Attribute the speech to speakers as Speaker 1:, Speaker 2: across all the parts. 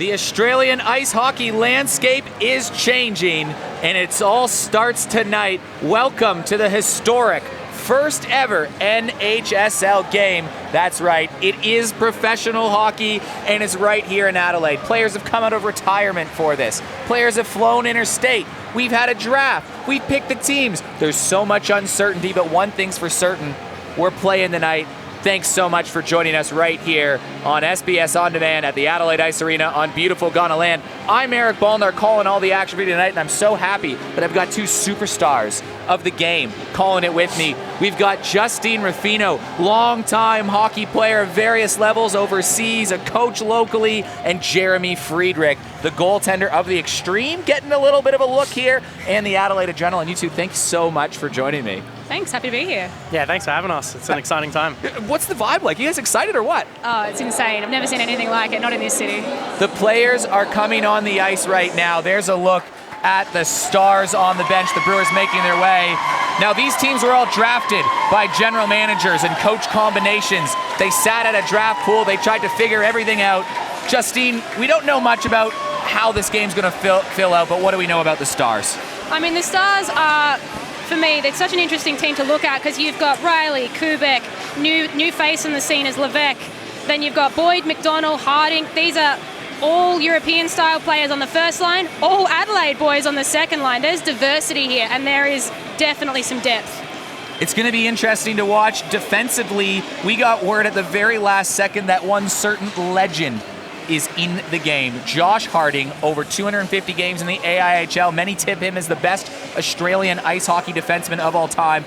Speaker 1: The Australian ice hockey landscape is changing, and it all starts tonight. Welcome to the historic first ever NHSL game. That's right, it is professional hockey, and it's right here in Adelaide. Players have come out of retirement for this. Players have flown interstate. We've had a draft. We've picked the teams. There's so much uncertainty, but one thing's for certain. We're playing tonight. Thanks so much for joining us right here on SBS On Demand at the Adelaide Ice Arena on beautiful Ghana land. I'm Eric Ballnar calling all the action for you tonight, and I'm so happy that I've got two superstars of the game calling it with me. We've got Justine Rufino, longtime hockey player of various levels overseas, a coach locally, and Jeremy Friedrich, the goaltender of the Extreme, getting a little bit of a look here, and the Adelaide Adrenaline. You two, thanks so much for joining me.
Speaker 2: Thanks, happy to be here.
Speaker 3: Yeah, thanks for having us. It's an exciting time.
Speaker 1: What's the vibe like? You guys excited or what?
Speaker 2: Oh, it's insane. I've never seen anything like it, not in this city.
Speaker 1: The players are coming on the ice right now. There's a look at the stars on the bench, the Brewers making their way. Now, these teams were all drafted by general managers and coach combinations. They sat at a draft pool. They tried to figure everything out. Justine, we don't know much about how this game's going to fill out, but what do we know about the Stars?
Speaker 2: I mean, the Stars are, for me, it's such an interesting team to look at because you've got Riley, Kubek, new face on the scene is Levesque. Then you've got Boyd, Mcdonald, Harding. These are all European-style players on the first line, all Adelaide boys on the second line. There's diversity here, and there is definitely some depth.
Speaker 1: It's going to be interesting to watch. Defensively, we got word at the very last second that one certain legend is in the game. Josh Harding, over 250 games in the AIHL. Many tip him as the best Australian ice hockey defenseman of all time.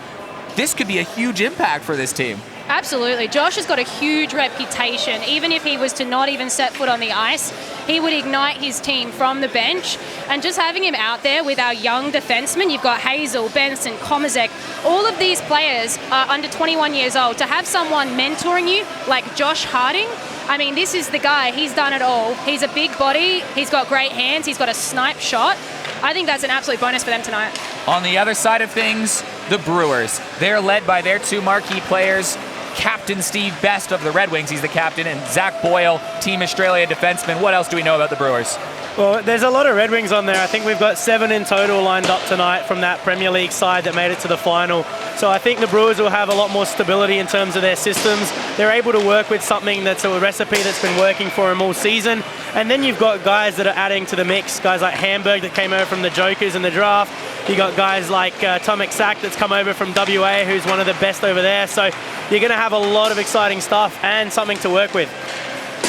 Speaker 1: This could be a huge impact for this team.
Speaker 2: Absolutely. Josh has got a huge reputation. Even if he was to not even set foot on the ice, he would ignite his team from the bench. And just having him out there with our young defensemen, you've got Hazel, Benson, Komazek, all of these players are under 21 years old. To have someone mentoring you like Josh Harding, I mean, this is the guy. He's done it all. He's a big body. He's got great hands. He's got a snipe shot. I think that's an absolute bonus for them tonight.
Speaker 1: On the other side of things, the Brewers. They're led by their two marquee players, Captain Steve Best of the Red Wings, he's the captain, and Zach Boyle, Team Australia defenseman. What else do we know about the Brewers?
Speaker 3: Well, there's a lot of Red Wings on there. I think we've got 7 in total lined up tonight from that Premier League side that made it to the final. So I think the Brewers will have a lot more stability in terms of their systems. They're able to work with something that's a recipe that's been working for them all season. And then you've got guys that are adding to the mix, guys like Hamburg that came over from the Jokers in the draft. You got guys like Tomek Sak that's come over from WA, who's one of the best over there. So you're going to have a lot of exciting stuff and something to work with.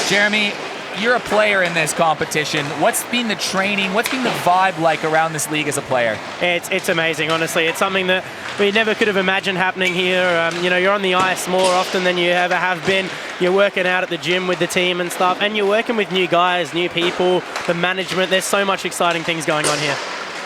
Speaker 1: Jeremy, you're a player in this competition. What's been the training? What's been the vibe like around this league as a player?
Speaker 3: It's amazing, honestly. It's something that we never could have imagined happening here. You're on the ice more often than you ever have been. You're working out at the gym with the team and stuff, and you're working with new guys, new people, the management. There's so much exciting things going on here.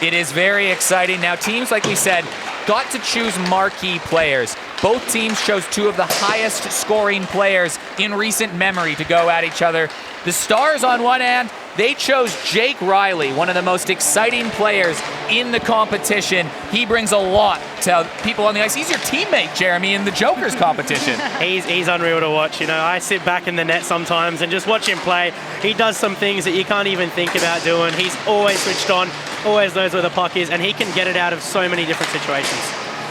Speaker 1: It is very exciting. Now, teams, like we said, got to choose marquee players. Both teams chose two of the highest scoring players in recent memory to go at each other. The Stars, on one hand, they chose Jake Riley, one of the most exciting players in the competition. He brings a lot to people on the ice. He's your teammate, Jeremy, in the Jokers competition.
Speaker 3: He's unreal to watch. I sit back in the net sometimes and just watch him play. He does some things that you can't even think about doing. He's always switched on, always knows where the puck is, and he can get it out of so many different situations.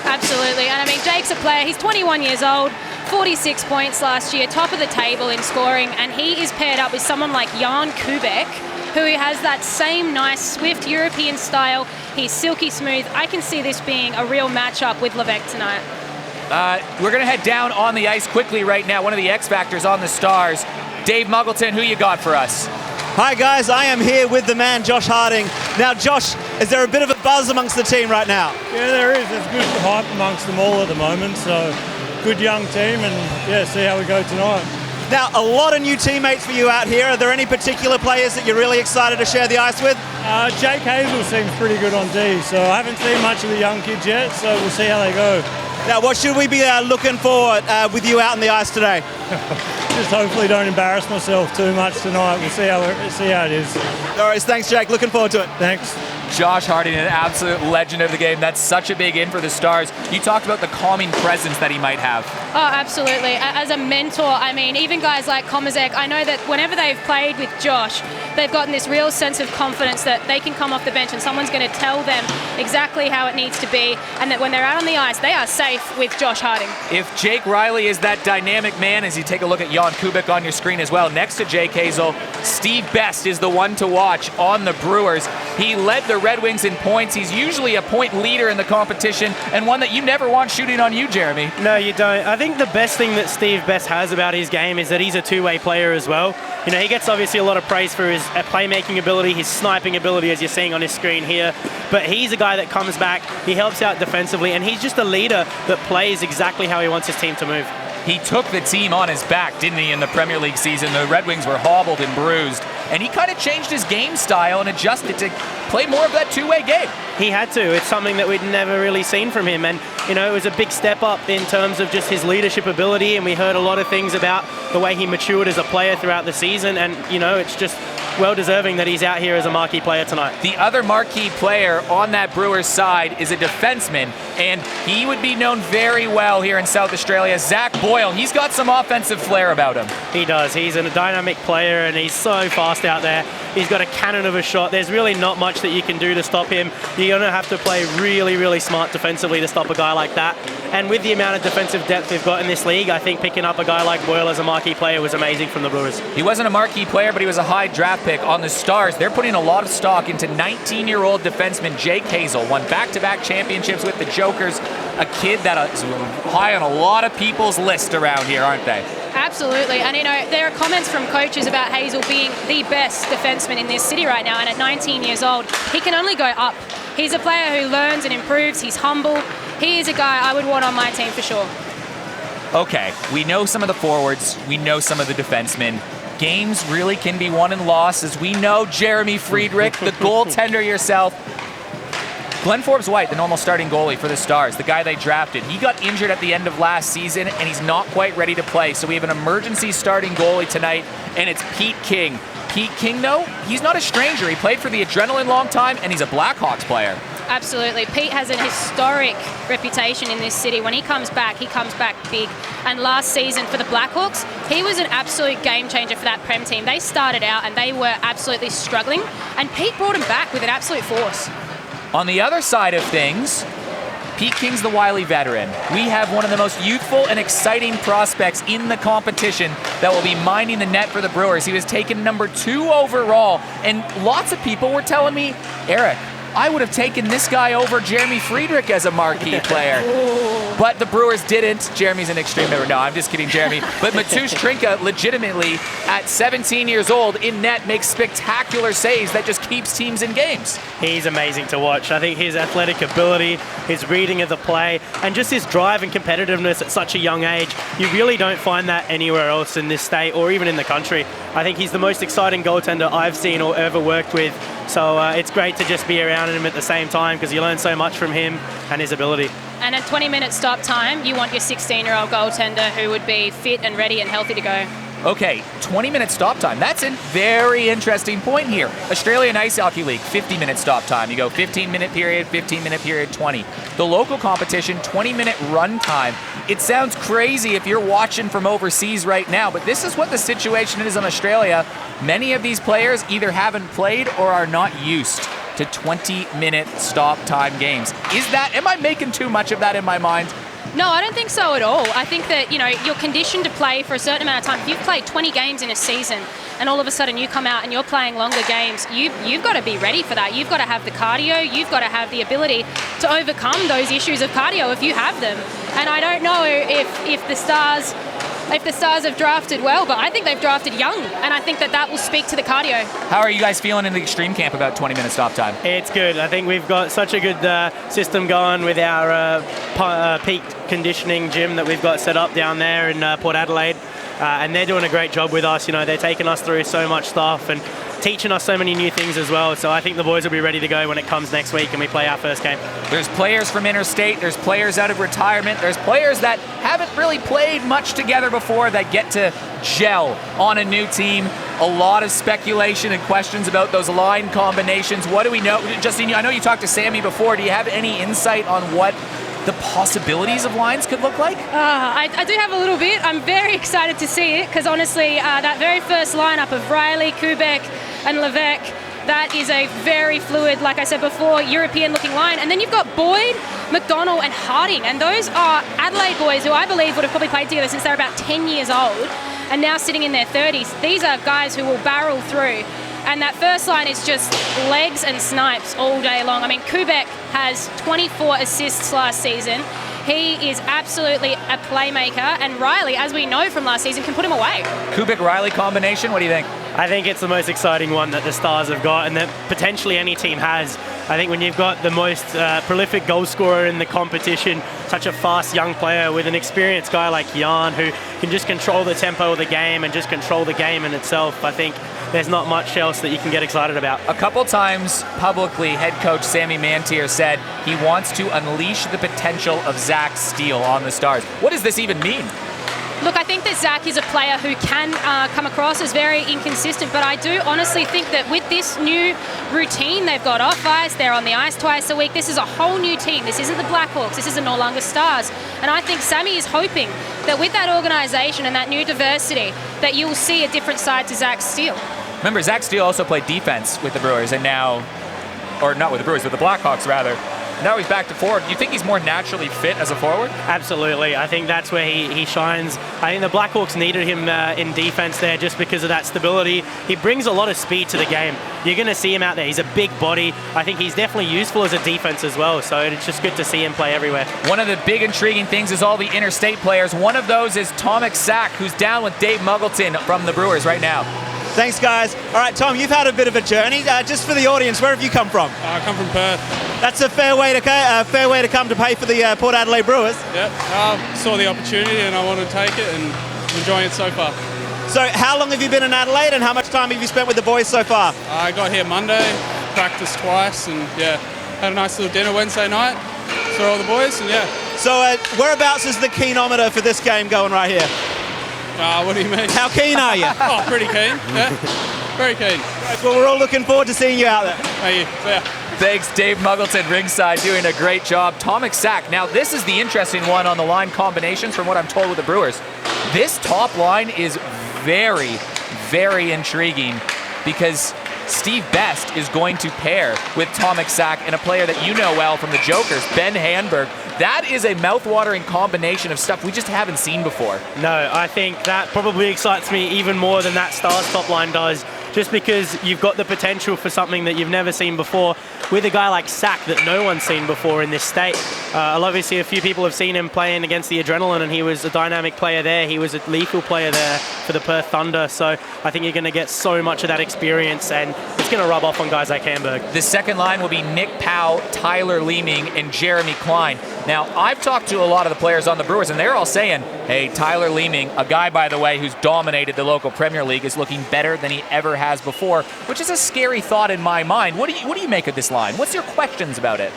Speaker 2: Absolutely. And I mean, Jake's a player. He's 21 years old, 46 points last year, top of the table in scoring, and he is paired up with someone like Jan Kubek, who has that same nice, swift European style. He's silky smooth. I can see this being a real matchup with Levesque tonight.
Speaker 1: We're going to head down on the ice quickly right now. One of the X Factors on the Stars. Dave Muggleton, who you got for us?
Speaker 4: Hi guys, I am here with the man Josh Harding. Now Josh, is there a bit of a buzz amongst the team right now?
Speaker 5: Yeah, there is. There's good hype amongst them all at the moment, so good young team, and yeah, see how we go tonight.
Speaker 4: Now, a lot of new teammates for you out here. Are there any particular players that you're really excited to share the ice with?
Speaker 5: Jake Hazel seems pretty good on D, so I haven't seen much of the young kids yet, so we'll see how they go.
Speaker 4: Now, what should we be looking for with you out on the ice today?
Speaker 5: Just hopefully don't embarrass myself too much tonight. We'll see how it is.
Speaker 4: All right, thanks, Jake. Looking forward to it.
Speaker 5: Thanks.
Speaker 1: Josh Harding, an absolute legend of the game. That's such a big in for the Stars. You talked about the calming presence that he might have.
Speaker 2: Oh, absolutely. As a mentor, I mean, even guys like Komazek, I know that whenever they've played with Josh, they've gotten this real sense of confidence that they can come off the bench and someone's going to tell them exactly how it needs to be, and that when they're out on the ice, they are safe with Josh Harding.
Speaker 1: If Jake Riley is that dynamic man, as you take a look at Jan Kubik on your screen as well, next to Jake Hazel, Steve Best is the one to watch on the Brewers. He led the Red Wings in points. He's usually a point leader in the competition, and one that you never want shooting on you, Jeremy.
Speaker 3: No, you don't. I think the best thing that Steve Best has about his game is that he's a two-way player as well. You know, he gets obviously a lot of praise for his playmaking ability, his sniping ability, as you're seeing on his screen here. But he's a guy that comes back, he helps out defensively, and he's just a leader that plays exactly how he wants his team to move.
Speaker 1: He took the team on his back, didn't he, in the Premier League season? The Red Wings were hobbled and bruised, and he kind of changed his game style and adjusted to play more of that two-way game.
Speaker 3: He had to. It's something that we'd never really seen from him, and you know, it was a big step up in terms of just his leadership ability, and we heard a lot of things about the way he matured as a player throughout the season, and you know, it's just well deserving that he's out here as a marquee player tonight.
Speaker 1: The other marquee player on that Brewers side is a defenseman, and he would be known very well here in South Australia, Zach Boyle. He's got some offensive flair about him.
Speaker 3: He does. He's a dynamic player, and he's so fast out there. He's got a cannon of a shot. There's really not much that you can do to stop him. You're going to have to play really, really smart defensively to stop a guy like that. And with the amount of defensive depth we've got in this league, I think picking up a guy like Boyle as a marquee player was amazing from the Brewers.
Speaker 1: He wasn't a marquee player, but he was a high draft pick on the Stars. They're putting a lot of stock into 19-year-old defenseman Jake Hazel, won back-to-back championships with the Jokers, a kid that is high on a lot of people's list around here, aren't they?
Speaker 2: Absolutely, and you know, there are comments from coaches about Hazel being the best defenseman in this city right now, and at 19 years old, he can only go up. He's a player who learns and improves, he's humble. He is a guy I would want on my team for sure.
Speaker 1: Okay, we know some of the forwards, we know some of the defensemen. Games really can be won and lost, as we know. Jeremy Friedrich, the goaltender yourself. Glenn Forbes-White, the normal starting goalie for the Stars, the guy they drafted, he got injured at the end of last season, and he's not quite ready to play. So we have an emergency starting goalie tonight, and it's Pete King. Pete King, though, he's not a stranger. He played for the Adrenaline long time, and he's a Blackhawks player.
Speaker 2: Absolutely. Pete has an historic reputation in this city. When he comes back big. And last season for the Blackhawks, he was an absolute game changer for that Prem team. They started out and they were absolutely struggling, and Pete brought him back with an absolute force.
Speaker 1: On the other side of things, Pete King's the wily veteran. We have one of the most youthful and exciting prospects in the competition that will be minding the net for the Brewers. He was taken number 2 overall, and lots of people were telling me, Eric, I would have taken this guy over Jeremy Friedrich as a marquee player. But the Brewers didn't. Jeremy's an extreme member. No, I'm just kidding, Jeremy. But Matusz Trinka, legitimately, at 17 years old, in net, makes spectacular saves that just keeps teams in games.
Speaker 3: He's amazing to watch. I think his athletic ability, his reading of the play, and just his drive and competitiveness at such a young age, you really don't find that anywhere else in this state or even in the country. I think he's the most exciting goaltender I've seen or ever worked with. So it's great to just be around him at the same time, because you learn so much from him and his ability.
Speaker 2: And at 20-minute stop time, you want your 16-year-old goaltender who would be fit and ready and healthy to go.
Speaker 1: Okay, 20-minute stop time. That's a very interesting point here. Australian Ice Hockey League, 50-minute stop time. You go 15-minute period, 15-minute period, 20. The local competition, 20-minute run time. It sounds crazy if you're watching from overseas right now, but this is what the situation is in Australia. Many of these players either haven't played or are not used to 20-minute stop time games. Am I making too much of that in my mind?
Speaker 2: No, I don't think so at all. I think that, you know, you're conditioned to play for a certain amount of time. If you've played 20 games in a season and all of a sudden you come out and you're playing longer games, you've got to be ready for that. You've got to have the cardio. You've got to have the ability to overcome those issues of cardio if you have them. And I don't know if the Stars have drafted well, but I think they've drafted young, and I think that will speak to the cardio.
Speaker 1: How are you guys feeling in the extreme camp about 20-minute stop time?
Speaker 3: It's good. I think we've got such a good system going with our peak conditioning gym that we've got set up down there in Port Adelaide, and they're doing a great job with us. You know, they're taking us through so much stuff, and teaching us so many new things as well. So I think the boys will be ready to go when it comes next week and we play our first game.
Speaker 1: There's players from interstate, there's players out of retirement, there's players that haven't really played much together before that get to gel on a new team. A lot of speculation and questions about those line combinations. What do we know? Justine, I know you talked to Sammy before. Do you have any insight on what the possibilities of lines could look like?
Speaker 2: I do have a little bit. I'm very excited to see it because honestly, that very first lineup of Riley, Kubek and Levesque, that is a very fluid, like I said before, European-looking line. And then you've got Boyd, Mcdonald and Harding. And those are Adelaide boys who I believe would have probably played together since they were about 10 years old and now sitting in their 30s. These are guys who will barrel through. And that first line is just legs and snipes all day long. I mean, Kubek has 24 assists last season. He is absolutely a playmaker. And Riley, as we know from last season, can put him away.
Speaker 1: Kubek-Riley combination, what do you think?
Speaker 3: I think it's the most exciting one that the Stars have got and that potentially any team has. I think when you've got the most prolific goal scorer in the competition, such a fast young player with an experienced guy like Jan who can just control the tempo of the game and just control the game in itself, I think there's not much else that you can get excited about.
Speaker 1: A couple times publicly, head coach Sammy Mantier said he wants to unleash the potential of Zach Steele on the Stars. What does this even mean?
Speaker 2: Look, I think that Zach is a player who can come across as very inconsistent, but I do honestly think that with this new routine they've got off ice, they're on the ice twice a week, this is a whole new team. This isn't the Blackhawks, this is the Noarlunga Stars. And I think Sammy is hoping that with that organisation and that new diversity, that you'll see a different side to Zach Steele.
Speaker 1: Remember, Zach Steele also played defense with the Brewers and now, or not with the Brewers, with the Blackhawks rather. Now he's back to forward. Do you think he's more naturally fit as a forward?
Speaker 3: Absolutely. I think that's where he shines. I think the Blackhawks needed him in defense there just because of that stability. He brings a lot of speed to the game. You're going to see him out there. He's a big body. I think he's definitely useful as a defense as well. So it's just good to see him play everywhere.
Speaker 1: One of the big intriguing things is all the interstate players. One of those is Tomek Sack, who's down with Dave Muggleton from the Brewers right now.
Speaker 4: Thanks, guys. All right, Tom, you've had a bit of a journey. Just for the audience, where have you come from?
Speaker 5: I come from Perth.
Speaker 4: That's a fair way to come to pay for the Port Adelaide Brewers.
Speaker 5: Yep. Saw the opportunity and I wanted to take it and enjoying it so far.
Speaker 4: So how long have you been in Adelaide and how much time have you spent with the boys so far?
Speaker 5: I got here Monday, practiced twice and had a nice little dinner Wednesday night. Saw all the boys and
Speaker 4: So whereabouts is the keenometer for this game going right here?
Speaker 5: What do you mean?
Speaker 4: How keen are you?
Speaker 5: Oh, pretty keen. Yeah, very keen.
Speaker 4: Well, we're all looking forward to seeing you out there.
Speaker 5: Thank you. See ya.
Speaker 1: Thanks, Dave Muggleton, ringside, doing a great job. Tomek Sack. Now, this is the interesting one on the line combinations from what I'm told with the Brewers. This top line is very, very intriguing because Steve Best is going to pair with Tomek Sack and a player that you know well from the Jokers, Ben Hanberg. That is a mouth-watering combination of stuff we just haven't seen before.
Speaker 3: No, I think that probably excites me even more than that Stars top line does, just because you've got the potential for something that you've never seen before with a guy like Sack that no one's seen before in this state. Obviously, a few people have seen him playing against the Adrenaline, and he was a dynamic player there. He was a lethal player there for the Perth Thunder, so I think you're going to get so much of that experience, and it's going to rub off on guys like Hanberg.
Speaker 1: The second line will be Nick Powell, Tyler Leeming, and Jeremy Klein. Now, I've talked to a lot of the players on the Brewers, and they're all saying, hey, Tyler Leeming, a guy, by the way, who's dominated the local Premier League, is looking better than he ever has before, which is a scary thought in my mind. What do you make of this line? What's your questions about it?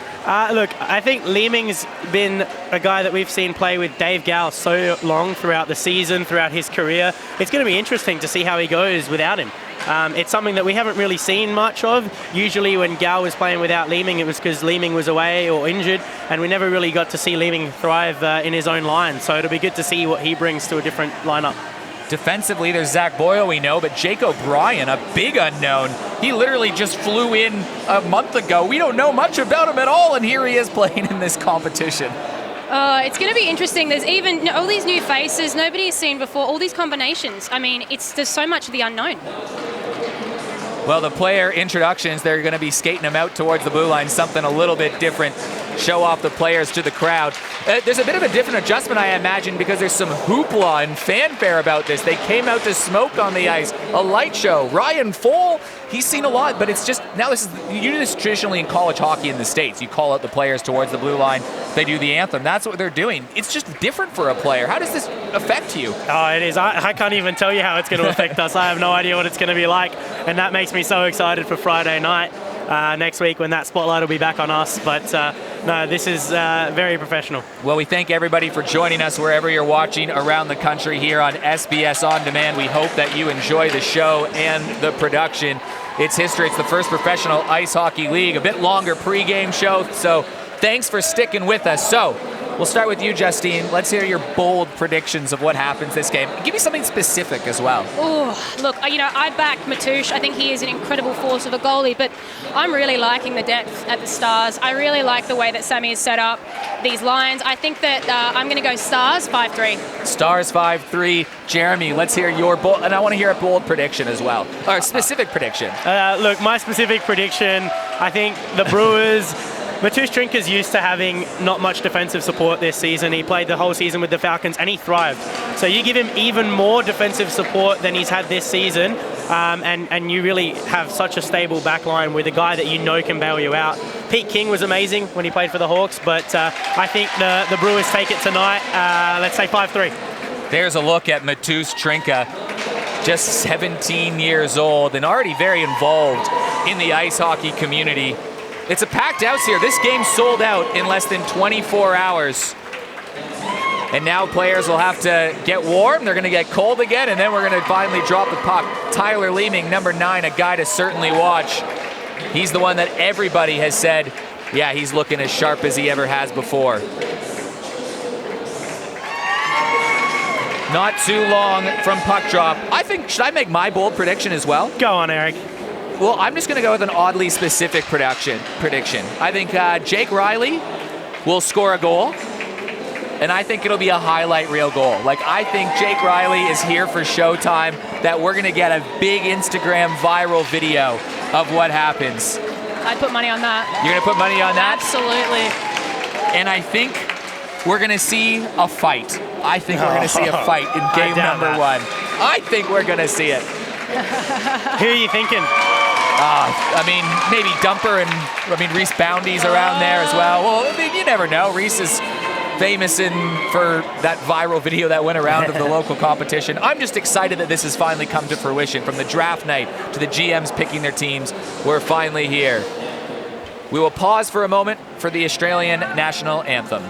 Speaker 3: Look, I think Leeming's been a guy that we've seen play with Dave Gow so long throughout the season, throughout his career. It's going to be interesting to see how he goes without him. It's something that we haven't really seen much of. Usually when Gow was playing without Leeming, it was because Leeming was away or injured, and we never really got to see Leeming thrive in his own line. So it'll be good to see what he brings to a different lineup.
Speaker 1: Defensively, there's Zach Boyle, we know, but Jake O'Brien, a big unknown. He literally just flew in a month ago. We don't know much about him at all, and here he is playing in this competition.
Speaker 2: It's going to be interesting. There's even all these new faces nobody has seen before, all these combinations. I mean, there's so much of the unknown.
Speaker 1: Well, the player introductions, they're going to be skating them out towards the blue line, something a little bit different. Show off the players to the crowd. There's a bit of a different adjustment, I imagine, because there's some hoopla and fanfare about this. They came out to smoke on the ice, a light show. Ryan Fohl, he's seen a lot, but it's just, now you do this traditionally in college hockey in the States. You call out the players towards the blue line, they do the anthem. That's what they're doing. It's just different for a player. How does this affect you?
Speaker 3: Oh, it is. I can't even tell you how it's going to affect us. I have no idea what it's going to be like, and that makes me so excited for Friday night. Next week when that spotlight will be back on us. But no, this is very professional.
Speaker 1: Well, we thank everybody for joining us wherever you're watching around the country here on SBS On Demand. We hope that you enjoy the show and the production. It's history. It's the first professional ice hockey league. A bit longer pregame show, so thanks for sticking with us. So we'll start with you, Justine. Let's hear your bold predictions of what happens this game. Give me something specific as well.
Speaker 2: Oh, look, I back Matoush. I think he is an incredible force of a goalie, but I'm really liking the depth at the Stars. I really like the way that Sammy has set up these lines. I think that I'm going to go Stars 5-3.
Speaker 1: Stars 5-3. Jeremy, let's hear your bold, and I want to hear a bold prediction as well, or a specific prediction.
Speaker 3: Look, my specific prediction, I think the Brewers... Matoush Trinka's used to having not much defensive support this season. He played the whole season with the Falcons and he thrived. So you give him even more defensive support than he's had this season, and you really have such a stable back line with a guy that you know can bail you out. Pete King was amazing when he played for the Hawks, but I think the Brewers take it tonight. Let's say 5-3.
Speaker 1: There's a look at Matoush Trinka, just 17 years old and already very involved in the ice hockey community. It's a packed house here. This game sold out in less than 24 hours. And now players will have to get warm. They're going to get cold again, and then we're going to finally drop the puck. Tyler Leeming, number 9, a guy to certainly watch. He's the one that everybody has said, yeah, he's looking as sharp as he ever has before. Not too long from puck drop. Should I make my bold prediction as well?
Speaker 3: Go on, Eric.
Speaker 1: Well, I'm just going to go with an oddly specific prediction. I think Jake Riley will score a goal, and I think it'll be a highlight reel goal. I think Jake Riley is here for showtime, that we're going to get a big Instagram viral video of what happens.
Speaker 2: I'd put money on that.
Speaker 1: You're going to put money on that?
Speaker 2: Absolutely.
Speaker 1: And I think we're going to see a fight. I think we're going to see a fight in game number 1. I think we're going to see it.
Speaker 3: Who are you thinking?
Speaker 1: Maybe Dumper and Reese Boundy's around there as well. Well, you never know. Reese is famous for that viral video that went around of the local competition. I'm just excited that this has finally come to fruition. From the draft night to the GMs picking their teams, we're finally here. We will pause for a moment for the Australian national anthem.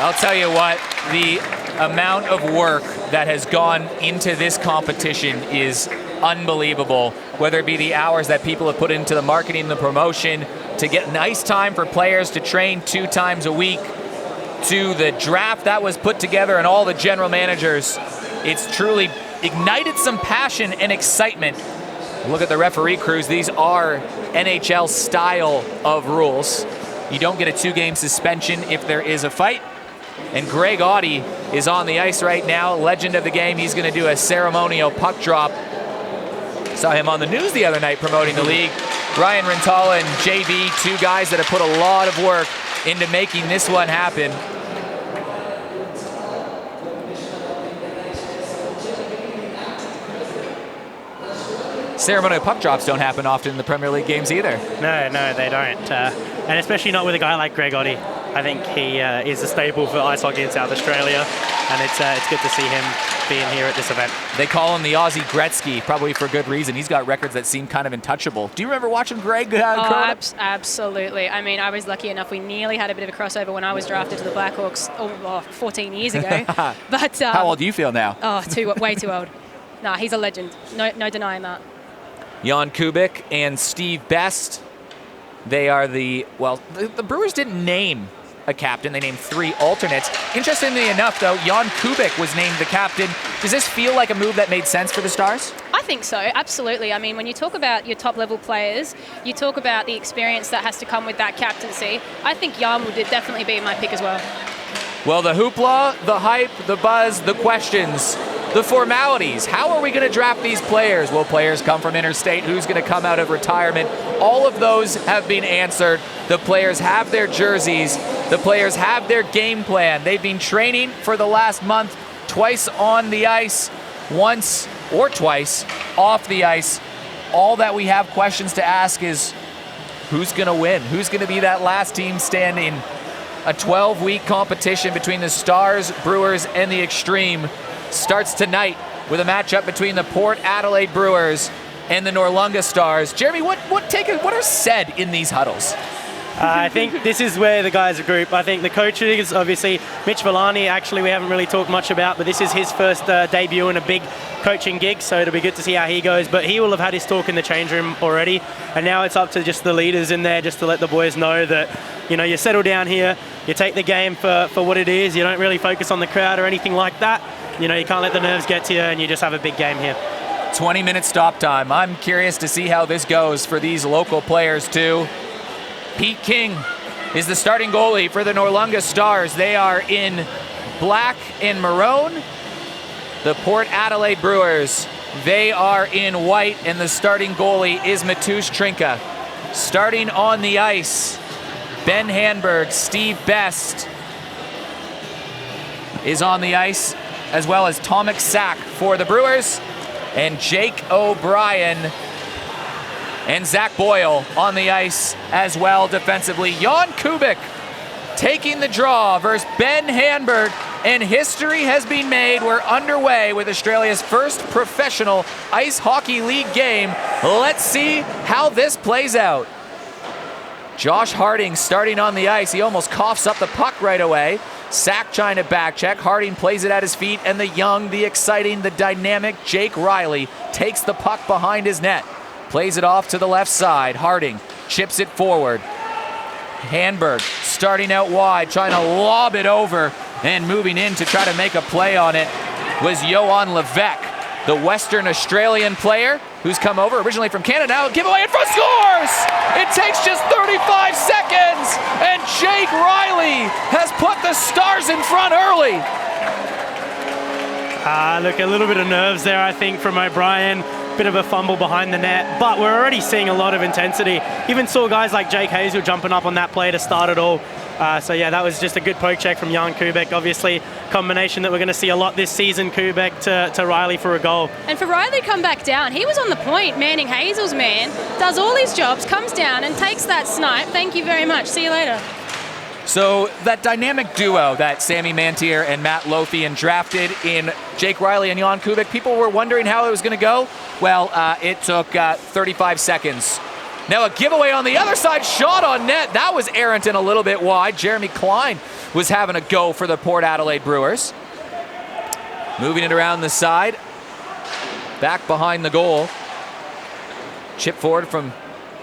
Speaker 1: I'll tell you what, the amount of work that has gone into this competition is unbelievable, whether it be the hours that people have put into the marketing and the promotion, to get nice time for players to train 2 times a week, to the draft that was put together and all the general managers. It's truly ignited some passion and excitement. Look at the referee crews. These are NHL style of rules. You don't get a 2-game suspension if there is a fight. And Greg Audie is on the ice right now, legend of the game. He's going to do a ceremonial puck drop. Saw him on the news the other night promoting the league. Ryan Rintala and JV, 2 guys that have put a lot of work into making this one happen. Ceremonial puck drops don't happen often in the Premier League games either.
Speaker 3: No, they don't. And especially not with a guy like Greg Audie. I think he is a staple for ice hockey in South Australia. and it's good to see him being here at this event.
Speaker 1: They call him the Aussie Gretzky, probably for good reason. He's got records that seem kind of untouchable. Do you remember watching Greg?
Speaker 2: Absolutely. I mean, I was lucky enough. We nearly had a bit of a crossover when I was drafted to the Blackhawks 14 years ago. But
Speaker 1: how old do you feel now?
Speaker 2: Oh, way too old. Nah, he's a legend. No denying that.
Speaker 1: Jan Kubik and Steve Best. They are the Brewers didn't name a captain. They named 3 alternates. Interestingly enough, though, Jan Kubik was named the captain. Does this feel like a move that made sense for the Stars?
Speaker 2: I think so, absolutely. I mean, when you talk about your top-level players, you talk about the experience that has to come with that captaincy. I think Jan would definitely be my pick as well.
Speaker 1: Well, the hoopla, the hype, the buzz, the questions, the formalities. How are we going to draft these players? Will players come from interstate? Who's going to come out of retirement? All of those have been answered. The players have their jerseys. The players have their game plan. They've been training for the last month, twice on the ice, once or twice off the ice. All that we have questions to ask is who's going to win? Who's going to be that last team standing? A 12-week competition between the Stars, Brewers, and the Extreme starts tonight with a matchup between the Port Adelaide Brewers and the Noarlunga Stars. Jeremy, what are said in these huddles?
Speaker 3: I think this is where the guys are grouped. I think the coaches, obviously, Mitch Villani, actually we haven't really talked much about, but this is his first debut in a big coaching gig, so it'll be good to see how he goes. But he will have had his talk in the change room already, and now it's up to just the leaders in there just to let the boys know that, you know, you settle down here, you take the game for what it is, you don't really focus on the crowd or anything like that. You know, you can't let the nerves get to you, and you just have a big game here.
Speaker 1: 20-minute stop time. I'm curious to see how this goes for these local players, too. Pete King is the starting goalie for the Noarlunga Stars. They are in black and maroon. The Port Adelaide Brewers, they are in white, and the starting goalie is Matusz Trinka. Starting on the ice, Ben Hanberg, Steve Best is on the ice, as well as Tomek Sak for the Brewers, and Jake O'Brien and Zach Boyle on the ice as well defensively. Jan Kubik taking the draw versus Ben Hanberg, and history has been made. We're underway with Australia's first professional ice hockey league game. Let's see how this plays out. Josh Harding starting on the ice. He almost coughs up the puck right away. Sack trying to back check. Harding plays it at his feet, and the young, the exciting, the dynamic Jake Riley takes the puck behind his net. Plays it off to the left side. Harding chips it forward. Hanberg starting out wide, trying to lob it over, and moving in to try to make a play on it was Johan Levesque, the Western Australian player who's come over originally from Canada. Now giveaway in front, scores! It takes just 35 seconds, and Jake Riley has put the Stars in front early.
Speaker 3: Look, a little bit of nerves there, I think, from O'Brien. Bit of a fumble behind the net, but we're already seeing a lot of intensity. Even saw guys like Jake Hazel jumping up on that play to start it all. So yeah, that was just a good poke check from Jan Kubik. Obviously, combination that we're going to see a lot this season, Kubik to Riley for a goal.
Speaker 2: And for Riley to come back down, he was on the point, manning Hazel's man, does all his jobs, comes down and takes that snipe. Thank you very much. See you later.
Speaker 1: So that dynamic duo that Sammy Mantier and Matt Lothian drafted in Jake Riley and Jan Kubik, people were wondering how it was going to go. Well, it took 35 seconds. Now a giveaway on the other side, shot on net. That was errant and a little bit wide. Jeremy Klein was having a go for the Port Adelaide Brewers. Moving it around the side. Back behind the goal. Chip forward from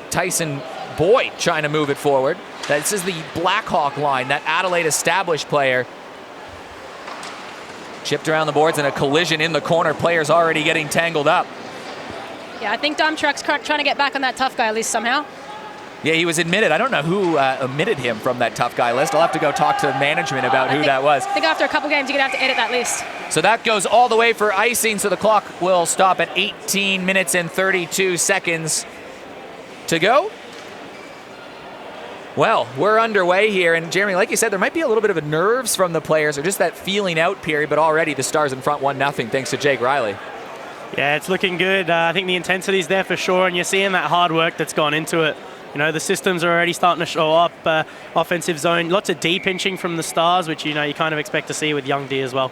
Speaker 1: Tyson Boyd trying to move it forward. This is the Blackhawk line, that Adelaide established player. Chipped around the boards and a collision in the corner. Players already getting tangled up.
Speaker 2: Yeah, I think Dom Truck's trying to get back on that tough guy list somehow.
Speaker 1: Yeah, he was admitted. I don't know who omitted him from that tough guy list. I'll have to go talk to management about who that was.
Speaker 2: I think after a couple games, you're going to have to edit that list.
Speaker 1: So that goes all the way for icing, so the clock will stop at 18 minutes and 32 seconds to go. Well, we're underway here, and Jeremy, like you said, there might be a little bit of a nerves from the players, or just that feeling out period, but already the Stars in front 1-0 thanks to Jake Riley.
Speaker 3: Yeah, it's looking good. I think the intensity's there for sure, and you're seeing that hard work that's gone into it. You know, the systems are already starting to show up. Offensive zone, lots of D pinching from the Stars, which, you know, you kind of expect to see with young D as well.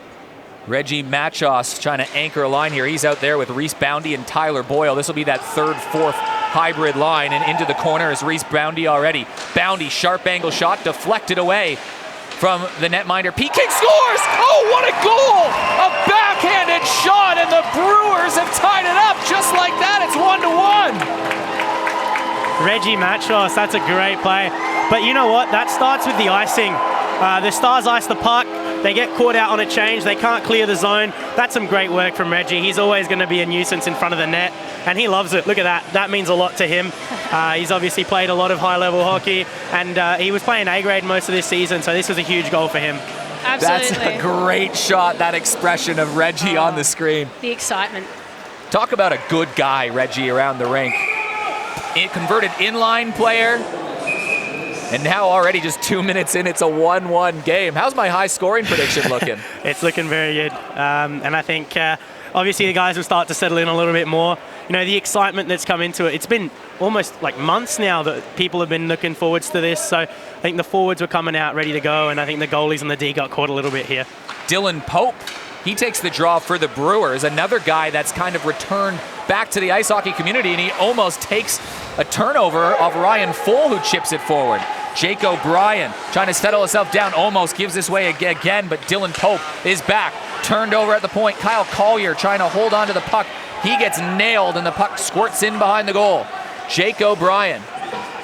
Speaker 1: Reggie Machos trying to anchor a line here. He's out there with Reese Boundy and Tyler Boyle. This will be that third, fourth hybrid line, and into the corner is Reese Boundy already. Boundy, sharp angle shot, deflected away from the netminder. Pete King scores! Oh, what a goal! A backhanded shot, and the Brewers have tied it up just like that. It's 1-1.
Speaker 3: Reggie Machos, that's a great play. But you know what? That starts with the icing. The Stars ice the puck. They get caught out on a change. They can't clear the zone. That's some great work from Reggie. He's always going to be a nuisance in front of the net, and he loves it. Look at that. That means a lot to him. He's obviously played a lot of high-level hockey, and he was playing A-grade most of this season, so this was a huge goal for him.
Speaker 2: Absolutely.
Speaker 1: That's a great shot, that expression of Reggie on the screen.
Speaker 2: The excitement.
Speaker 1: Talk about a good guy, Reggie, around the rink. A converted inline player. And now already just 2 minutes in, it's a 1-1 game. How's my high scoring prediction looking?
Speaker 3: It's looking very good. And I think obviously the guys will start to settle in a little bit more. You know, the excitement that's come into it. It's been almost like months now that people have been looking forwards to this. So I think the forwards were coming out ready to go, and I think the goalies and the D got caught a little bit here.
Speaker 1: Dylan Pope, he takes the draw for the Brewers. Another guy that's kind of returned back to the ice hockey community, and he almost takes a turnover of Ryan Full, who chips it forward. Jake O'Brien trying to settle himself down, almost gives this way again, but Dylan Pope is back. Turned over at the point. Kyle Collier trying to hold on to the puck. He gets nailed, and the puck squirts in behind the goal. Jake O'Brien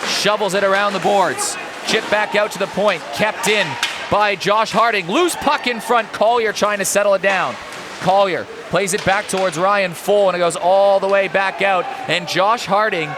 Speaker 1: shovels it around the boards. Chip back out to the point, kept in by Josh Harding. Loose puck in front. Collier trying to settle it down. Collier plays it back towards Ryan Full, and it goes all the way back out. And Josh Harding,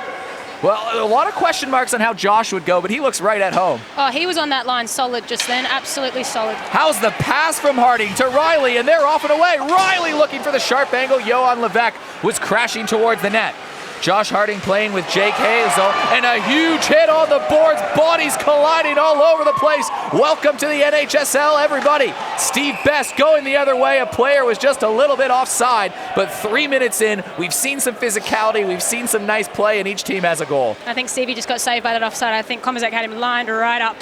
Speaker 1: well, a lot of question marks on how Josh would go, but he looks right at home.
Speaker 2: Oh, he was on that line solid just then. Absolutely solid.
Speaker 1: How's the pass from Harding to Riley, and they're off and away. Riley looking for the sharp angle. Johan Levesque was crashing towards the net. Josh Harding playing with Jake Hazel, and a huge hit on the boards. Bodies colliding all over the place. Welcome to the NHSL, everybody. Steve Best going the other way. A player was just a little bit offside, but 3 minutes in, we've seen some physicality. We've seen some nice play, and each team has a goal.
Speaker 2: I think Stevie just got saved by that offside. I think Komazek had him lined right up.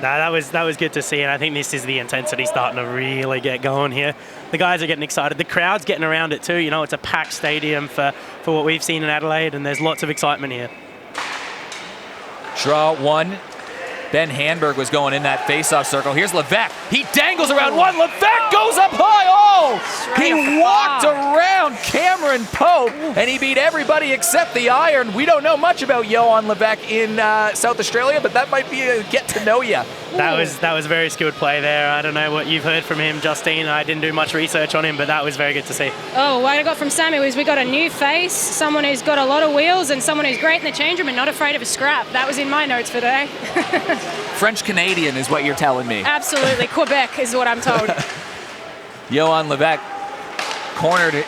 Speaker 3: No, that was good to see, and I think this is the intensity starting to really get going here. The guys are getting excited. The crowd's getting around it too. You know, it's a packed stadium for what we've seen in Adelaide, and there's lots of excitement here.
Speaker 1: Draw one. Ben Handberg was going in that face-off circle. Here's Levesque. He dangles around one. Levesque goes up high. Oh! He walked around Cameron Pope, and he beat everybody except the Iron. We don't know much about Johan Levesque in South Australia, but that might be a get-to-know-ya.
Speaker 3: That was very skilled play there. I don't know what you've heard from him, Justine. I didn't do much research on him, but that was very good to see.
Speaker 2: Oh, what I got from Sammy was we got a new face, someone who's got a lot of wheels, and someone who's great in the change room and not afraid of a scrap. That was in my notes for today.
Speaker 1: French-Canadian is what you're telling me.
Speaker 2: Absolutely. Quebec is what I'm told.
Speaker 1: Johan Levesque cornered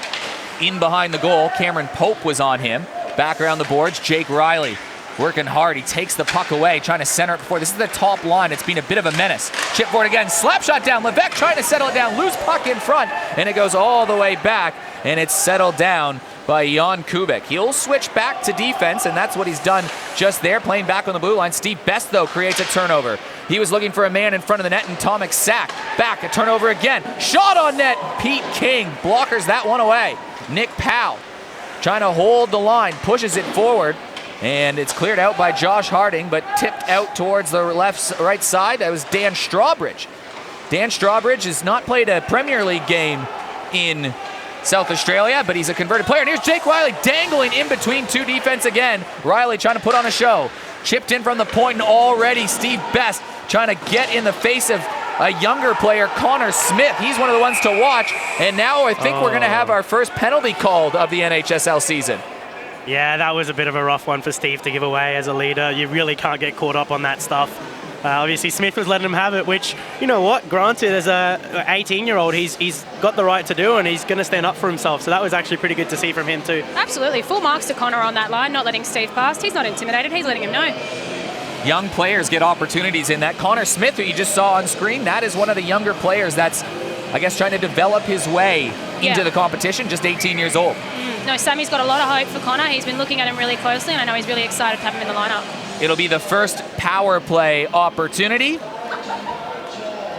Speaker 1: in behind the goal. Cameron Pope was on him. Back around the boards, Jake Riley working hard. He takes the puck away, trying to center it before. This is the top line. It's been a bit of a menace. Chip forward again. Slap shot down. Levesque trying to settle it down. Loose puck in front, and it goes all the way back, and it's settled down by Jan Kubik. He'll switch back to defense, and that's what he's done just there, playing back on the blue line. Steve Best, though, creates a turnover. He was looking for a man in front of the net, and Tomek Sack back, a turnover again. Shot on net. Pete King blockers that one away. Nick Powell trying to hold the line, pushes it forward, and it's cleared out by Josh Harding, but tipped out towards the right side. That was Dan Strawbridge. Dan Strawbridge has not played a Premier League game in South Australia, but he's a converted player. And here's Jake Riley dangling in between two defense again. Riley trying to put on a show. Chipped in from the point, and already Steve Best trying to get in the face of a younger player, Conor Smith. He's one of the ones to watch. And now I think we're going to have our first penalty called of the NHSL season.
Speaker 3: Yeah, that was a bit of a rough one for Steve to give away as a leader. You really can't get caught up on that stuff. Obviously, Smith was letting him have it, which, you know what, granted, as a 18-year-old, he's got the right to do, and he's going to stand up for himself. So that was actually pretty good to see from him too.
Speaker 2: Absolutely. Full marks to Connor on that line, not letting Steve pass. He's not intimidated. He's letting him know.
Speaker 1: Young players get opportunities in that. Connor Smith, who you just saw on screen, that is one of the younger players that's, I guess, trying to develop his way into the competition, just 18 years old.
Speaker 2: No, Sammy's got a lot of hope for Connor. He's been looking at him really closely, and I know he's really excited to have him in the lineup.
Speaker 1: It'll be the first power play opportunity,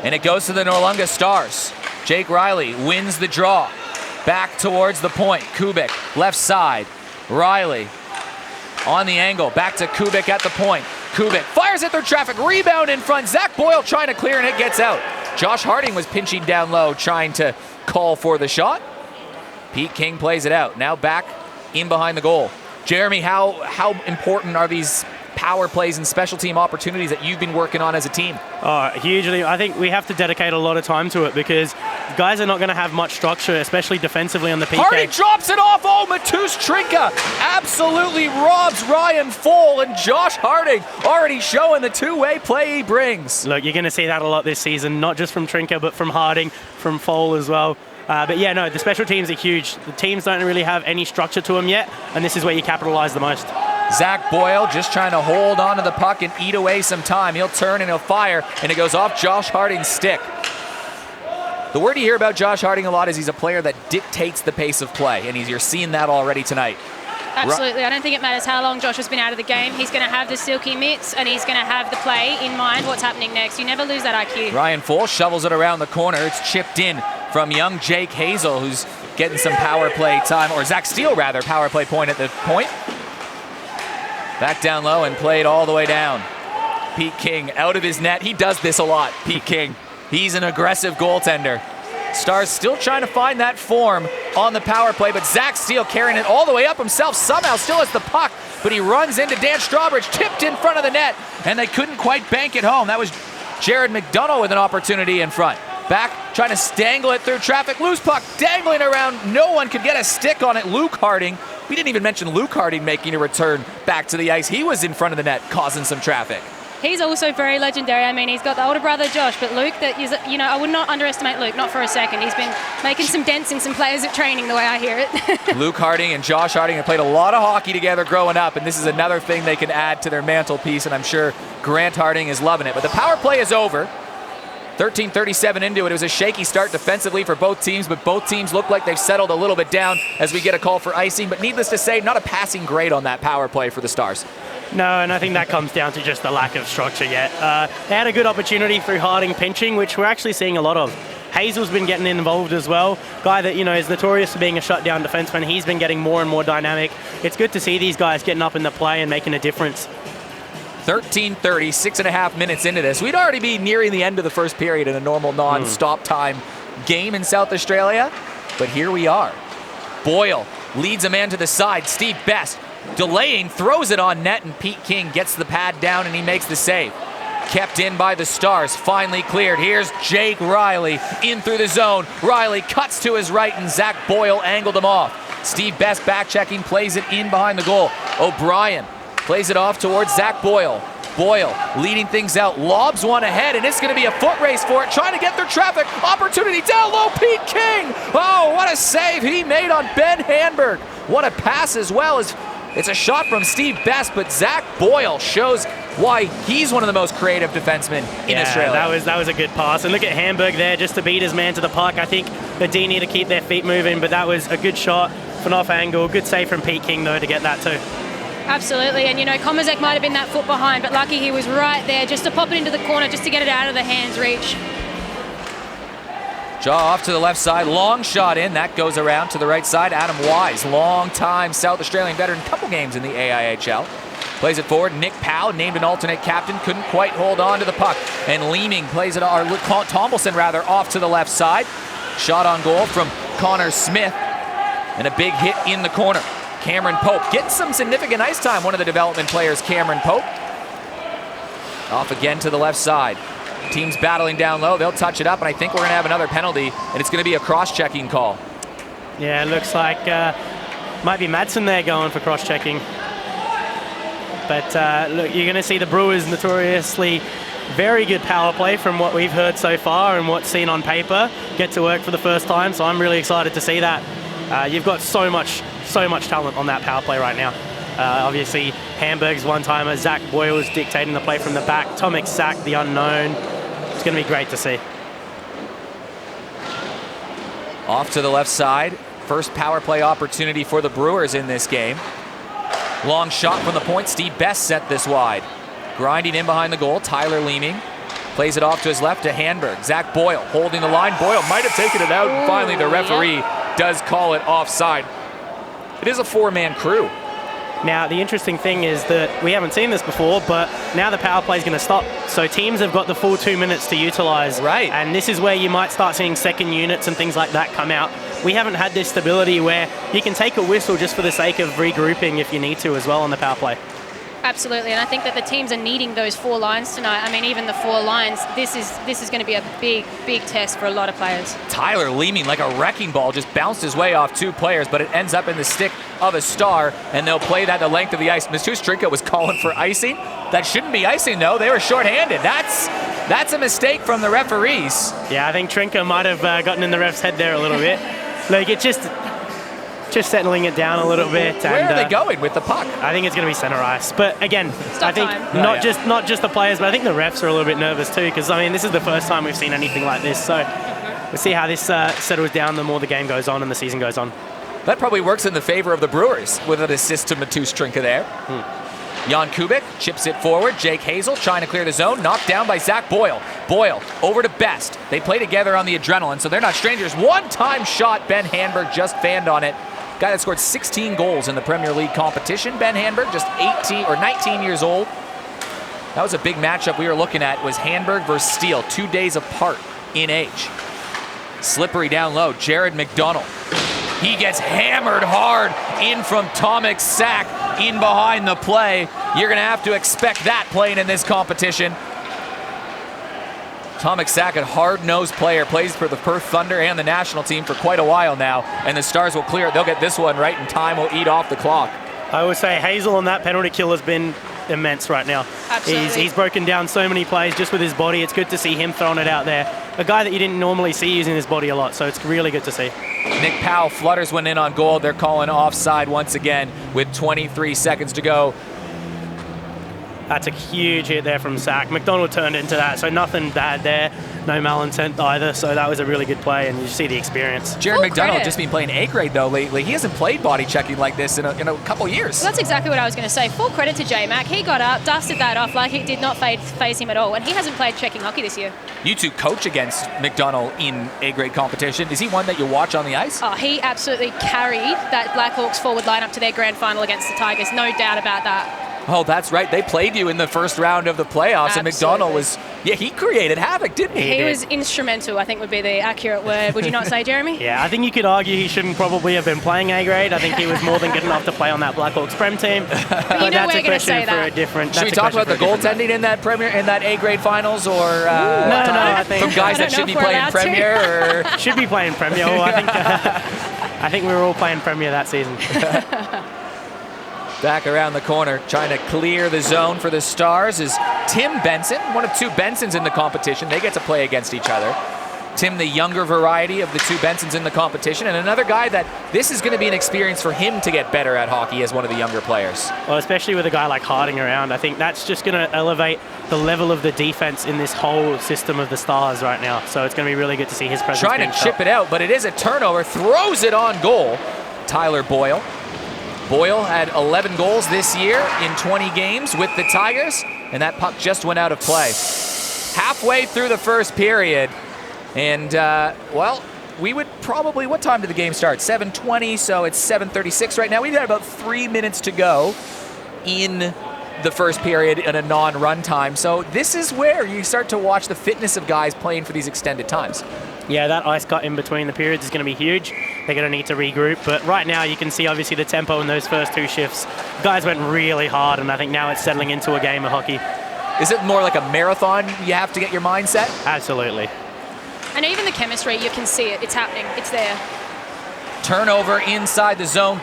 Speaker 1: and it goes to the Noarlunga Stars. Jake Riley wins the draw. Back towards the point. Kubik, left side. Riley on the angle. Back to Kubik at the point. Kubik fires it through traffic. Rebound in front. Zach Boyle trying to clear and it gets out. Josh Harding was pinching down low trying to call for the shot. Pete King plays it out. Now back in behind the goal. Jeremy, how important are these power plays and special team opportunities that you've been working on as a team?
Speaker 3: Hugely. I think we have to dedicate a lot of time to it because guys are not going to have much structure, especially defensively on the PK.
Speaker 1: Harding drops it off. Oh, Matus Trinka absolutely robs Ryan Foll, and Josh Harding already showing the two-way play he brings.
Speaker 3: Look, you're going to see that a lot this season, not just from Trinka, but from Harding, from Foll as well. But yeah, no, the special teams are huge. The teams don't really have any structure to them yet, and this is where you capitalize the most.
Speaker 1: Zach Boyle just trying to hold on to the puck and eat away some time. He'll turn and he'll fire, and it goes off Josh Harding's stick. The word you hear about Josh Harding a lot is he's a player that dictates the pace of play, and you're seeing that already tonight.
Speaker 2: Absolutely. I don't think it matters how long Josh has been out of the game. He's going to have the silky mitts, and he's going to have the play in mind, what's happening next. You never lose that IQ.
Speaker 1: Ryan Foll shovels it around the corner. It's chipped in from young Jake Hazel, who's getting some power play time, or Zach Steele rather, power play point at the point. Back down low and played all the way down. Pete King out of his net. He does this a lot, Pete King. He's an aggressive goaltender. Stars still trying to find that form on the power play, but Zach Steele carrying it all the way up himself, somehow still has the puck, but he runs into Dan Strawbridge, tipped in front of the net, and they couldn't quite bank it home. That was Jared Mcdonald with an opportunity in front. Back, trying to stangle it through traffic. Loose puck dangling around. No one could get a stick on it. Luke Harding. We didn't even mention Luke Harding making a return back to the ice. He was in front of the net, causing some traffic.
Speaker 2: He's also very legendary. I mean, he's got the older brother, Josh, but Luke, that is, I would not underestimate Luke, not for a second. He's been making some dents in some players at training, the way I hear it.
Speaker 1: Luke Harding and Josh Harding have played a lot of hockey together growing up, and this is another thing they can add to their mantelpiece, and I'm sure Grant Harding is loving it. But the power play is over. 13:37 into it. It was a shaky start defensively for both teams, but both teams look like they've settled a little bit down as we get a call for icing. But needless to say, not a passing grade on that power play for the Stars.
Speaker 3: No, and I think that comes down to just the lack of structure yet. They had a good opportunity through Harding pinching, which we're actually seeing a lot of. Hazel's been getting involved as well. Guy that, is notorious for being a shutdown defenseman. He's been getting more and more dynamic. It's good to see these guys getting up in the play and making a difference.
Speaker 1: 13:30, 6.5 minutes into this. We'd already be nearing the end of the first period in a normal non-stop time game in South Australia, but here we are. Boyle leads a man to the side. Steve Best delaying, throws it on net, and Pete King gets the pad down and he makes the save. Kept in by the Stars, finally cleared. Here's Jake Riley in through the zone. Riley cuts to his right and Zach Boyle angled him off. Steve Best back checking, plays it in behind the goal. O'Brien plays it off towards Zach Boyle. Boyle leading things out, lobs one ahead, and it's going to be a foot race for it, trying to get through traffic. Opportunity down low, Pete King. Oh, what a save he made on Ben Hanberg. What a pass as well. It's a shot from Steve Best, but Zach Boyle shows why he's one of the most creative defensemen in Australia.
Speaker 3: That was a good pass. And look at Hanberg there just to beat his man to the puck. I think the D need to keep their feet moving, but that was a good shot from off angle. Good save from Pete King, though, to get that too.
Speaker 2: Absolutely, and Komazek might have been that foot behind, but lucky he was right there just to pop it into the corner, just to get it out of the hands reach.
Speaker 1: Jaw off to the left side, long shot in, that goes around to the right side. Adam Wise, long-time South Australian veteran, couple games in the AIHL. Plays it forward, Nick Powell, named an alternate captain, couldn't quite hold on to the puck. And Leeming plays it, or Tombleson rather, off to the left side. Shot on goal from Conor Smith, and a big hit in the corner. Cameron Pope getting some significant ice time, one of the development players, Cameron Pope. Off again to the left side. Team's battling down low. They'll touch it up, and I think we're going to have another penalty, and it's going to be a cross-checking call.
Speaker 3: Yeah, it looks like might be Madsen there going for cross-checking. But look, you're going to see the Brewers notoriously very good power play from what we've heard so far and what's seen on paper get to work for the first time, so I'm really excited to see that. You've got so much talent on that power play right now. Obviously, Hamburg's one-timer. Zach Boyle is dictating the play from the back. Tomek Sack, the unknown. It's going to be great to see.
Speaker 1: Off to the left side. First power play opportunity for the Brewers in this game. Long shot from the point. Steve Best sent this wide. Grinding in behind the goal. Tyler Leeming Plays it off to his left to Handberg. Zach Boyle holding the line. Boyle might have taken it out, and finally the referee does call it offside. It is a 4-man crew.
Speaker 3: Now, the interesting thing is that we haven't seen this before, but now the power play is going to stop. So teams have got the full 2 minutes to utilize.
Speaker 1: Right.
Speaker 3: And this is where you might start seeing second units and things like that come out. We haven't had this stability where you can take a whistle just for the sake of regrouping if you need to as well on the power play.
Speaker 2: Absolutely, and I think that the teams are needing those 4 lines tonight. I mean, even the 4 lines, this is going to be a big test for a lot of players.
Speaker 1: Tyler Leeming, like a wrecking ball, just bounced his way off 2 players, but it ends up in the stick of a Star, and they'll play that the length of the ice. Matus Trinka was calling for icing. That shouldn't be icing, though. They were shorthanded. That's a mistake from the referees.
Speaker 3: Yeah, I think Trinka might have gotten in the ref's head there a little bit. Like, it's just settling it down a little bit.
Speaker 1: Where are they going with the puck?
Speaker 3: I think it's going to be center ice. But again,
Speaker 2: Stop
Speaker 3: I think
Speaker 2: time.
Speaker 3: not just the players, but I think the refs are a little bit nervous too, because I mean this is the first time we've seen anything like this. So we'll see how this settles down the more the game goes on and the season goes on.
Speaker 1: That probably works in the favor of the Brewers with an assist to Matus Trinka there. Jan Kubik chips it forward. Jake Hazel trying to clear the zone. Knocked down by Zach Boyle. Boyle over to Best. They play together on the adrenaline, so they're not strangers. One-time shot. Ben Handberg just fanned on it. Guy that scored 16 goals in the Premier League competition. Ben Handberg, just 18 or 19 years old. That was a big matchup we were looking at. Was Handberg versus Steele, 2 days apart in age. Slippery down low. Jared Mcdonald. He gets hammered hard in from Tomek Sak in behind the play. You're going to have to expect that playing in this competition. Tomek Sak, a hard-nosed player, plays for the Perth Thunder and the national team for quite a while now, and the Stars will clear it. They'll get this one right in time. Will eat off the clock.
Speaker 3: I would say Hazel on that penalty kill has been immense right now.
Speaker 2: Absolutely.
Speaker 3: He's broken down so many plays just with his body. It's good to see him throwing it out there. A guy that you didn't normally see using his body a lot, so it's really good to see.
Speaker 1: Nick Powell flutters one in on goal. They're calling offside once again with 23 seconds to go.
Speaker 3: That's a huge hit there from Sak. McDonald turned into that, so nothing bad there. No malintent either, so that was a really good play, and you see the experience.
Speaker 1: Jared
Speaker 2: Full
Speaker 1: McDonald
Speaker 2: credit.
Speaker 1: just been playing A-grade, though, lately. He hasn't played body checking like this in a couple years.
Speaker 2: Well, that's exactly what I was going to say. Full credit to J-Mac. He got up, dusted that off like it did not phase him at all, and he hasn't played checking hockey this year.
Speaker 1: You two coach against McDonald in A-grade competition. Is he one that you watch on the ice?
Speaker 2: Oh, he absolutely carried that Blackhawks forward line up to their grand final against the Tigers. No doubt about that.
Speaker 1: Oh, that's right. They played you in the first round of the playoffs, and McDonald
Speaker 2: Absolutely.
Speaker 1: he created havoc, didn't he?
Speaker 2: He was instrumental, I think would be the accurate word. Would you not say, Jeremy?
Speaker 3: Yeah, I think you could argue he shouldn't probably have been playing A-grade. I think he was more than good enough to play on that Blackhawks Prem team. But
Speaker 2: you know
Speaker 3: that's
Speaker 2: we're
Speaker 3: a
Speaker 2: gonna say
Speaker 3: question for
Speaker 2: that.
Speaker 3: a different.
Speaker 1: Should we talk about the goaltending in that A-grade finals, or
Speaker 3: No, I think
Speaker 1: from guys
Speaker 2: I
Speaker 1: that
Speaker 2: don't
Speaker 1: should be
Speaker 2: know if we're
Speaker 1: playing
Speaker 2: allowed to.
Speaker 1: Premier? Or
Speaker 3: should be playing Premier. Well, I think we were all playing Premier that season.
Speaker 1: back around the corner, trying to clear the zone for the Stars is Tim Benson, one of 2 Bensons in the competition. They get to play against each other. Tim, the younger variety of the 2 Bensons in the competition, and another guy that this is going to be an experience for him to get better at hockey as one of the younger players.
Speaker 3: Well, especially with a guy like Harding around, I think that's just going to elevate the level of the defense in this whole system of the Stars right now. So it's going to be really good to see his presence.
Speaker 1: Trying to chip it out, but it is a turnover. Throws it on goal. Tyler Boyle. Boyle had 11 goals this year in 20 games with the Tigers, and that puck just went out of play. Halfway through the first period, and, well, we would probably, what time did the game start? 7:20, so it's 7:36 right now. We've got about 3 minutes to go in the first period in a non-run time. So this is where you start to watch the fitness of guys playing for these extended times.
Speaker 3: Yeah, that ice cut in between the periods is going to be huge. They're going to need to regroup. But right now you can see obviously the tempo in those first 2 shifts. Guys went really hard, and I think now it's settling into a game of hockey.
Speaker 1: Is it more like a marathon? You have to get your mindset?
Speaker 3: Absolutely.
Speaker 2: And even the chemistry, you can see it. It's happening. It's there.
Speaker 1: Turnover inside the zone.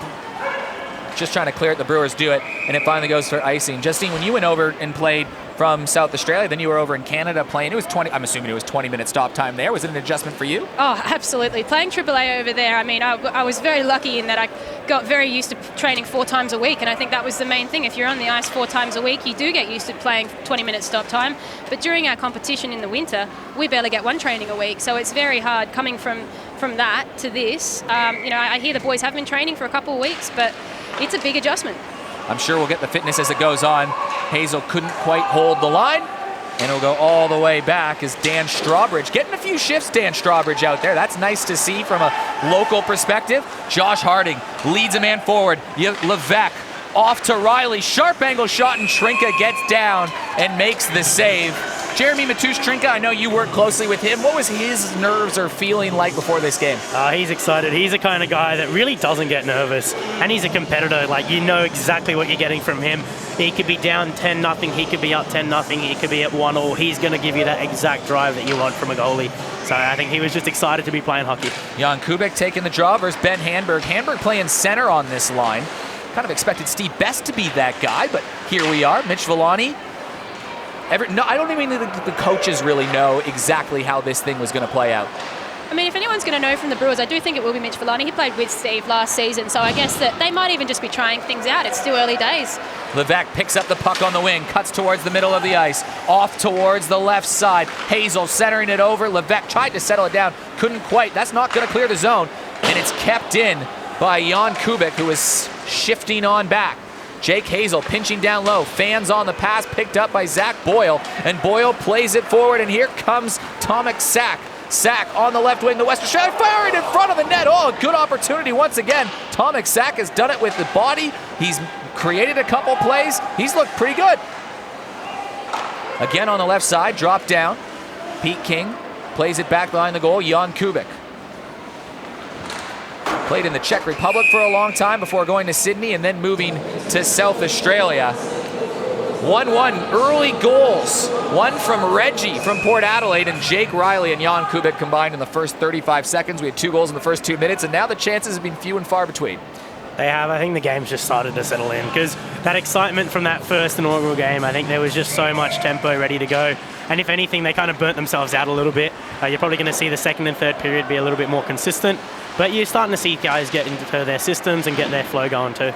Speaker 1: Just trying to clear it. The Brewers do it, and it finally goes for icing. Justine, when you went over and played from South Australia, then you were over in Canada playing. It was 20. I'm assuming it was 20-minute stop time there. Was it an adjustment for you?
Speaker 2: Oh, absolutely. Playing AAA over there, I mean, I was very lucky in that I got very used to training 4 times a week, and I think that was the main thing. If you're on the ice 4 times a week, you do get used to playing 20-minute stop time. But during our competition in the winter, we barely get 1 training a week, so it's very hard coming from that to this. I hear the boys have been training for a couple of weeks, but it's a big adjustment.
Speaker 1: I'm sure we'll get the fitness as it goes on. Hazel couldn't quite hold the line. And it'll go all the way back as Dan Strawbridge, getting a few shifts, Dan Strawbridge out there. That's nice to see from a local perspective. Josh Harding leads a man forward. Levesque off to Riley. Sharp angle shot, and Trinka gets down and makes the save. Jeremy Matoush-Trinka, I know you work closely with him. What was his nerves or feeling like before this game?
Speaker 3: He's excited. He's the kind of guy that really doesn't get nervous, and he's a competitor. Like, you know exactly what you're getting from him. He could be down 10-0, he could be up 10-0, he could be at 1-1. He's going to give you that exact drive that you want from a goalie. So I think he was just excited to be playing hockey. Jan
Speaker 1: Kubik taking the draw versus Ben Handberg. Handberg playing center on this line. Kind of expected Steve Best to be that guy, but here we are. Mitch Villani. No, I don't even think the coaches really know exactly how this thing was going to play out.
Speaker 2: I mean, if anyone's going to know from the Brewers, I do think it will be Mitch Villani. He played with Steve last season, so I guess that they might even just be trying things out. It's still early days.
Speaker 1: Levesque picks up the puck on the wing, cuts towards the middle of the ice, off towards the left side. Hazel centering it over. Levesque tried to settle it down, couldn't quite. That's not going to clear the zone, and it's kept in by Jan Kubik, who is shifting on back. Jake Hazel pinching down low, fans on the pass, picked up by Zach Boyle, and Boyle plays it forward, and here comes Tomek Sack. Sack on the left wing, the Western Australia firing in front of the net. Oh, a good opportunity once again. Tomek Sack has done it with the body. He's created a couple plays. He's looked pretty good. Again on the left side, drop down. Pete King plays it back behind the goal, Jan Kubik. Played in the Czech Republic for a long time before going to Sydney and then moving to South Australia. 1-1 early goals. One from Reggie from Port Adelaide, and Jake Riley and Jan Kubik combined in the first 35 seconds. We had 2 goals in the first 2 minutes, and now the chances have been few and far between.
Speaker 3: They have. I think the game's just started to settle in because that excitement from that first inaugural game, I think there was just so much tempo ready to go. And if anything, they kind of burnt themselves out a little bit. You're probably going to see the second and third period be a little bit more consistent. But you're starting to see guys get into their systems and get their flow going too.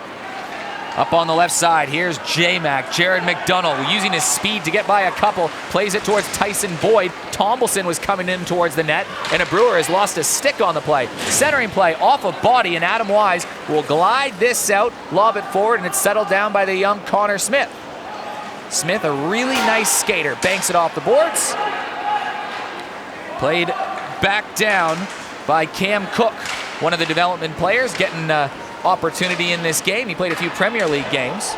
Speaker 1: Up on the left side, here's J-Mac, Jared McDonald using his speed to get by a couple, plays it towards Tyson Boyd. Tomlinson was coming in towards the net, and a Brewer has lost a stick on the play. Centering play off of body, and Adam Wise will glide this out, lob it forward, and it's settled down by the young Conor Smith. Smith, a really nice skater, banks it off the boards. Played back down by Cam Cook, one of the development players, getting opportunity in this game. He played a few Premier League games.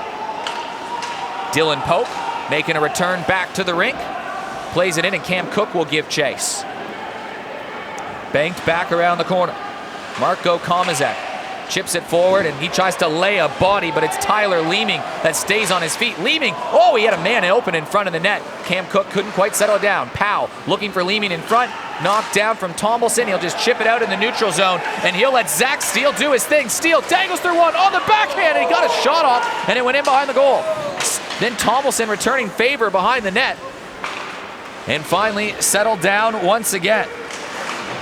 Speaker 1: Dylan Pope making a return back to the rink. Plays it in, and Cam Cook will give chase. Banked back around the corner. Marco Komazek chips it forward, and he tries to lay a body, but it's Tyler Leeming that stays on his feet. Leeming, oh, he had a man open in front of the net. Cam Cook couldn't quite settle it down. Powell looking for Leeming in front. Knocked down from Tomlinson. He'll just chip it out in the neutral zone, and he'll let Zach Steele do his thing. Steele dangles through one on the backhand, and he got a shot off, and it went in behind the goal. Then Tomlinson returning favor behind the net, and finally settled down once again.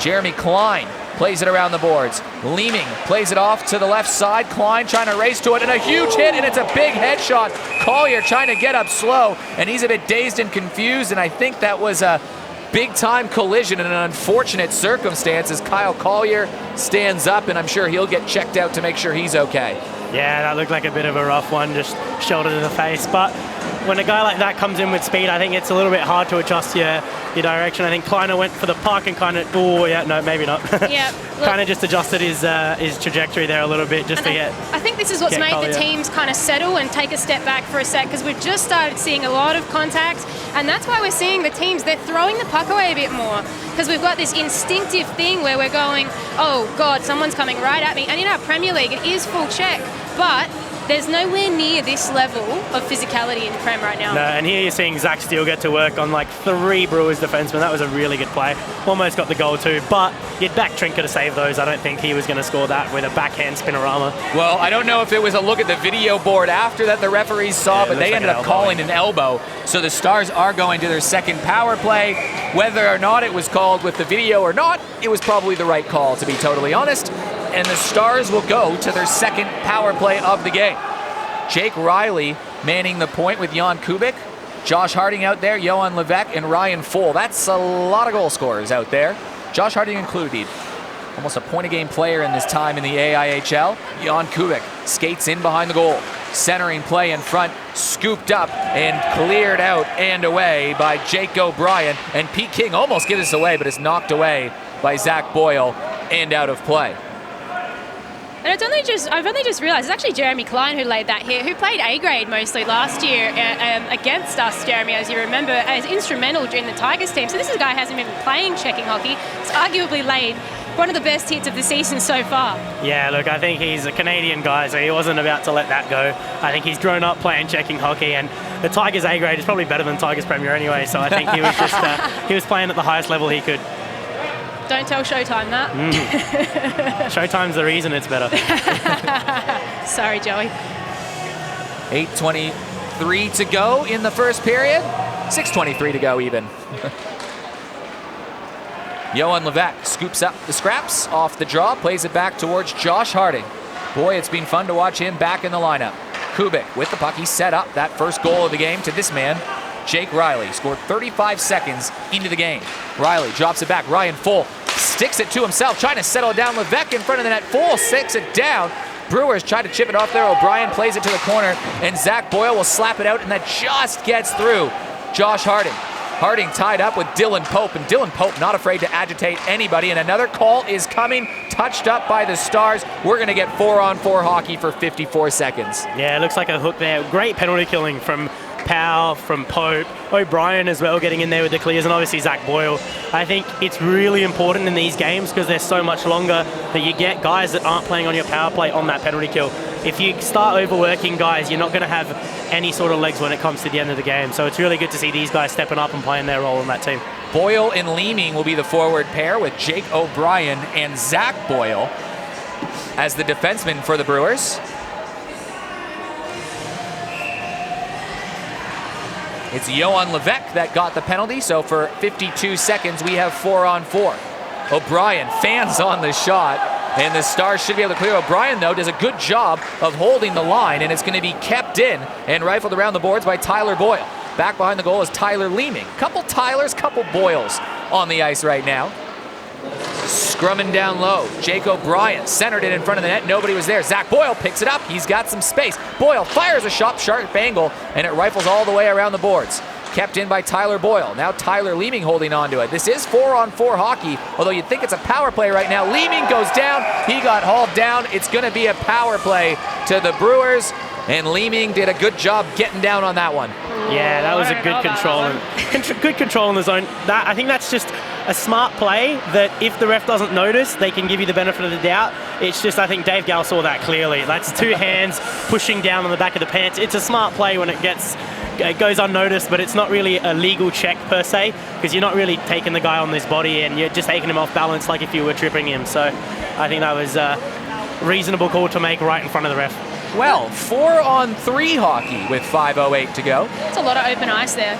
Speaker 1: Jeremy Klein plays it around the boards. Leeming plays it off to the left side. Klein trying to race to it, and a huge hit, and it's a big headshot. Collier trying to get up slow, and he's a bit dazed and confused, and I think that was a big-time collision in an unfortunate circumstance as Kyle Collier stands up, and I'm sure he'll get checked out to make sure he's okay.
Speaker 3: Yeah, that looked like a bit of a rough one, just shoulder to the face. But when a guy like that comes in with speed, I think it's a little bit hard to adjust your direction. I think Kleiner went for the puck and kind of, oh, yeah, no, maybe not.
Speaker 2: Yeah.
Speaker 3: Kind of just adjusted his trajectory there a little bit just to get.
Speaker 2: I think this is what's made
Speaker 3: Collier.
Speaker 2: The teams kind of settle and take a step back for a sec, because we've just started seeing a lot of contact, and that's why we're seeing the teams, they're throwing the puck away a bit more, because we've got this instinctive thing where we're going, oh, God, someone's coming right at me. And in our Premier League, it is full check, but there's nowhere near this level of physicality in the Prem right now.
Speaker 3: No, and here you're seeing Zach Steele get to work on like 3 Brewers defensemen. That was a really good play. Almost got the goal too, but you'd back Trinka to save those. I don't think he was going to score that with a backhand spinorama.
Speaker 1: Well, I don't know if it was a look at the video board after that the referees saw, but they ended up calling an elbow. So the Stars are going to their second power play. Whether or not it was called with the video or not, it was probably the right call, to be totally honest. And the Stars will go to their second power play of the game. Jake Riley manning the point with Jan Kubik. Josh Harding out there, Johan Levesque, and Ryan Full. That's a lot of goal scorers out there. Josh Harding included. Almost a point-a-game player in this time in the AIHL. Jan Kubik skates in behind the goal. Centering play in front, scooped up and cleared out and away by Jake O'Brien. And Pete King almost gives us away, but is knocked away by Zach Boyle and out of play.
Speaker 2: And I've only just realised it's actually Jeremy Klein who laid that hit, who played A-grade mostly last year against us, Jeremy, as you remember, as instrumental during the Tigers team. So this is a guy who hasn't been playing checking hockey. It's arguably laid one of the best hits of the season so far.
Speaker 3: Yeah, look, I think he's a Canadian guy, so he wasn't about to let that go. I think he's grown up playing checking hockey, and the Tigers A-grade is probably better than Tigers Premier anyway, so I think he was just he was playing at the highest level he could.
Speaker 2: Don't tell Showtime that.
Speaker 3: Showtime's the reason it's better.
Speaker 2: Sorry, Joey.
Speaker 1: 8:23 to go in the first period. 6:23 to go even. Johan Levesque scoops up the scraps off the draw, plays it back towards Josh Harding. Boy, it's been fun to watch him back in the lineup. Kubik with the puck. He set up that first goal of the game to this man, Jake Riley. Scored 35 seconds into the game. Riley drops it back. Ryan Full sticks it to himself, trying to settle it down. Levesque in front of the net. Full sticks it down. Brewers try to chip it off there. O'Brien plays it to the corner, and Zach Boyle will slap it out, and that just gets through Josh Harding. Harding tied up with Dylan Pope, and Dylan Pope not afraid to agitate anybody, and another call is coming, touched up by the Stars. We're going to get 4-on-4 hockey for 54 seconds.
Speaker 3: Yeah, it looks like a hook there. Great penalty killing from Powell, from Pope, O'Brien as well getting in there with the clears, and obviously Zach Boyle. I think it's really important in these games because they're so much longer that you get guys that aren't playing on your power play on that penalty kill. If you start overworking guys, you're not going to have any sort of legs when it comes to the end of the game. So it's really good to see these guys stepping up and playing their role in that team.
Speaker 1: Boyle and Leeming will be the forward pair with Jake O'Brien and Zach Boyle as the defensemen for the Brewers. It's Johan Levesque that got the penalty, so for 52 seconds we have 4-on-4. O'Brien fans on the shot, and the Stars should be able to clear. O'Brien, though, does a good job of holding the line, and it's going to be kept in and rifled around the boards by Tyler Boyle. Back behind the goal is Tyler Leeming. Couple Tylers, couple Boyles on the ice right now. Scrumming down low. Jake O'Brien centered it in front of the net. Nobody was there. Zach Boyle picks it up. He's got some space. Boyle fires a sharp angle, and it rifles all the way around the boards. Kept in by Tyler Boyle. Now Tyler Leeming holding on to it. This is 4-on-4 hockey, although you'd think it's a power play right now. Leeming goes down. He got hauled down. It's going to be a power play to the Brewers, and Leeming did a good job getting down on that one.
Speaker 3: Yeah, that was a good control. Good control in the zone. I think that's just a smart play that if the ref doesn't notice, they can give you the benefit of the doubt. It's just, I think Dave Gall saw that clearly. That's two hands pushing down on the back of the pants. It's a smart play when it goes unnoticed, but it's not really a legal check per se, because you're not really taking the guy on his body and you're just taking him off balance like if you were tripping him. So I think that was a reasonable call to make right in front of the ref.
Speaker 1: Well, 4-on-3 hockey with 5:08 to go.
Speaker 2: It's a lot of open ice there.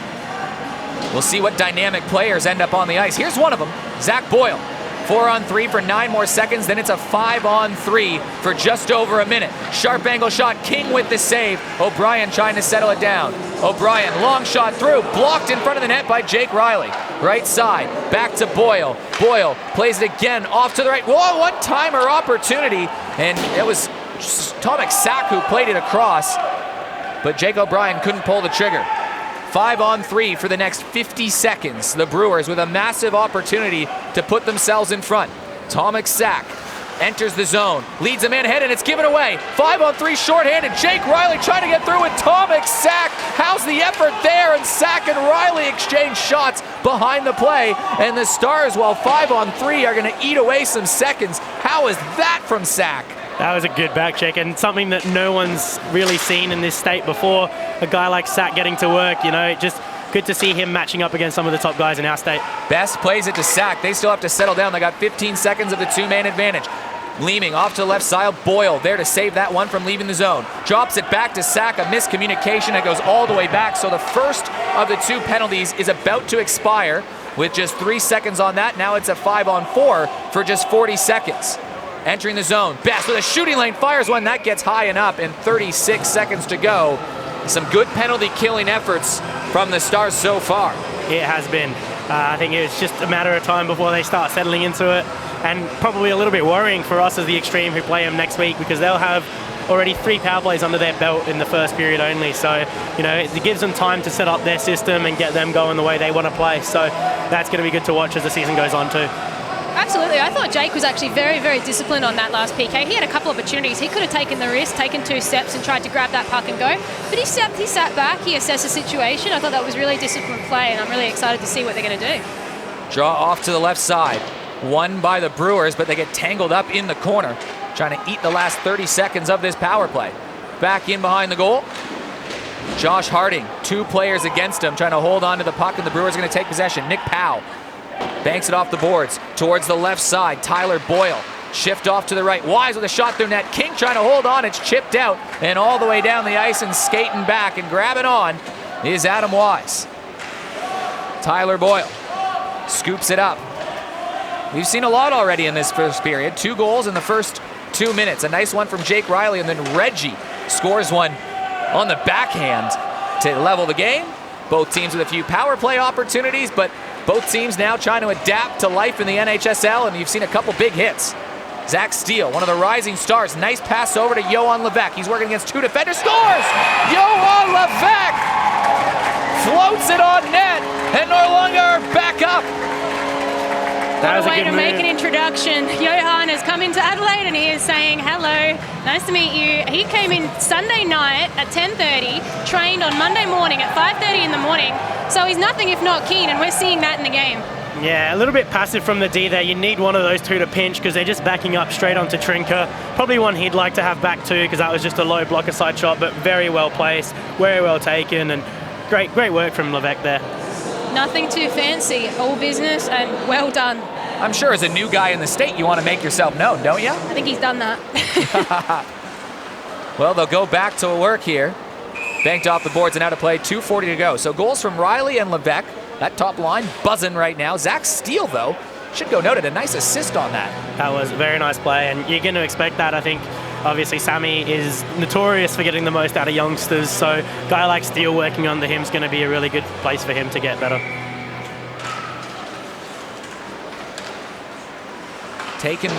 Speaker 1: We'll see what dynamic players end up on the ice. Here's one of them, Zach Boyle. 4-on-3 for 9 more seconds, then it's a 5-on-3 for just over a minute. Sharp angle shot, King with the save. O'Brien trying to settle it down. O'Brien, long shot through, blocked in front of the net by Jake Riley. Right side, back to Boyle. Boyle plays it again, off to the right. Whoa, one-timer opportunity, and it was Tomek Sak who played it across, but Jake O'Brien couldn't pull the trigger. 5-on-3 for the next 50 seconds. The Brewers with a massive opportunity to put themselves in front. Tomek Sak enters the zone, leads a man ahead, and it's given away. 5-on-3 shorthanded. Jake Riley trying to get through with Tomek Sak. How's the effort there? And Sak and Riley exchange shots behind the play, and the Stars, while 5-on-3, are going to eat away some seconds. How is that from Sak?
Speaker 3: That was a good back check, and something that no one's really seen in this state before. A guy like Sak getting to work, just good to see him matching up against some of the top guys in our state.
Speaker 1: Best plays it to Sak. They still have to settle down. They got 15 seconds of the two-man advantage. Leeming off to the left side. Boyle there to save that one from leaving the zone. Drops it back to Sak. A miscommunication. It goes all the way back. So the first of the two penalties is about to expire with just 3 seconds on that. Now it's a 5-on-4 for just 40 seconds. Entering the zone. Best with a shooting lane. Fires one. That gets high and up, and 36 seconds to go. Some good penalty killing efforts from the Stars so far.
Speaker 3: It has been. I think it's just a matter of time before they start settling into it, and probably a little bit worrying for us as the Extreme who play them next week, because they'll have already 3 power plays under their belt in the first period only. So, you know, it gives them time to set up their system and get them going the way they want to play. So that's going to be good to watch as the season goes on too.
Speaker 2: Absolutely. I thought Jake was actually very, very disciplined on that last PK. He had a couple of opportunities. He could have taken the risk, taken 2 steps and tried to grab that puck and go. But he sat back, he assessed the situation. I thought that was really disciplined play, and I'm really excited to see what they're going to do.
Speaker 1: Draw off to the left side. Won by the Brewers, but they get tangled up in the corner, trying to eat the last 30 seconds of this power play. Back in behind the goal. Josh Harding, 2 players against him, trying to hold on to the puck, and the Brewers are going to take possession. Nick Powell banks it off the boards towards the left side. Tyler Boyle shift off to the right. Wise with a shot through net. King trying to hold on. It's chipped out and all the way down the ice and skating back and grabbing on is Adam Wise. Tyler Boyle scoops it up. We've seen a lot already in this first period. 2 goals in the first 2 minutes. A nice one from Jake Riley, and then Reggie scores one on the backhand to level the game. Both teams with a few power play opportunities, but both teams now trying to adapt to life in the NHSL, and you've seen a couple big hits. Zach Steele, one of the rising stars. Nice pass over to Johan Levesque. He's working against 2 defenders. Scores! Johan Levesque floats it on net, and Noarlunga are back up.
Speaker 2: What a way to make an introduction. Johan has come into Adelaide and he is saying, hello, nice to meet you. He came in Sunday night at 10:30, trained on Monday morning at 5:30 in the morning. So he's nothing if not keen, and we're seeing that in the game.
Speaker 3: Yeah, a little bit passive from the D there. You need one of those 2 to pinch because they're just backing up straight onto Trinker. Probably one he'd like to have back too because that was just a low blocker side shot, but very well placed, very well taken, and great work from Levesque there. Nothing
Speaker 2: too fancy, all business, and well done.
Speaker 1: I'm sure as a new guy in the state, you want to make yourself known, don't you?
Speaker 2: I think he's done that.
Speaker 1: Well, they'll go back to work here. Banked off the boards and out of play, 2:40 to go. So goals from Riley and Levesque. That top line buzzing right now. Zach Steele, though, should go noted. A nice assist on that.
Speaker 3: That was a very nice play, and you're going to expect that. I think, obviously, Sammy is notorious for getting the most out of youngsters, so a guy like Steele working under him is going to be a really good place for him to get better.
Speaker 1: Taken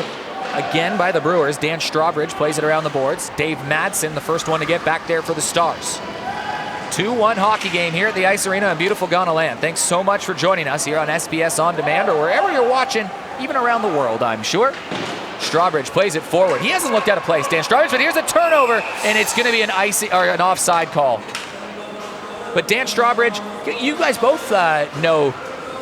Speaker 1: again by the Brewers. Dan Strawbridge plays it around the boards. Dave Madsen, the first one to get back there for the Stars. 2-1 hockey game here at the Ice Arena in beautiful Ghana land. Thanks so much for joining us here on SBS On Demand or wherever you're watching, even around the world, I'm sure. Strawbridge plays it forward. He hasn't looked out of place, Dan Strawbridge, but here's a turnover, and it's going to be an offside call. But Dan Strawbridge, you guys both know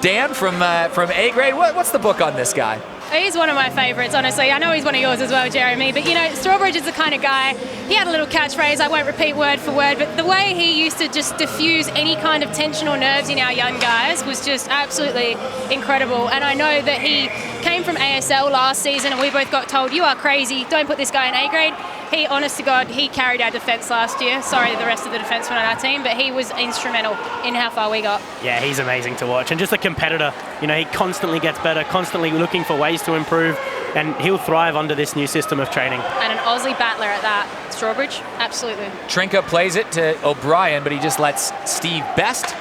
Speaker 1: Dan from A grade. What's the book on this guy?
Speaker 2: He's one of my favourites, honestly. I know he's one of yours as well, Jeremy. But, you know, Strawbridge is the kind of guy, he had a little catchphrase, I won't repeat word for word, but the way he used to just diffuse any kind of tension or nerves in our young guys was just absolutely incredible. And I know that he came from ASL last season and we both got told, you are crazy, don't put this guy in A grade. He, honest to God, he carried our defence last year. Sorry, the rest of the defencemen on our team, but he was instrumental in how far we got.
Speaker 3: Yeah, he's amazing to watch and just a competitor. You know, he constantly gets better, constantly looking for ways to improve, and he'll thrive under this new system of training.
Speaker 2: And an Aussie battler at that. Strawbridge, absolutely.
Speaker 1: Trinka plays it to O'Brien, but he just lets Steve Best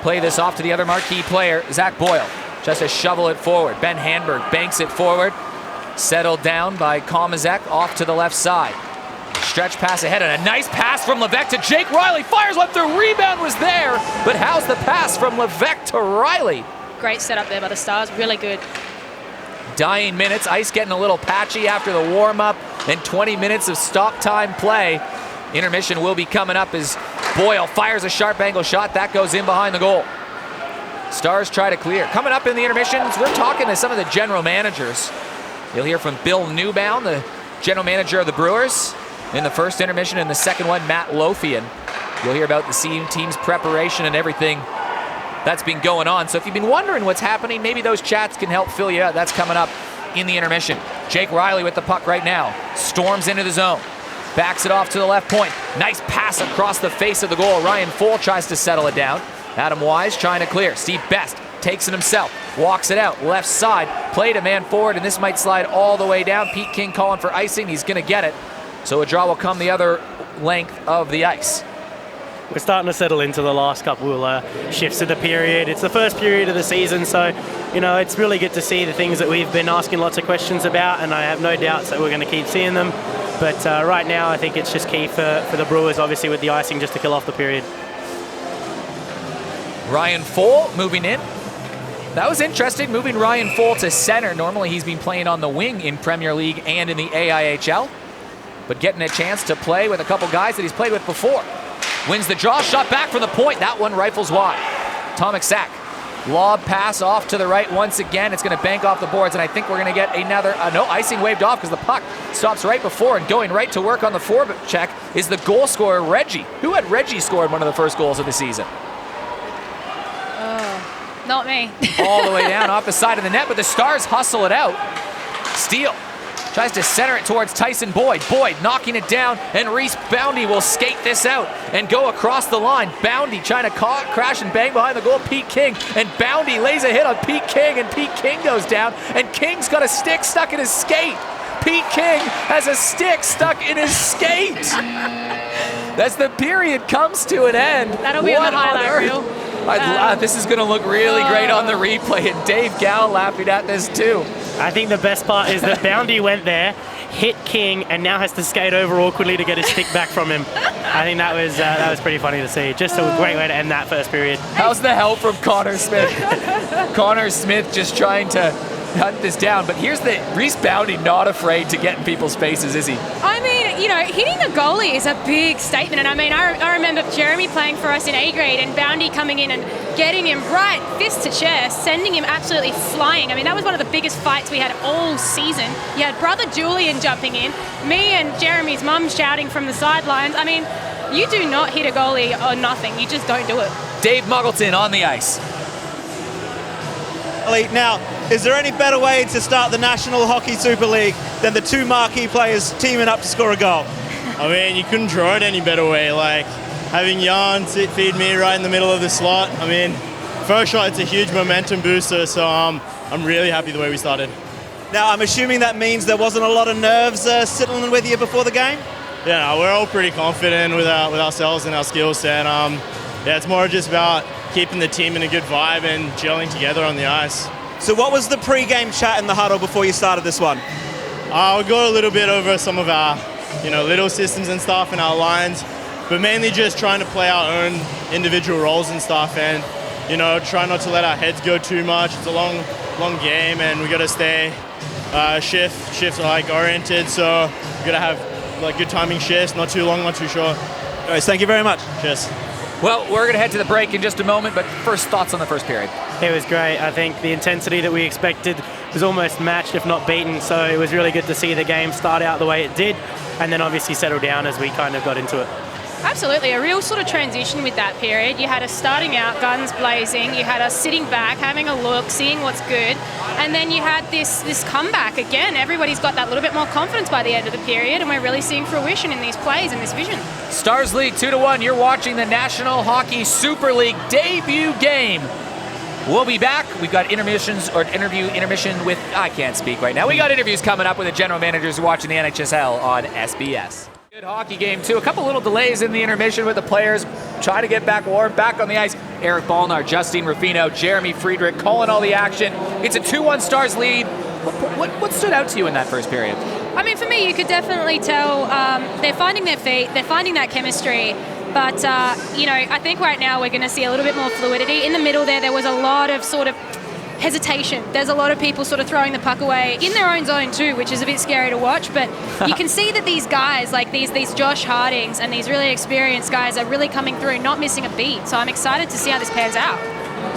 Speaker 1: play this off to the other marquee player, Zach Boyle. Just to shovel it forward. Ben Handberg banks it forward. Settled down by Komazek off to the left side. Stretch pass ahead and a nice pass from Levesque to Jake Riley. Fires one through. Rebound was there, but how's the pass from Levesque to Riley?
Speaker 2: Great setup there by the Stars. Really good.
Speaker 1: Dying minutes. Ice getting a little patchy after the warm-up and 20 minutes of stop time play. Intermission will be coming up as Boyle fires a sharp angle shot. That goes in behind the goal. Stars try to clear. Coming up in the intermissions, we're talking to some of the general managers. You'll hear from Bill Newbound, the general manager of the Brewers, in the first intermission. In the second one, Matt Lothian. You'll hear about the team's preparation and everything that's been going on. So if you've been wondering what's happening, maybe those chats can help fill you out. That's coming up in the intermission. Jake Riley with the puck right now. Storms into the zone. Backs it off to the left point. Nice pass across the face of the goal. Ryan Fohl tries to settle it down. Adam Wise trying to clear. Steve Best takes it himself. Walks it out. Left side. Played a man forward, and this might slide all the way down. Pete King calling for icing. He's going to get it. So a draw will come the other length of the ice.
Speaker 3: We're starting to settle into the last couple shifts of the period. It's the first period of the season, so you know it's really good to see the things that we've been asking lots of questions about, and I have no doubts that we're going to keep seeing them. But right now, I think it's just key for the Brewers, obviously, with the icing just to kill off the period.
Speaker 1: Ryan Foll moving in. That was interesting, moving Ryan Foll to center. Normally he's been playing on the wing in Premier League and in the AIHL, but getting a chance to play with a couple guys that he's played with before. Wins the draw, shot back from the point. That one rifles wide. Tomek Sak, lob pass off to the right once again. It's going to bank off the boards, and I think we're going to get another, no, icing waved off because the puck stops right before, and going right to work on the forecheck is the goal scorer, Reggie. Who had Reggie scored one of the first goals of the season?
Speaker 2: Not me.
Speaker 1: All the way down off the side of the net, but the Stars hustle it out. Steele tries to center it towards Tyson Boyd. Boyd knocking it down, and Reese Boundy will skate this out and go across the line. Boundy trying to crash and bang behind the goal, Pete King, and Boundy lays a hit on Pete King, and Pete King goes down, and King's got a stick stuck in his skate. Pete King has a stick stuck in his skate. As the period comes to an end.
Speaker 2: That'll be on the highlight reel.
Speaker 1: This is going to look really great on the replay, and Dave Gow laughing at this too.
Speaker 3: I think the best part is that Boundy went there, hit King, and now has to skate over awkwardly to get his stick back from him. I think that was pretty funny to see. Just a great way to end that first period.
Speaker 1: How's the help from Conor Smith? Conor Smith just trying to hunt this down, but here's the Reese Boundy not afraid to get in people's faces, is he?
Speaker 2: I mean, you know, hitting the goalie is a big statement, and I mean, I remember Jeremy playing for us in A grade and Boundy coming in and getting him right fist to chest, sending him absolutely flying. I mean, that was one of the biggest fights we had all season. You had brother Julian jumping in, me and Jeremy's mum shouting from the sidelines. I mean, you do not hit a goalie or nothing. You just don't do it.
Speaker 1: Dave Muggleton on the ice.
Speaker 4: Now, is there any better way to start the National Hockey Super League than the two marquee players teaming up to score a goal?
Speaker 6: I mean, you couldn't draw it any better way. Like, having Jan feed me right in the middle of the slot. I mean, first shot, it's a huge momentum booster, so I'm really happy the way we started.
Speaker 4: Now, I'm assuming that means there wasn't a lot of nerves settling with you before the game?
Speaker 6: Yeah, no, we're all pretty confident with ourselves and our skill set. Yeah, it's more just about keeping the team in a good vibe and gelling together on the ice.
Speaker 4: So what was the pre-game chat in the huddle before you started this one?
Speaker 6: We got a little bit over some of our, little systems and stuff and our lines, but mainly just trying to play our own individual roles and stuff, and try not to let our heads go too much. It's a long game, and we got to stay shift oriented. So we got to have good timing shifts, not too long, not too short.
Speaker 4: Guys, thank you very much.
Speaker 6: Cheers.
Speaker 1: Well, we're going to head to the break in just a moment, but first thoughts on the first period.
Speaker 3: It was great. I think the intensity that we expected was almost matched, if not beaten. So it was really good to see the game start out the way it did, and then obviously settle down as we kind of got into it.
Speaker 2: Absolutely, a real sort of transition with that period. You had us starting out, guns blazing. You had us sitting back, having a look, seeing what's good. And then you had this comeback again. Everybody's got that little bit more confidence by the end of the period, and we're really seeing fruition in these plays and this vision.
Speaker 1: Stars lead 2-1. You're watching the National Hockey Super League debut game. We'll be back. We've got intermission with, I can't speak right now. We got interviews coming up with the general managers watching the NHSL on SBS. Good hockey game, too. A couple little delays in the intermission with the players trying to get back warm, back on the ice. Eric Ballnar, Justine Ruffino, Jeremy Friedrich calling all the action. It's a 2-1 Stars lead. What stood out to you in that first period?
Speaker 2: I mean, for me, you could definitely tell they're finding their feet. They're finding that chemistry. But, I think right now we're going to see a little bit more fluidity. In the middle there was a lot of sort of hesitation. There's a lot of people sort of throwing the puck away in their own zone too, which is a bit scary to watch. But you can see that these guys, like these Josh Hardings and these really experienced guys, are really coming through, not missing a beat. So I'm excited to see how this pans out.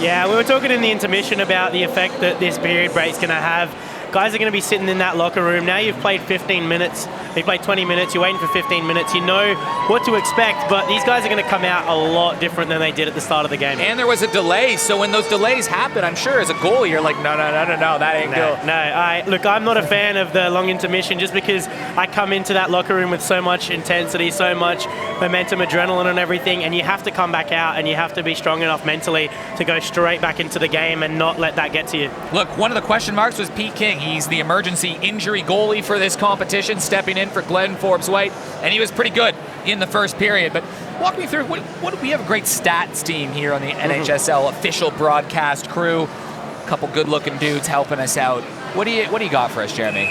Speaker 3: Yeah, we were talking in the intermission about the effect that this period break's going to have. Guys are going to be sitting in that locker room. Now you've played 15 minutes. You've played 20 minutes. You're waiting for 15 minutes. You know what to expect, but these guys are going to come out a lot different than they did at the start of the game.
Speaker 1: And there was a delay, so when those delays happen, I'm sure as a goalie, you're like, no, that ain't good.
Speaker 3: Look, I'm not a fan of the long intermission just because I come into that locker room with so much intensity, so much momentum, adrenaline and everything, and you have to come back out and you have to be strong enough mentally to go straight back into the game and not let that get to you.
Speaker 1: Look, one of the question marks was Pete King. He's the emergency injury goalie for this competition, stepping in for Glenn Forbes-White, and he was pretty good in the first period. But walk me through, what we have a great stats team here on the NHSL official broadcast crew. A couple good-looking dudes helping us out. What do you got for us, Jeremy?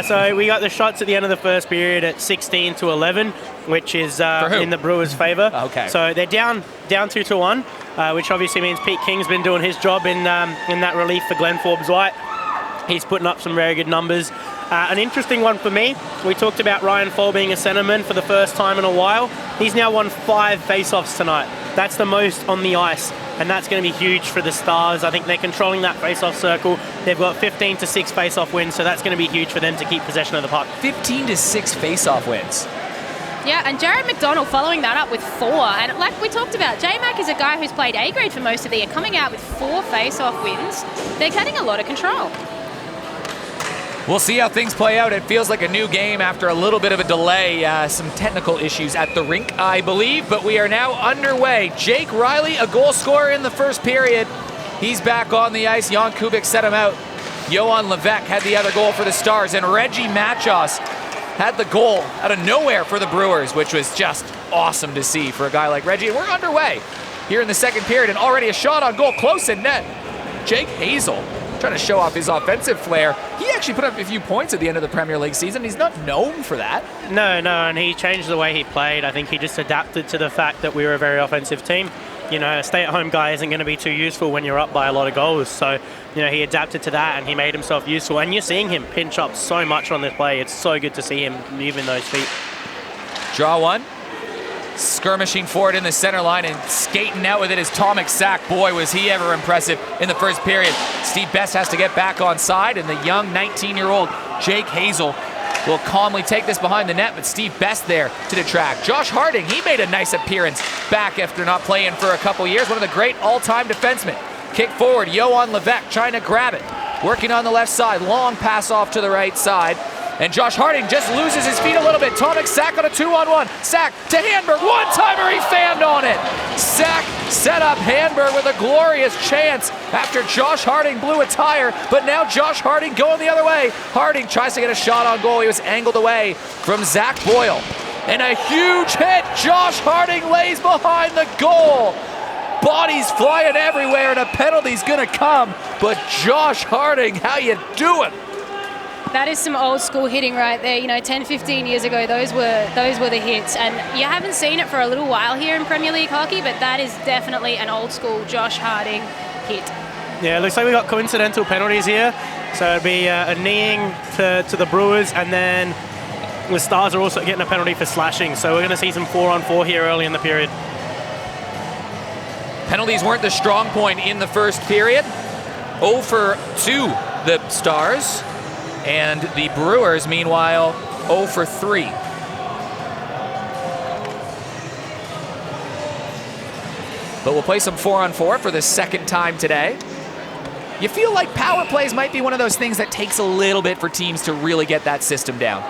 Speaker 3: So we got the shots at the end of the first period at 16-11, which is in the Brewers' favour.
Speaker 1: Okay.
Speaker 3: So they're down 2-1, which obviously means Pete King's been doing his job in that relief for Glenn Forbes-White. He's putting up some very good numbers. An interesting one for me, we talked about Ryan Fall being a centreman for the first time in a while. He's now won 5 face-offs tonight. That's the most on the ice, and that's going to be huge for the Stars. I think they're controlling that face-off circle. They've got 15-6 face-off wins, so that's going to be huge for them to keep possession of the puck.
Speaker 1: 15-6 face-off wins.
Speaker 2: Yeah, and Jared McDonald following that up with 4. And like we talked about, J-Mac is a guy who's played A-grade for most of the year, coming out with 4 face-off wins. They're getting a lot of control.
Speaker 1: We'll see how things play out. It feels like a new game after a little bit of a delay. Some technical issues at the rink, I believe, but we are now underway. Jake Riley, a goal scorer in the first period. He's back on the ice. Jan Kubik set him out. Johan Levesque had the other goal for the Stars, and Reggie Machos had the goal out of nowhere for the Brewers, which was just awesome to see for a guy like Reggie. And we're underway here in the second period, and already a shot on goal close in net. Jake Hazel trying to show off his offensive flair. He actually put up a few points at the end of the Premier League season. He's not known for that.
Speaker 3: No, and he changed the way he played. I think he just adapted to the fact that we were a very offensive team. You know, a stay-at-home guy isn't going to be too useful when you're up by a lot of goals. So, you know, he adapted to that and he made himself useful. And you're seeing him pinch up so much on this play. It's so good to see him moving those feet.
Speaker 1: Draw one. Skirmishing forward in the center line and skating out with it is Tomek Sak. Boy, was he ever impressive in the first period. Steve Best has to get back on side, and the young 19-year-old Jake Hazel will calmly take this behind the net, but Steve Best there to detract. Josh Harding, he made a nice appearance back after not playing for a couple years. One of the great all-time defensemen. Kick forward, Johan Levesque trying to grab it. Working on the left side, long pass off to the right side. And Josh Harding just loses his feet a little bit. Tomek Sak on a 2-on-1. Sak to Handberg. One-timer, he fanned on it. Sak set up Handberg with a glorious chance after Josh Harding blew a tire. But now Josh Harding going the other way. Harding tries to get a shot on goal. He was angled away from Zach Boyle. And a huge hit. Josh Harding lays behind the goal. Bodies flying everywhere, and a penalty's gonna come. But Josh Harding, how you doing?
Speaker 2: That is some old school hitting right there. You know, 10, 15 years ago, those were the hits. And you haven't seen it for a little while here in Premier League hockey, but that is definitely an old school Josh Harding hit.
Speaker 3: Yeah, it looks like we got coincidental penalties here. So it'd be a kneeing to the Brewers, and then the Stars are also getting a penalty for slashing. So we're going to see some 4-on-4 here early in the period.
Speaker 1: Penalties weren't the strong point in the first period. 0 for 2, the Stars. And the Brewers, meanwhile, 0 for 3. But we'll play some 4-on-4 for the second time today. You feel like power plays might be one of those things that takes a little bit for teams to really get that system down.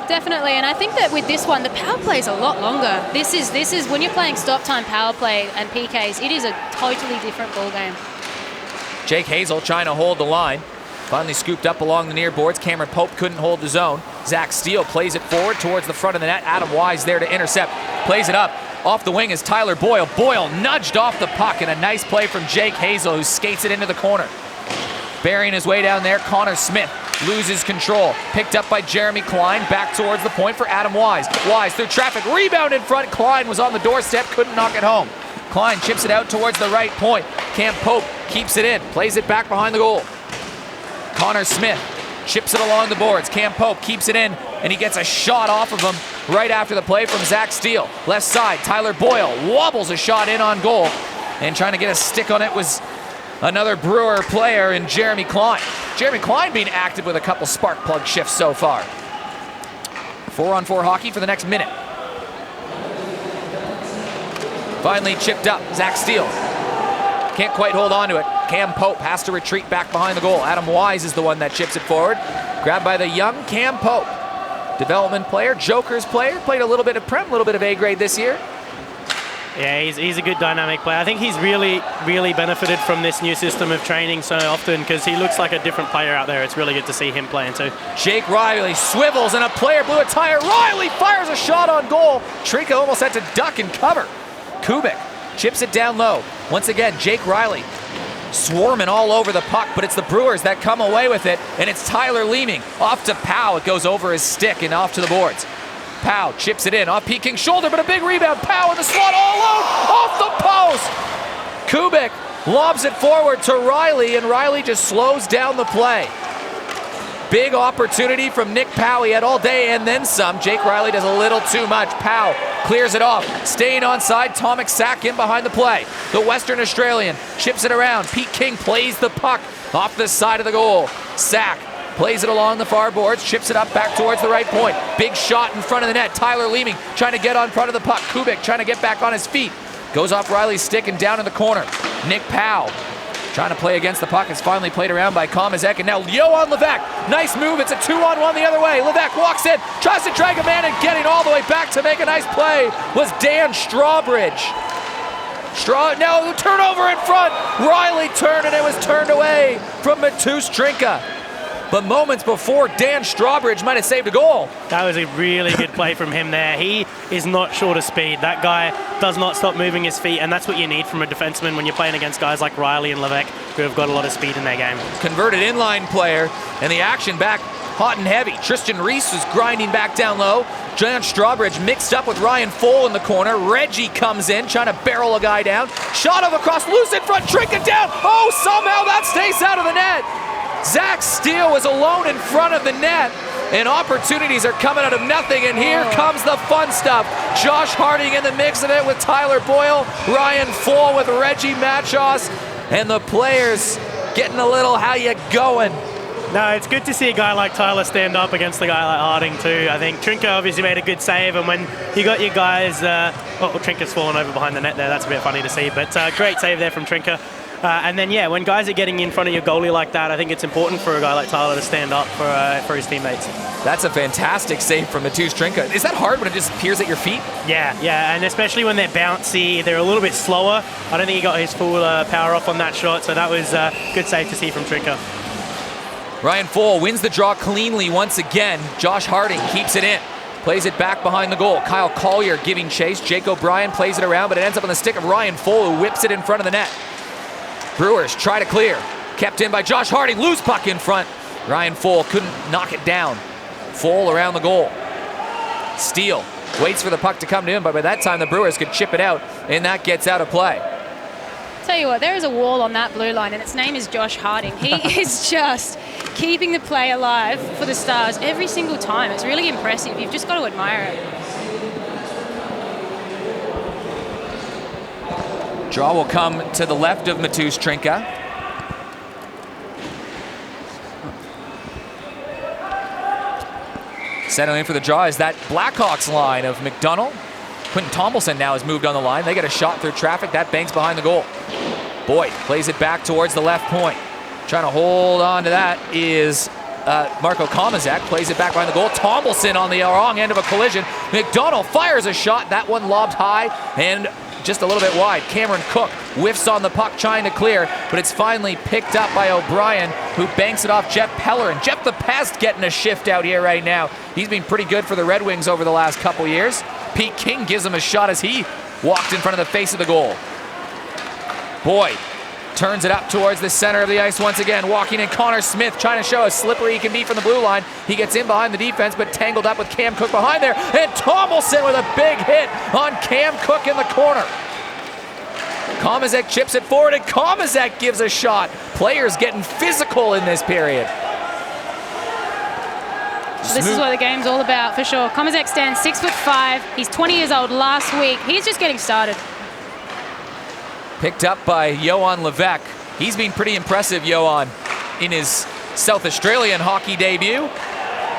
Speaker 2: Definitely, and I think that with this one, the power play is a lot longer. This is when you're playing stop time power play and PKs, it is a totally different ball game.
Speaker 1: Jake Hazel trying to hold the line. Finally scooped up along the near boards. Cameron Pope couldn't hold the zone. Zach Steele plays it forward towards the front of the net. Adam Wise there to intercept. Plays it up. Off the wing is Tyler Boyle. Boyle nudged off the puck, and a nice play from Jake Hazel, who skates it into the corner. Burying his way down there, Conor Smith loses control. Picked up by Jeremy Klein. Back towards the point for Adam Wise. Wise through traffic. Rebound in front. Klein was on the doorstep. Couldn't knock it home. Klein chips it out towards the right point. Cam Pope keeps it in. Plays it back behind the goal. Conor Smith chips it along the boards. Cam Pope keeps it in, and he gets a shot off of him right after the play from Zach Steele. Left side, Tyler Boyle wobbles a shot in on goal, and trying to get a stick on it was another Brewer player in Jeremy Klein. Jeremy Klein being active with a couple spark plug shifts so far. 4-on-4 hockey for the next minute. Finally chipped up, Zach Steele. Can't quite hold on to it. Cam Pope has to retreat back behind the goal. Adam Wise is the one that chips it forward. Grabbed by the young Cam Pope. Development player, Jokers player. Played a little bit of Prem, a little bit of A-grade this year.
Speaker 3: Yeah, he's a good dynamic player. I think he's really benefited from this new system of training so often, because he looks like a different player out there. It's really good to see him playing too.
Speaker 1: Jake Riley swivels, and a player blew a tire. Riley fires a shot on goal. Trinka almost had to duck and cover. Kubik chips it down low. Once again, Jake Riley swarming all over the puck, but it's the Brewers that come away with it, and it's Tyler Leeming. Off to Powell. It goes over his stick and off to the boards. Powell chips it in off Pete King's shoulder, but a big rebound. Powell in the slot all alone off the post. Kubik lobs it forward to Riley, and Riley just slows down the play. Big opportunity from Nick Powell. He had all day and then some. Jake Riley does a little too much. Powell clears it off. Staying onside, Tomek Sack in behind the play. The Western Australian chips it around. Pete King plays the puck off the side of the goal. Sack plays it along the far boards, chips it up back towards the right point. Big shot in front of the net. Tyler Leeming trying to get on front of the puck. Kubik trying to get back on his feet. Goes off Riley's stick and down in the corner. Nick Powell trying to play against the puck. It's finally played around by Komazek, and now Johan Levesque. Nice move. It's a 2-on-1 the other way. Levesque walks in, tries to drag a man, and getting all the way back to make a nice play was Dan Strawbridge. No, turnover in front. Riley turned, and it was turned away from Matus Trinka. But moments before, Dan Strawbridge might have saved a goal.
Speaker 3: That was a really good play from him there. He is not short of speed. That guy does not stop moving his feet, and that's what you need from a defenseman when you're playing against guys like Riley and Levesque, who have got a lot of speed in their game.
Speaker 1: Converted inline player, and the action back hot and heavy. Tristan Reese was grinding back down low. Dan Strawbridge mixed up with Ryan Fole in the corner. Reggie comes in, trying to barrel a guy down. Shot of across, loose in front, Trinket down. Oh, somehow that stays out of the net. Zach Steele was alone in front of the net, and opportunities are coming out of nothing, and here comes the fun stuff. Josh Harding in the mix of it with Tyler Boyle, Ryan Fole with Reggie Machos, and the players getting a little how you going.
Speaker 3: No, it's good to see a guy like Tyler stand up against a guy like Harding too. I think Trinka obviously made a good save, and when you got your guys, Trinka's fallen over behind the net there, that's a bit funny to see, but great save there from Trinka. And then, when guys are getting in front of your goalie like that, I think it's important for a guy like Tyler to stand up for his teammates. That's
Speaker 1: a fantastic save from Matus Trinka. Is that hard when it just appears at your feet?
Speaker 3: Yeah, and especially when they're bouncy, they're a little bit slower. I don't think he got his full power off on that shot, so that was a good save to see from Trinka.
Speaker 1: Ryan Fole wins the draw cleanly once again. Josh Harding keeps it in. Plays it back behind the goal. Kyle Collier giving chase. Jake O'Brien plays it around, but it ends up on the stick of Ryan Fole, who whips it in front of the net. Brewers try to clear. Kept in by Josh Harding. Loose puck in front. Ryan Fole couldn't knock it down. Fole around the goal. Steele waits for the puck to come to him, but by that time the Brewers could chip it out, and that gets out of play.
Speaker 2: Tell you what, there is a wall on that blue line, and its name is Josh Harding. He is just keeping the play alive for the Stars every single time. It's really impressive. You've just got to admire it.
Speaker 1: Draw will come to the left of Matus Trinka. Settling in for the draw is that Blackhawks line of Mcdonald. Quentin Tomlinson now has moved on the line. They get a shot through traffic. That banks behind the goal. Boyd plays it back towards the left point. Trying to hold on to that is Marco Komazek. Plays it back behind the goal. Tomlinson on the wrong end of a collision. McDonald fires a shot. That one lobbed high and just a little bit wide. Cameron Cook whiffs on the puck trying to clear, but it's finally picked up by O'Brien, who banks it off Jeff Pellerin. Jeff the Pest getting a shift out here right now. He's been pretty good for the Red Wings over the last couple years. Pete King gives him a shot as he walked in front of the face of the goal. Boyd turns it up towards the center of the ice once again. Walking in, Conor Smith trying to show how slippery he can be from the blue line. He gets in behind the defense, but tangled up with Cam Cook behind there. And Tomlinson with a big hit on Cam Cook in the corner. Komazek chips it forward, and Komazek gives a shot. Players getting physical in this period.
Speaker 2: This is what the game's all about, for sure. Komazek stands 6'5". He's 20 years old last week. He's just getting started.
Speaker 1: Picked up by Johan Levesque. He's been pretty impressive, Johan, in his South Australian hockey debut.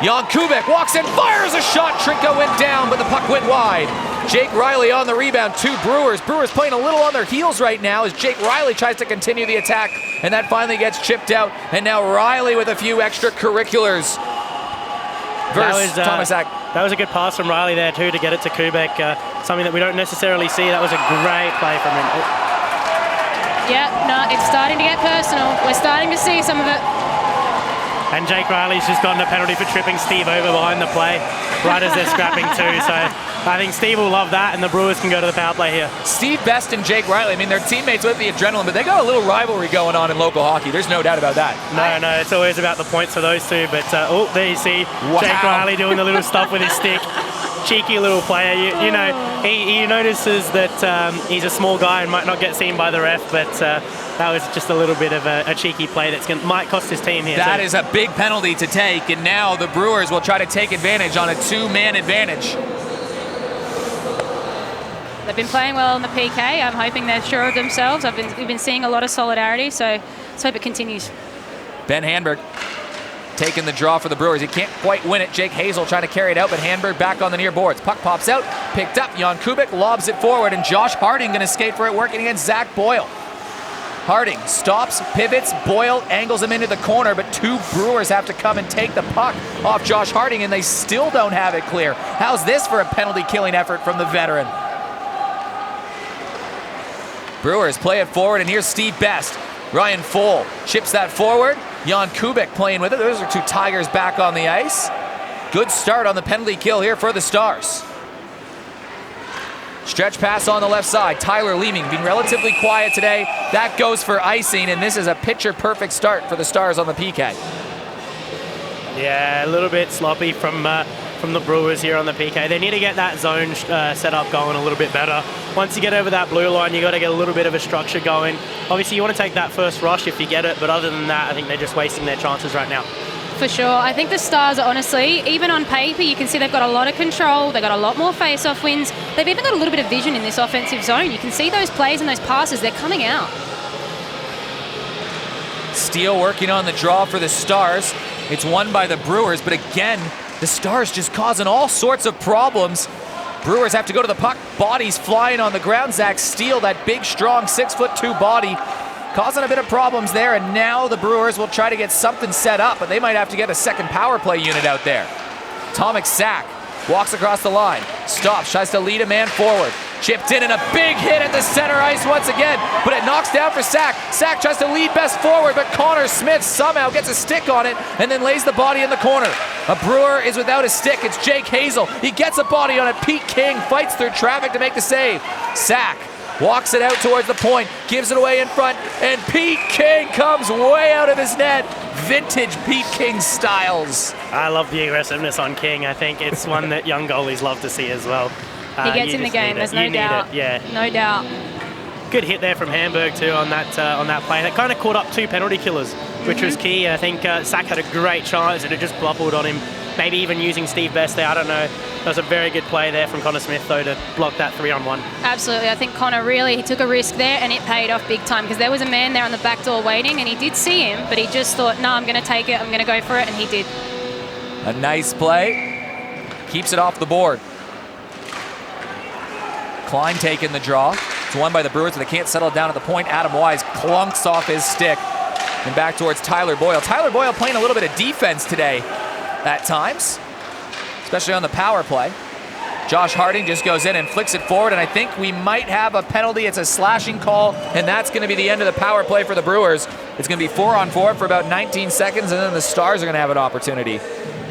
Speaker 1: Jan Kubik walks in, fires a shot. Trinka went down, but the puck went wide. Jake Riley on the rebound. Two Brewers. Brewers playing a little on their heels right now as Jake Riley tries to continue the attack, and that finally gets chipped out. And now Riley with a few extracurriculars versus Thomas Ack.
Speaker 3: That was a good pass from Riley there too to get it to Kubik. Something that we don't necessarily see. That was a great play from him.
Speaker 2: Yeah, no, it's starting to get personal. We're starting to see some of it.
Speaker 3: And Jake Riley's just gotten a penalty for tripping Steve over behind the play, right as they're scrapping too. So I think Steve will love that, and the Brewers can go to the power play here.
Speaker 1: Steve Best and Jake Riley, I mean, they're teammates with the adrenaline, but they got a little rivalry going on in local hockey. There's no doubt about that.
Speaker 3: No, it's always about the points for those two. But, there you see Jake Riley doing the little stuff with his stick. Cheeky little player. You know, he notices that he's a small guy and might not get seen by the ref, but that was just a little bit of a cheeky play that might cost his team here.
Speaker 1: That is a big penalty to take, and now the Brewers will try to take advantage on a two-man advantage.
Speaker 2: They've been playing well on the PK. I'm hoping they're sure of themselves. We've been seeing a lot of solidarity, so let's hope it continues.
Speaker 1: Ben Hanberg taking the draw for the Brewers. He can't quite win it. Jake Hazel trying to carry it out, but Hanberg back on the near boards. Puck pops out, picked up. Jan Kubik lobs it forward, and Josh Harding going to skate for it, working against Zach Boyle. Harding stops, pivots, Boyle angles him into the corner, but two Brewers have to come and take the puck off Josh Harding, and they still don't have it clear. How's this for a penalty-killing effort from the veteran? Brewers play it forward, and here's Steve Best. Ryan Fohl chips that forward. Jan Kubik playing with it. Those are two Tigers back on the ice. Good start on the penalty kill here for the Stars. Stretch pass on the left side. Tyler Leeming being relatively quiet today. That goes for icing, and this is a picture-perfect start for the Stars on the PK.
Speaker 3: Yeah, a little bit sloppy from the Brewers here on the PK. They need to get that zone set up going a little bit better. Once you get over that blue line, you got to get a little bit of a structure going. Obviously, you want to take that first rush if you get it, but other than that, I think they're just wasting their chances right now.
Speaker 2: For sure. I think the Stars are honestly, even on paper, you can see they've got a lot of control. They've got a lot more face-off wins. They've even got a little bit of vision in this offensive zone. You can see those plays and those passes. They're coming out.
Speaker 1: Steele working on the draw for the Stars. It's won by the Brewers, but again, the Stars just causing all sorts of problems. Brewers have to go to the puck. Bodies flying on the ground. Zach Steele, that big, strong 6'2" body, causing a bit of problems there, and now the Brewers will try to get something set up, but they might have to get a second power play unit out there. Tomek Sak walks across the line, stops, tries to lead a man forward. Chipped in and a big hit at the center ice once again, but it knocks down for Sak. Sak tries to lead Best forward, but Conor Smith somehow gets a stick on it and then lays the body in the corner. A Brewer is without a stick. It's Jake Hazel. He gets a body on it. Pete King fights through traffic to make the save. Sak walks it out towards the point, gives it away in front, and Pete King comes way out of his net. Vintage Pete King styles.
Speaker 3: I love the aggressiveness on King. I think it's one that young goalies love to see as well.
Speaker 2: He gets in the game, there's no doubt.
Speaker 3: Yeah.
Speaker 2: No doubt.
Speaker 3: Good hit there from Hamburg too on that play. That kind of caught up two penalty killers, which was key. I think Sak had a great chance and it just bobbled on him. Maybe even using Steve Best there, I don't know. That was a very good play there from Conor Smith though to block that 3-on-1.
Speaker 2: Absolutely, I think Conor he took a risk there and it paid off big time because there was a man there on the back door waiting and he did see him, but he just thought, no, I'm going to take it, I'm going to go for it, and he did.
Speaker 1: A nice play, keeps it off the board. Klein taking the draw. It's won by the Brewers, but they can't settle down at the point. Adam Wise clunks off his stick and back towards Tyler Boyle. Tyler Boyle playing a little bit of defense today at times, especially on the power play. Josh Harding just goes in and flicks it forward, and I think we might have a penalty. It's a slashing call, and that's going to be the end of the power play for the Brewers. It's going to be 4-on-4 for about 19 seconds, and then the Stars are going to have an opportunity.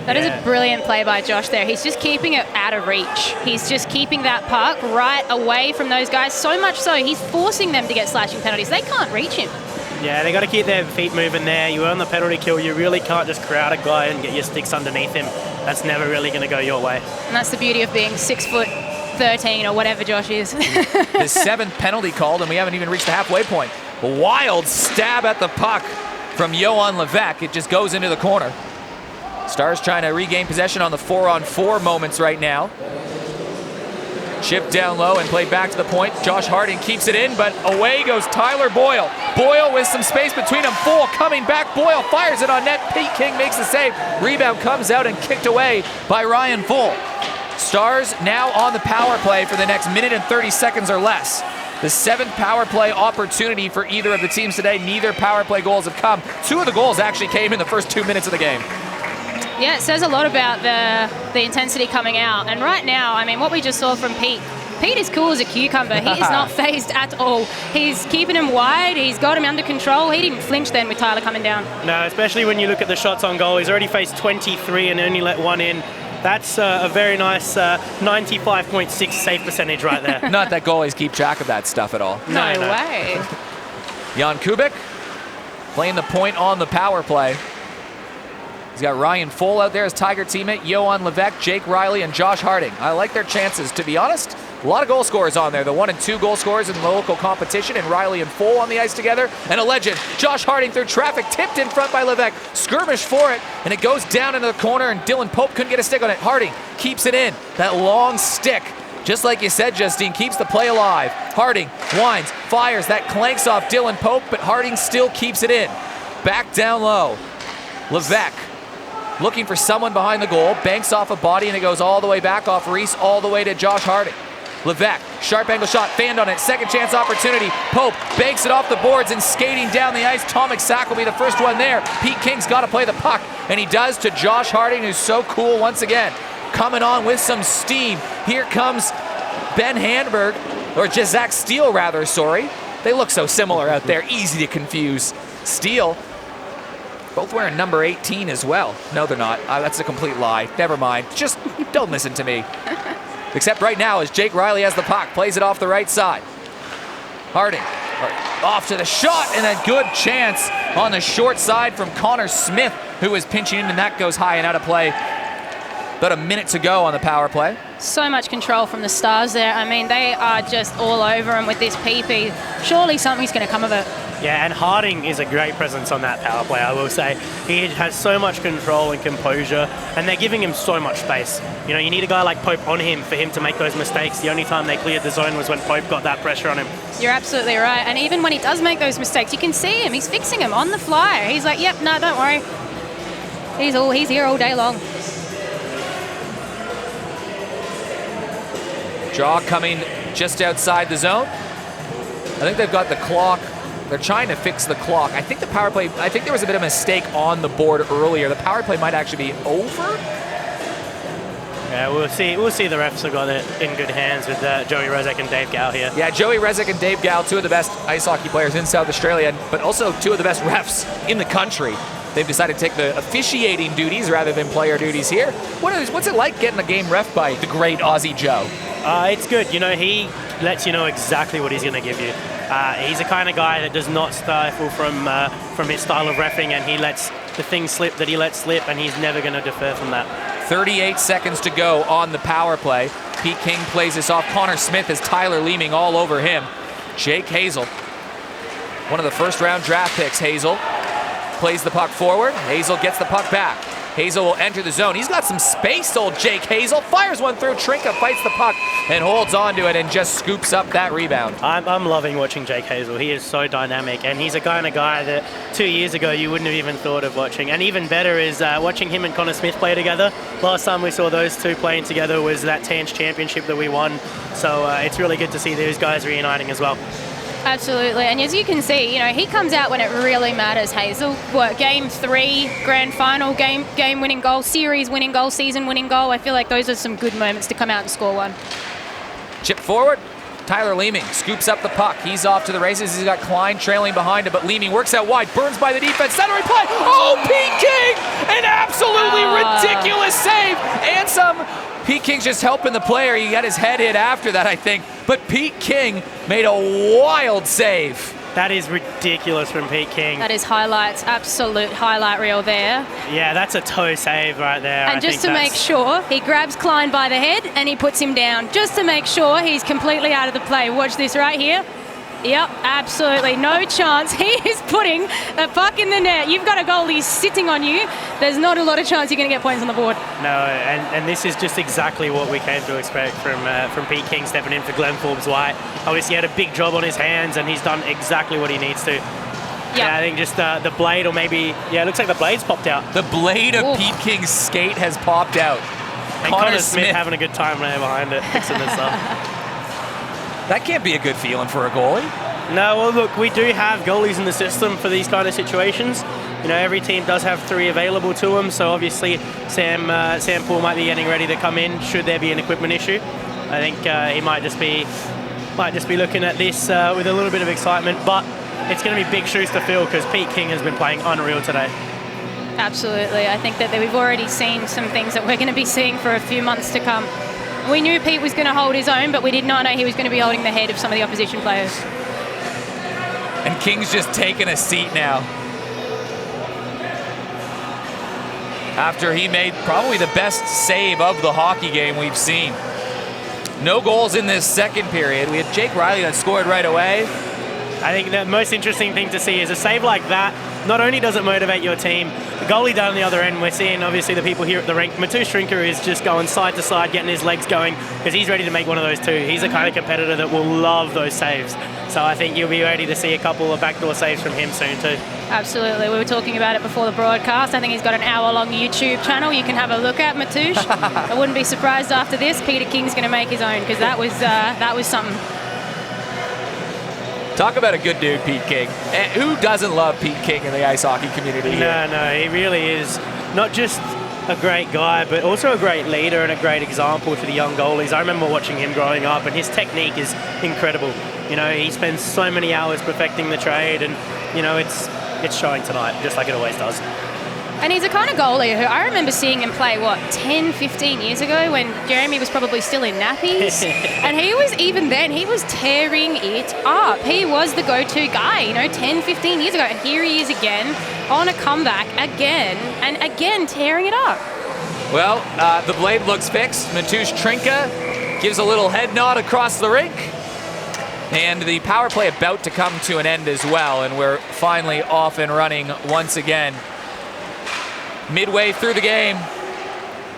Speaker 2: That is a brilliant play by Josh there. He's just keeping it out of reach. He's just keeping that puck right away from those guys, so much so he's forcing them to get slashing penalties. They can't reach him.
Speaker 3: Yeah, they got to keep their feet moving there. You earn the penalty kill. You really can't just crowd a guy and get your sticks underneath him. That's never really going to go your way.
Speaker 2: And that's the beauty of being 6'13" or whatever Josh is.
Speaker 1: The seventh penalty called, and we haven't even reached the halfway point. A wild stab at the puck from Johan Levesque. It just goes into the corner. Stars trying to regain possession on the 4-on-4 moments right now. Chipped down low and played back to the point. Josh Harding keeps it in, but away goes Tyler Boyle. Boyle with some space between them. Full coming back. Boyle fires it on net. Pete King makes the save. Rebound comes out and kicked away by Ryan Full. Stars now on the power play for the next minute and 30 seconds or less. The seventh power play opportunity for either of the teams today. Neither power play goals have come. Two of the goals actually came in the first 2 minutes of the game.
Speaker 2: Yeah, it says a lot about the intensity coming out. And right now, I mean, what we just saw from Pete Pete is cool as a cucumber. He is not phased at all. He's keeping him wide. He's got him under control. He didn't flinch then with Tyler coming down.
Speaker 3: No, especially when you look at the shots on goal. He's already faced 23 and only let one in. That's a very nice 95.6 save percentage right there.
Speaker 1: Not that goalies keep track of that stuff at all.
Speaker 2: No way.
Speaker 1: Jan Kubik playing the point on the power play. He's got Ryan Full out there as Tiger teammate, Johan Levesque, Jake Riley, and Josh Harding. I like their chances, to be honest. A lot of goal scorers on there. The 1 and 2 goal scorers in the local competition, and Riley and Full on the ice together. And a legend, Josh Harding through traffic, tipped in front by Levesque. Skirmish for it, and it goes down into the corner, and Dylan Pope couldn't get a stick on it. Harding keeps it in. That long stick, just like you said, Justine, keeps the play alive. Harding winds, fires. That clanks off Dylan Pope, but Harding still keeps it in. Back down low. Levesque looking for someone behind the goal, banks off a body, and it goes all the way back off Reese, all the way to Josh Harding. Levesque, sharp angle shot, fanned on it, second chance opportunity. Pope banks it off the boards and skating down the ice. Tomek Sack will be the first one there. Pete King's got to play the puck, and he does to Josh Harding, who's so cool once again. Coming on with some steam. Here comes Ben Handberg, or just Zach Steele rather, sorry. They look so similar out there, easy to confuse. Steele, both wearing number 18 as well. No, they're not. That's a complete lie. Never mind. Just don't listen to me. Except right now as Jake Riley has the puck, plays it off the right side. Harding off to the shot, and a good chance on the short side from Conor Smith, who is pinching in, and that goes high and out of play. About a minute to go on the power play.
Speaker 2: So much control from the Stars there. I mean, they are just all over him with this PP. Surely something's going to come of it.
Speaker 3: Yeah, and Harding is a great presence on that power play, I will say. He has so much control and composure, and they're giving him so much space. You know, you need a guy like Pope on him for him to make those mistakes. The only time they cleared the zone was when Pope got that pressure on him.
Speaker 2: You're absolutely right. And even when he does make those mistakes, you can see him. He's fixing them on the fly. He's like, yep, no, don't worry. He's here all day long.
Speaker 1: Draw coming just outside the zone. I think they've got the clock. They're trying to fix the clock. I think the power play, I think there was a bit of a mistake on the board earlier. The power play might actually be over.
Speaker 3: Yeah, we'll see. The refs have got it in good hands with Joey Rezek and Dave Gow here.
Speaker 1: Yeah, Joey Rezek and Dave Gow, two of the best ice hockey players in South Australia, but also two of the best refs in the country. They've decided to take the officiating duties rather than player duties here. What's it like getting a game ref by the great Aussie Joe?
Speaker 3: It's good. You know, he lets you know exactly what he's going to give you. He's the kind of guy that does not stifle from his style of reffing, and he lets the things slip that he lets slip, and he's never going to defer from that.
Speaker 1: 38 seconds to go on the power play. Pete King plays this off. Conor Smith is Tyler leaning all over him. Jake Hazel, one of the first-round draft picks. Hazel plays the puck forward. Hazel gets the puck back. Hazel will enter the zone. He's got some space, old Jake Hazel. Fires one through. Trinka fights the puck and holds on to it and just scoops up that rebound.
Speaker 3: I'm loving watching Jake Hazel. He is so dynamic, and he's a kind of guy that 2 years ago you wouldn't have even thought of watching. And even better is watching him and Conor Smith play together. Last time we saw those two playing together was that Tange Championship that we won. So it's really good to see those guys reuniting as well.
Speaker 2: Absolutely, and as you can see, you know, he comes out when it really matters, Hazel. What, game 3, grand final, game winning goal, series winning goal, season winning goal. I feel like those are some good moments to come out and score one.
Speaker 1: Chip forward. Tyler Leeming scoops up the puck. He's off to the races. He's got Klein trailing behind him, but Leeming works out wide, burns by the defense, centering play. Oh, Pete King! An absolutely ridiculous save! And some. Pete King's just helping the player. He got his head hit after that, I think. But Pete King made a wild save.
Speaker 3: That is ridiculous from Pete King.
Speaker 2: That is highlights, absolute highlight reel there.
Speaker 3: Yeah, that's a toe save right there.
Speaker 2: And just to make sure, he grabs Klein by the head and he puts him down, just to make sure he's completely out of the play. Watch this right here. Yep, absolutely. No chance. He is putting the puck in the net. You've got a goalie sitting on you. There's not a lot of chance you're going to get points on the board.
Speaker 3: No, and this is just exactly what we came to expect from Pete King stepping in for Glenn Forbes-White. Obviously, he had a big job on his hands, and he's done exactly what he needs to. Yeah, I think just the blade, or maybe, yeah, it looks like the blade's popped out.
Speaker 1: The blade of Pete King's skate has popped out.
Speaker 3: And Conor Smith having a good time there behind it, fixing this up.
Speaker 1: That can't be a good feeling for a goalie.
Speaker 3: No, well, look, we do have goalies in the system for these kind of situations. You know, every team does have 3 available to them, so obviously Sam Poole might be getting ready to come in should there be an equipment issue. I think he might just be looking at this with a little bit of excitement, but it's going to be big shoes to fill because Pete King has been playing unreal today.
Speaker 2: Absolutely. I think that we've already seen some things that we're going to be seeing for a few months to come. We knew Pete was going to hold his own, but we did not know he was going to be holding the head of some of the opposition players.
Speaker 1: And King's just taking a seat now. After he made probably the best save of the hockey game we've seen. No goals in this second period. We had Jake Riley that scored right away.
Speaker 3: I think the most interesting thing to see is a save like that. Not only does it motivate your team, the goalie down the other end, we're seeing obviously the people here at the rink. Mateusz Trinker is just going side to side, getting his legs going because he's ready to make one of those too. He's the kind of competitor that will love those saves. So I think you'll be ready to see a couple of backdoor saves from him soon too.
Speaker 2: Absolutely. We were talking about it before the broadcast. I think he's got an hour-long YouTube channel you can have a look at, Mateusz. I wouldn't be surprised after this Peter King's going to make his own because that was something.
Speaker 1: Talk about a good dude, Pete King. And who doesn't love Pete King in the ice hockey community here?
Speaker 3: No, he really is not just a great guy, but also a great leader and a great example for the young goalies. I remember watching him growing up, and his technique is incredible. You know, he spends so many hours perfecting the trade, and you know, it's showing tonight, just like it always does.
Speaker 2: And he's a kind of goalie who I remember seeing him play, 10, 15 years ago when Jeremy was probably still in nappies. And he was, even then, he was tearing it up. He was the go-to guy, 10, 15 years ago. And here he is again on a comeback again and again tearing it up.
Speaker 1: Well, the blade looks fixed. Mateusz Trinka gives a little head nod across the rink. And the power play about to come to an end as well. And we're finally off and running once again. Midway through the game,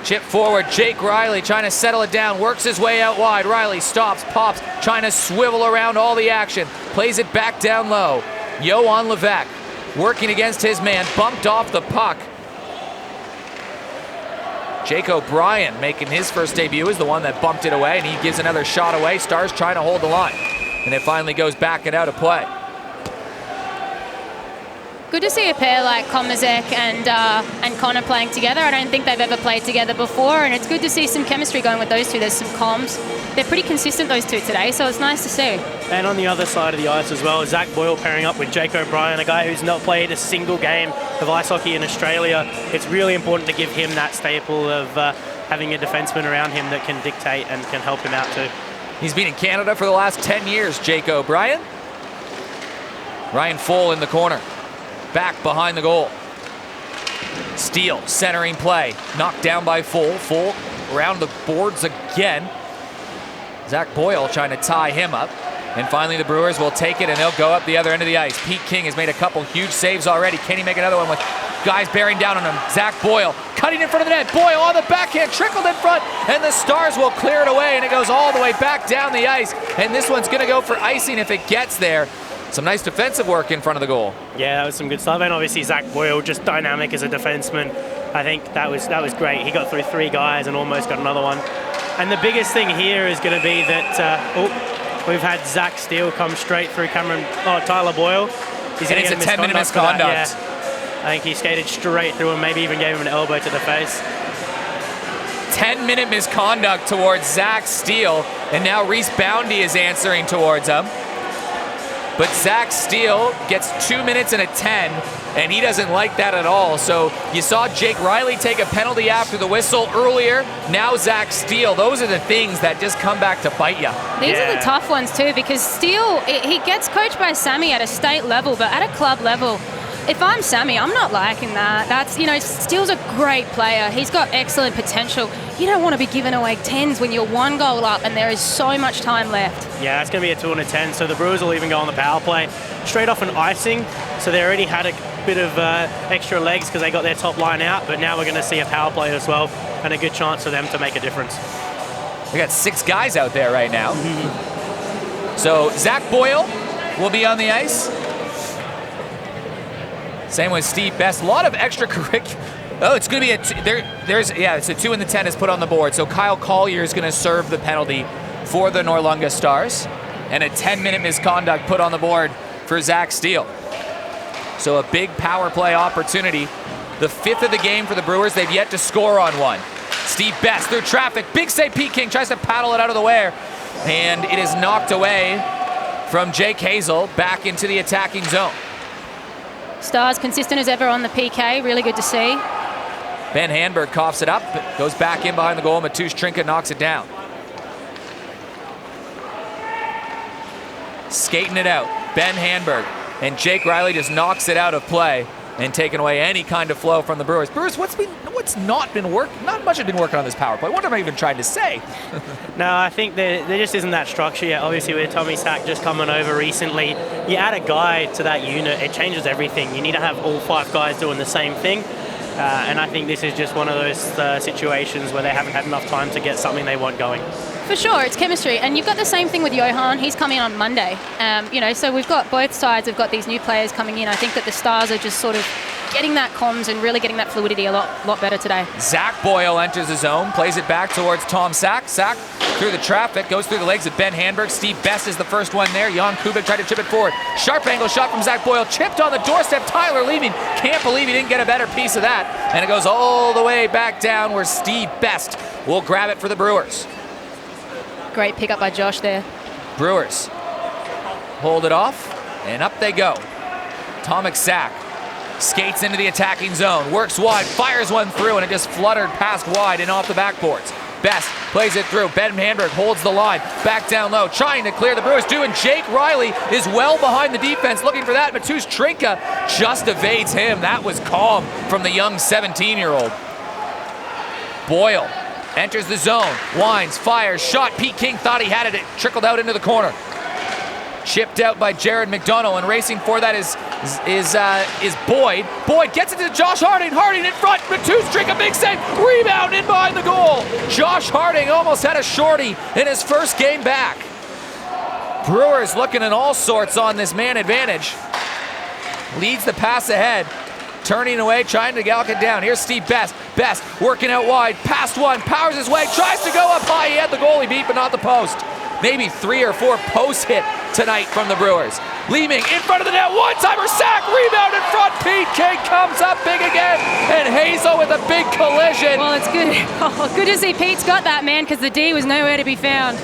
Speaker 1: chip forward, Jake Riley trying to settle it down, works his way out wide. Riley stops, pops, trying to swivel around all the action, plays it back down low. Johan Levesque working against his man, bumped off the puck. Jake O'Brien making his first debut is the one that bumped it away, and he gives another shot away. Stars trying to hold the line, and it finally goes back and out of play.
Speaker 2: Good to see a pair like Komazek and Conor playing together. I don't think they've ever played together before, and it's good to see some chemistry going with those two. There's some comms. They're pretty consistent, those two today, so it's nice to see.
Speaker 3: And on the other side of the ice as well, Zach Boyle pairing up with Jake O'Brien, a guy who's not played a single game of ice hockey in Australia. It's really important to give him that staple of having a defenseman around him that can dictate and can help him out too.
Speaker 1: He's been in Canada for the last 10 years, Jake O'Brien. Ryan Full in the corner. Back behind the goal. Steele centering play. Knocked down by Full. Full around the boards again. Zach Boyle trying to tie him up. And finally the Brewers will take it and they'll go up the other end of the ice. Pete King has made a couple huge saves already. Can he make another one with guys bearing down on him? Zach Boyle cutting in front of the net. Boyle on the backhand, trickled in front, and the Stars will clear it away, and it goes all the way back down the ice. And this one's going to go for icing if it gets there. Some nice defensive work in front of the goal.
Speaker 3: Yeah, that was some good stuff. And obviously Zach Boyle, just dynamic as a defenseman. I think that was great. He got through 3 guys and almost got another one. And the biggest thing here is going to be that we've had Zach Steele come straight through Tyler Boyle. He's
Speaker 1: and it's a 10-minute misconduct.
Speaker 3: Yeah. I think he skated straight through him, maybe even gave him an elbow to the face.
Speaker 1: 10-minute misconduct towards Zach Steele, and now Reese Boundy is answering towards him. But Zach Steele gets 2 minutes and a 10, and he doesn't like that at all. So you saw Jake Riley take a penalty after the whistle earlier. Now Zach Steele. Those are the things that just come back to bite you.
Speaker 2: These are the tough ones too, because Steele, he gets coached by Sammy at a state level, but at a club level, if I'm Sammy, I'm not liking that. That's, Steele's a great player. He's got excellent potential. You don't want to be giving away 10s when you're 1 goal up and there is so much time left.
Speaker 3: Yeah, it's going to be a 2 and a 10, so the Brewers will even go on the power play straight off an icing. So they already had a bit of extra legs because they got their top line out, but now we're going to see a power play as well and a good chance for them to make a difference.
Speaker 1: We got 6 guys out there right now. So Zach Boyle will be on the ice. Same with Steve Best. A lot of extracurricular. Oh, it's going to be it's a 2 and the 10 is put on the board. So Kyle Collier is going to serve the penalty for the Noarlunga Stars, and a 10-minute misconduct put on the board for Zach Steele. So a big power play opportunity. The 5th of the game for the Brewers. They've yet to score on one. Steve Best through traffic. Big save. Pete King tries to paddle it out of the way. And it is knocked away from Jake Hazel back into the attacking zone.
Speaker 2: Stars consistent as ever on the PK. Really good to see.
Speaker 1: Ben Handberg coughs it up, goes back in behind the goal. Matusz Trinka knocks it down. Skating it out, Ben Handberg. And Jake Riley just knocks it out of play and taking away any kind of flow from the Brewers. Brewers, not much has been working on this power play. What am I even trying to say?
Speaker 3: No, I think there just isn't that structure yet. Obviously, with Tommy Sack just coming over recently, you add a guy to that unit, it changes everything. You need to have all 5 guys doing the same thing. And I think this is just one of those situations where they haven't had enough time to get something they want going.
Speaker 2: For sure, it's chemistry. And you've got the same thing with Johan. He's coming on Monday. So we've got both sides have got these new players coming in. I think that the Stars are just sort of getting that comms and really getting that fluidity a lot better today.
Speaker 1: Zach Boyle enters the zone, plays it back towards Tom Sack. Sack through the traffic, goes through the legs of Ben Handberg. Steve Best is the first one there. Jan Kubik tried to chip it forward. Sharp angle shot from Zach Boyle, chipped on the doorstep. Tyler leaving. Can't believe he didn't get a better piece of that. And it goes all the way back down where Steve Best will grab it for the Brewers.
Speaker 2: Great pickup by Josh there.
Speaker 1: Brewers hold it off, and up they go. Tomek Sack skates into the attacking zone, works wide, fires one through, and it just fluttered past wide and off the backboards. Best plays it through. Ben Handberg holds the line, back down low, trying to clear the Brewers do, and Jake Riley is well behind the defense looking for that. Matusz Trinka just evades him. That was calm from the young 17-year-old. Boyle enters the zone, winds, fires, shot. Pete King thought he had it. It trickled out into the corner. Chipped out by Jared McDonald, and racing for that is Boyd. Boyd gets it to Josh Harding. Harding in front. Matusz Trinka, big save. Rebound in behind the goal. Josh Harding almost had a shorty in his first game back. Brewers looking at all sorts on this man advantage. Leads the pass ahead. Turning away, trying to gallop it down. Here's Steve Best. Best working out wide. Past one, powers his way, tries to go up high. He had the goalie beat, but not the post. Maybe 3 or 4 posts hit tonight from the Brewers. Leeming in front of the net, one-timer, Sack, rebound in front. Pete King comes up big again, and Hazel with a big collision.
Speaker 2: Well, it's good. Oh, good to see Pete's got that, man, because the D was nowhere to be found.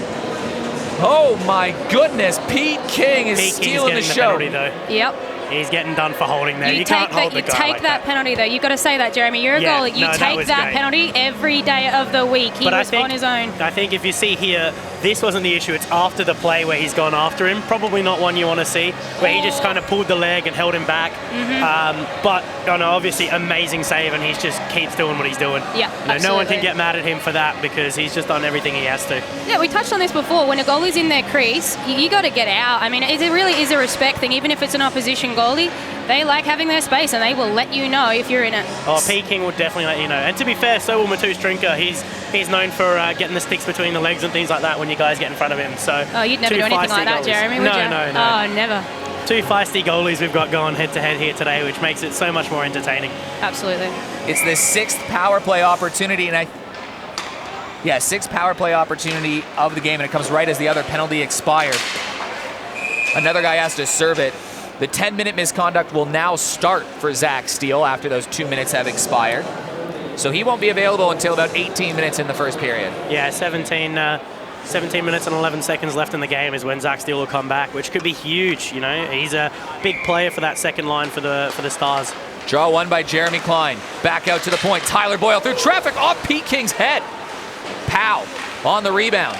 Speaker 1: Oh my goodness, Pete King is stealing the show.
Speaker 3: Penalty, though.
Speaker 2: Yep.
Speaker 3: He's getting done for holding there. You can't hold the guy
Speaker 2: You take
Speaker 3: like
Speaker 2: that penalty, though. You've got to say that, Jeremy. You're a goalie. You take that penalty every day of the week. He was on his own.
Speaker 3: I think if you see here, this wasn't the issue. It's after the play where he's gone after him. Probably not one you want to see, where he just kind of pulled the leg and held him back. But obviously, amazing save, and he just keeps doing what he's doing.
Speaker 2: Yeah,
Speaker 3: no one can get mad at him for that because he's just done everything he has to.
Speaker 2: Yeah, we touched on this before. When a goalie's in their crease, you got to get out. I mean, it really is a respect thing. Even if it's an opposition goalie, they like having their space, and they will let you know if you're in it.
Speaker 3: Oh, Pete King will definitely let you know. And to be fair, so will Matusz Trinka. He's known for getting the sticks between the legs and things like that when you guys get in front of him. So
Speaker 2: you'd never do anything like that, Jeremy, would you?
Speaker 3: No.
Speaker 2: Oh, never.
Speaker 3: 2 feisty goalies we've got going head-to-head here today, which makes it so much more entertaining.
Speaker 2: Absolutely.
Speaker 1: It's the 6th power play opportunity, and 6th power play opportunity of the game, and it comes right as the other penalty expired. Another guy has to serve it. The 10-minute misconduct will now start for Zach Steele after those 2 minutes have expired. So he won't be available until about 18 minutes in the first period.
Speaker 3: Yeah, 17 minutes and 11 seconds left in the game is when Zach Steele will come back, which could be huge. He's a big player for that second line for the Stars.
Speaker 1: Draw one by Jeremy Klein. Back out to the point. Tyler Boyle through traffic off Pete King's head. Pow on the rebound.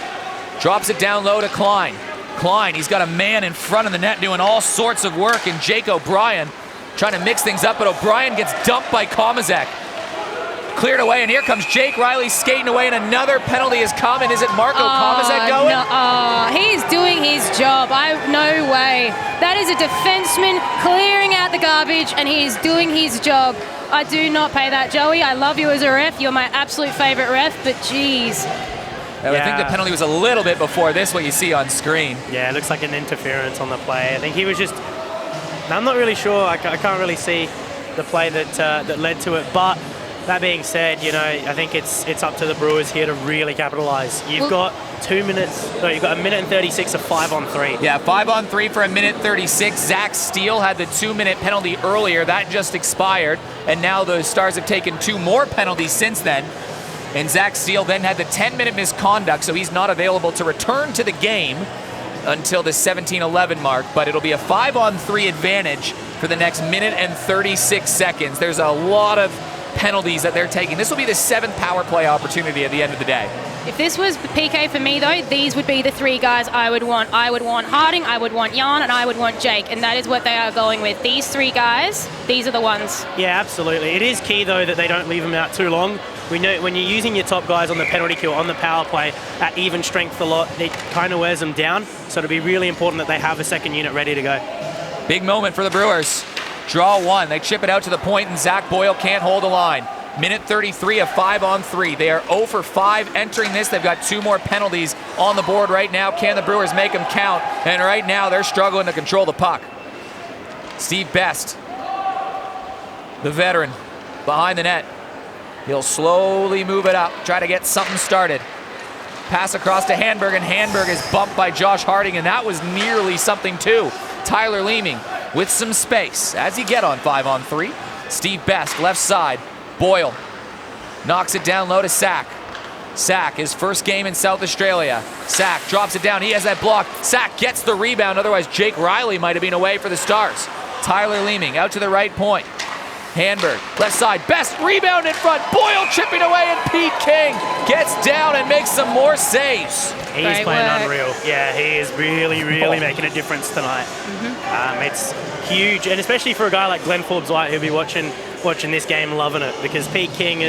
Speaker 1: Drops it down low to Klein. Klein, he's got a man in front of the net doing all sorts of work, and Jake O'Brien trying to mix things up, but O'Brien gets dumped by Komazek. Cleared away, and here comes Jake Riley skating away, and another penalty is coming. Is it Marco Komazek going?
Speaker 2: No, he's doing his job. No way. That is a defenseman clearing out the garbage, and he is doing his job. I do not pay that, Joey. I love you as a ref. You're my absolute favorite ref, but geez.
Speaker 1: I think the penalty was a little bit before this, what you see on screen.
Speaker 3: Yeah, it looks like an interference on the play. I think he was just... I'm not really sure. I can't really see the play that led to it. But that being said, I think it's up to the Brewers here to really capitalise. You've got 2 minutes... No, you've got 1:36 of 5-on-3.
Speaker 1: Yeah, 5-on-3 for 1:36. Zach Steele had the 2-minute penalty earlier. That just expired. And now the Stars have taken 2 more penalties since then. And Zach Steele then had the 10-minute misconduct, so he's not available to return to the game until the 17:11 mark, but it'll be a 5-on-3 advantage for the next minute and 36 seconds. There's a lot of penalties that they're taking. This will be the 7th power play opportunity at the end of the day.
Speaker 2: If this was PK for me, though, these would be the 3 guys I would want. I would want Harding, I would want Jan, and I would want Jake, and that is what they are going with. These 3 guys, these are the ones.
Speaker 3: Yeah, absolutely. It is key, though, that they don't leave them out too long. We know when you're using your top guys on the penalty kill, on the power play, at even strength a lot, it kind of wears them down. So it'll be really important that they have a second unit ready to go.
Speaker 1: Big moment for the Brewers. Draw 1. They chip it out to the point, and Zach Boyle can't hold the line. Minute 33 of 5-on-3. They are 0 for 5 entering this. They've got 2 more penalties on the board right now. Can the Brewers make them count? And right now they're struggling to control the puck. Steve Best, the veteran, behind the net. He'll slowly move it up, try to get something started. Pass across to Handberg, and Handberg is bumped by Josh Harding, and that was nearly something too. Tyler Leeming with some space. As he get on 5-on-3, Steve Best, left side. Boyle knocks it down low to Sack. Sack, his first game in South Australia. Sack drops it down. He has that block. Sack gets the rebound. Otherwise, Jake Riley might have been away for the Stars. Tyler Leeming out to the right point. Handberg, left side. Best rebound in front. Boyle chipping away, and Pete King gets down and makes some more saves.
Speaker 3: He's playing unreal. Yeah, he is really making a difference tonight. It's huge, and especially for a guy like Glenn Forbes-White, who'll be watching this game, loving it, because Pete King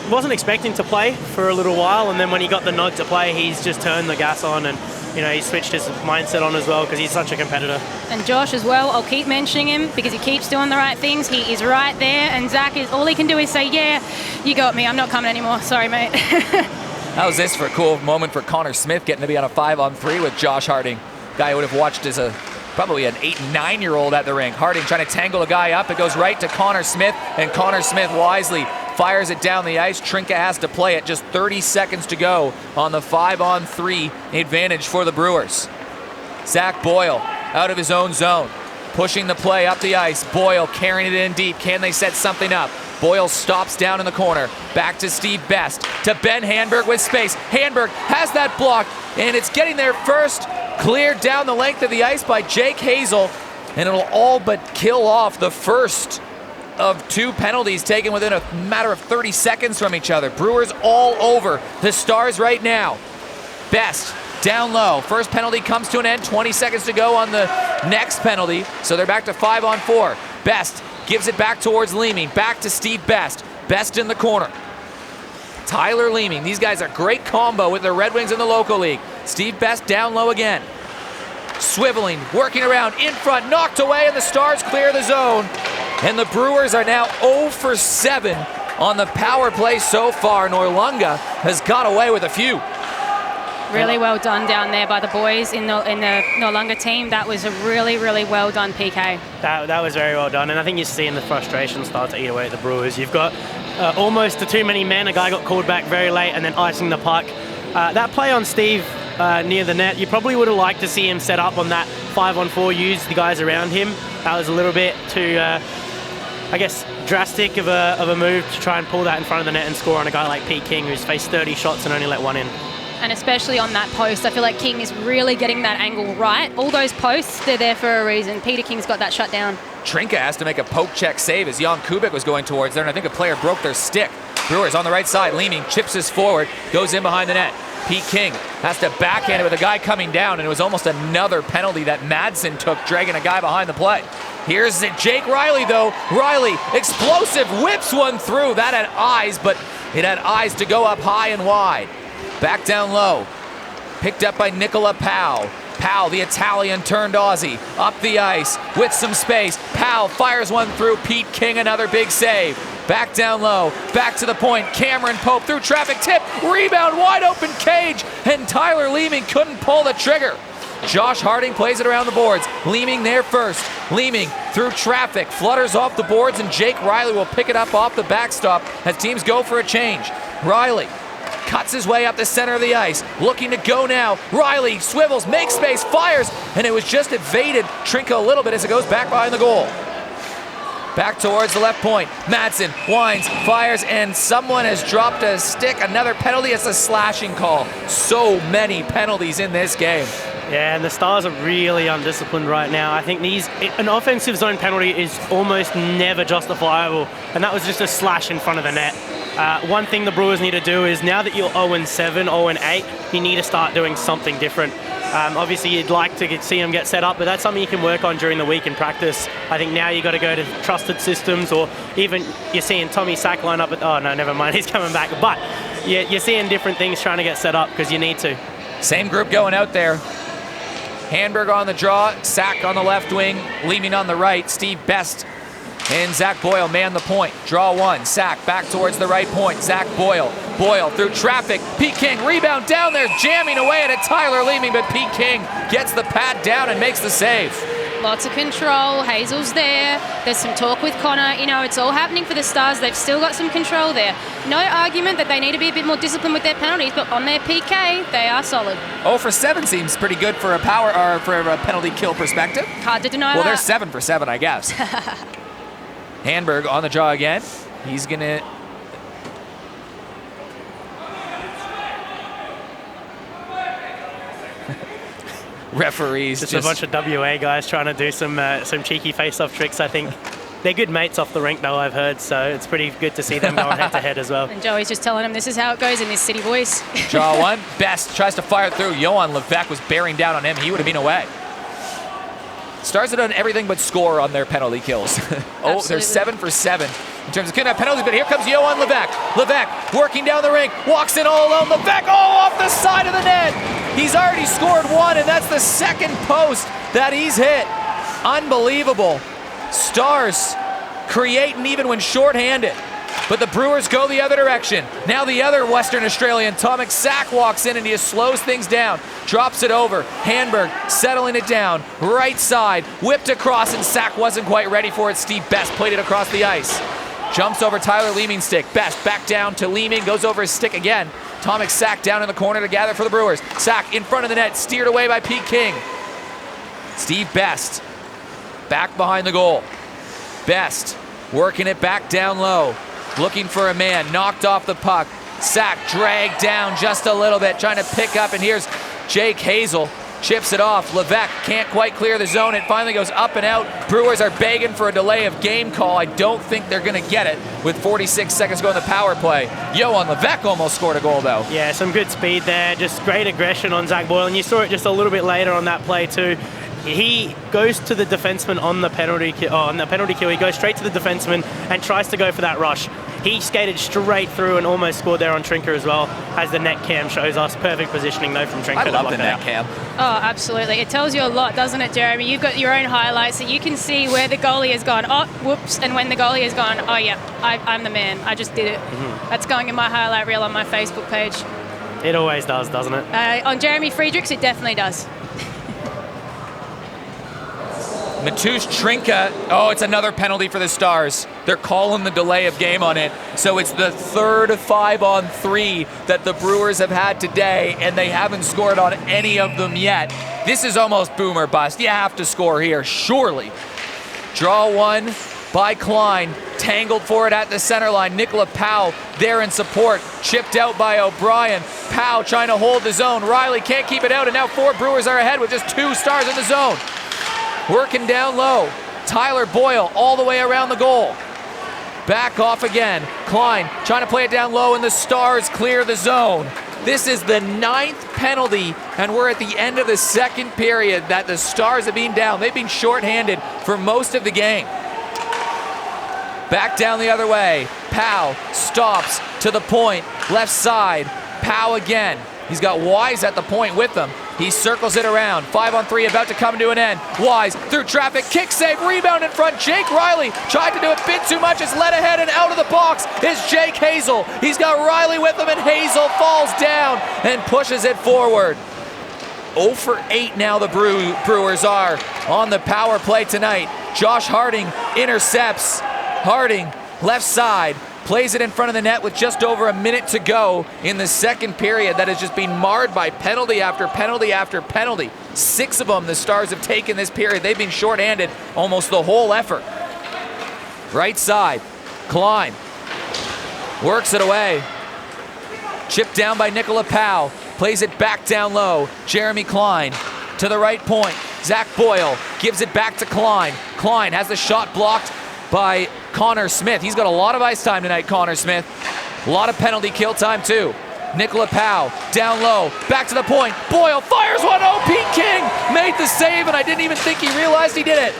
Speaker 3: wasn't expecting to play for a little while, and then when he got the nod to play, he's just turned the gas on, and he switched his mindset on as well, because he's such a competitor.
Speaker 2: And Josh as well, I'll keep mentioning him because he keeps doing the right things. He is right there, and Zach all he can do is say, yeah, you got me, I'm not coming anymore, sorry mate.
Speaker 1: How's this for a cool moment for Conor Smith getting to be on a 5-on-3 with Josh Harding? Guy I would have watched as probably an 8- and 9-year-old at the rink. Harding trying to tangle a guy up. It goes right to Conor Smith, and Conor Smith wisely fires it down the ice. Trinka has to play it. Just 30 seconds to go on the 5-on-3 advantage for the Brewers. Zach Boyle out of his own zone, pushing the play up the ice. Boyle carrying it in deep. Can they set something up? Boyle stops down in the corner. Back to Steve Best. To Ben Handberg with space. Handberg has that block, and it's getting there first. Cleared down the length of the ice by Jake Hazel, and it'll all but kill off the first of 2 penalties taken within a matter of 30 seconds from each other. Brewers all over the Stars right now. Best down low. First penalty comes to an end. 20 seconds to go on the next penalty, so they're back to 5-on-4. Best gives it back towards Leeming. Back to Steve Best. Best in the corner. Tyler Leeming. These guys are great combo with the Red Wings in the local league. Steve Best down low again. Swiveling, working around in front, knocked away, and the Stars clear the zone. And the Brewers are now 0 for 7 on the power play so far. Noarlunga has got away with a few.
Speaker 2: Really well done down there by the boys in the Noarlunga team. That was a really well done PK.
Speaker 3: That was very well done, and I think you're seeing the frustration start to eat away at the Brewers. You've got almost too many men. A guy got called back very late and then icing the puck. That play on Steve near the net, you probably would have liked to see him set up on that 5-on-4, use the guys around him. That was a little bit too, I guess, drastic of a move to try and pull that in front of the net and score on a guy like Pete King, who's faced 30 shots and only let 1 in.
Speaker 2: And especially on that post, I feel like King is really getting that angle right. All those posts, they're there for a reason. Peter King's got that shut down.
Speaker 1: Trinka has to make a poke check save as Jan Kubik was going towards there, and I think a player broke their stick. Brewers on the right side, Leeming chips this forward, goes in behind the net. Pete King has to backhand it with a guy coming down, and it was almost another penalty that Madsen took, dragging a guy behind the play. Here's Jake Riley, though. Riley, explosive, whips one through. That had eyes, but it had eyes to go up high and wide. Back down low, picked up by Nicola Powell. Powell, the Italian turned Aussie, up the ice with some space. Powell fires one through. Pete King, another big save. Back down low, back to the point. Cameron Pope through traffic, tip, rebound, wide open cage, and Tyler Leeming couldn't pull the trigger. Josh Harding plays it around the boards. Leeming there first. Leeming through traffic, flutters off the boards, and Jake Riley will pick it up off the backstop as teams go for a change. Riley cuts his way up the center of the ice, looking to go now. Riley swivels, makes space, fires, and it was just evaded Trinka a little bit as it goes back behind the goal. Back towards the left point. Madsen winds, fires, and someone has dropped a stick. Another penalty. It's a slashing call. So many penalties in this game.
Speaker 3: Yeah, and the Stars are really undisciplined right now. I think an offensive zone penalty is almost never justifiable, and that was just a slash in front of the net. One thing the Brewers need to do is, now that you're 0-7, 0-8, you need to start doing something different. Obviously, you'd like to see them get set up, but that's something you can work on during the week in practice. I think now you got to go to trusted systems, or even you're seeing Tommy Sack line up. Oh no, never mind, he's coming back. But you're seeing different things trying to get set up because you need to.
Speaker 1: Same group going out there. Handberg on the draw, Sack on the left wing, Leeming on the right, Steve Best and Zach Boyle man the point. Draw one, Sack back towards the right point, Zach Boyle. Boyle through traffic, Pete King rebound down there, jamming away at it, Tyler Leeming, but Pete King gets the pad down and makes the save.
Speaker 2: Lots of control. Hazel's there. There's some talk with Conor. You know, it's all happening for the Stars. They've still got some control there. No argument that they need to be a bit more disciplined with their penalties, but on their PK, they are solid.
Speaker 1: 0 for 7 seems pretty good for a power or for a penalty kill perspective.
Speaker 2: Hard to deny that.
Speaker 1: Well, they're 7 for 7, I guess. Handberg on the draw again. He's gonna. Referees
Speaker 3: just a bunch of WA guys trying to do some cheeky face-off tricks. I think they're good mates off the rink, though, I've heard, so it's pretty good to see them going head-to-head as well.
Speaker 2: And Joey's just telling them this is how it goes in this city voice.
Speaker 1: Draw one. Best tries to fire through. Johan Levesque was bearing down on him. He would have been away. Stars have done everything but score on their penalty kills. They're 7 for 7 in terms of killing penalties, but here comes Johan Levesque. Levesque working down the rink, walks in all alone. Levesque, off the side of the net. He's already scored one, and that's the second post that he's hit. Unbelievable. Stars creating even when shorthanded. But the Brewers go the other direction. Now the other Western Australian, Tomek Sack, walks in and he just slows things down. Drops it over. Handberg settling it down. Right side, whipped across, and Sack wasn't quite ready for it. Steve Best played it across the ice. Jumps over Tyler Leeming's stick. Best back down to Leeming, goes over his stick again. Tomek Sack down in the corner to gather for the Brewers. Sack in front of the net, steered away by Pete King. Steve Best back behind the goal. Best working it back down low. Looking for a man, knocked off the puck. Sack dragged down just a little bit, trying to pick up, and here's Jake Hazel. Chips it off. Levesque can't quite clear the zone. It finally goes up and out. Brewers are begging for a delay of game call. I don't think they're going to get it with 46 seconds going to the power play. Johan Levesque almost scored a goal, though.
Speaker 3: Yeah, some good speed there. Just great aggression on Zach Boyle, and you saw it just a little bit later on that play too. He goes to the defenseman on the penalty kill. He goes straight to the defenseman and tries to go for that rush. He skated straight through and almost scored there on Trinker as well, as the net cam shows us. Perfect positioning, though, from Trinker.
Speaker 1: I love the net cam.
Speaker 2: Oh, absolutely. It tells you a lot, doesn't it, Jeremy? You've got your own highlights, so you can see where the goalie has gone. Oh, whoops. And when the goalie has gone, oh, yeah, I'm the man. I just did it. Mm-hmm. That's going in my highlight reel on my Facebook page.
Speaker 3: It always does, doesn't it?
Speaker 2: On Jeremy Friedrichs, it definitely does.
Speaker 1: Mateusz Trinka, oh, it's another penalty for the Stars. They're calling the delay of game on it. So it's the third 5-on-3 that the Brewers have had today, and they haven't scored on any of them yet. This is almost boom or bust. You have to score here, surely. Draw one by Klein. Tangled for it at the center line. Nicola Powell there in support. Chipped out by O'Brien. Powell trying to hold the zone. Riley can't keep it out, and now 4 Brewers are ahead with just 2 Stars in the zone. Working down low. Tyler Boyle all the way around the goal. Back off again. Klein trying to play it down low, and the Stars clear the zone. This is the 9th penalty, and we're at the end of the second period that the Stars have been down. They've been shorthanded for most of the game. Back down the other way. Powell stops to the point. Left side. Powell again. He's got Wise at the point with him. He circles it around. 5-on-3 about to come to an end. Wise through traffic. Kick save. Rebound in front. Jake Riley tried to do a bit too much. It's led ahead, and out of the box is Jake Hazel. He's got Riley with him, and Hazel falls down and pushes it forward. 0 for 8 now the Brewers are on the power play tonight. Josh Harding intercepts. Harding, left side. Plays it in front of the net with just over a minute to go in the second period that has just been marred by penalty after penalty after penalty. 6 of them the Stars have taken this period. They've been shorthanded almost the whole effort. Right side, Klein works it away. Chipped down by Nicola Powell. Plays it back down low. Jeremy Klein to the right point. Zach Boyle gives it back to Klein. Klein has the shot blocked by Conor Smith. He's got a lot of ice time tonight, Conor Smith. A lot of penalty kill time too. Nicola Powell down low, back to the point. Boyle fires one. Oh, Pete King made the save, and I didn't even think he realized he did it.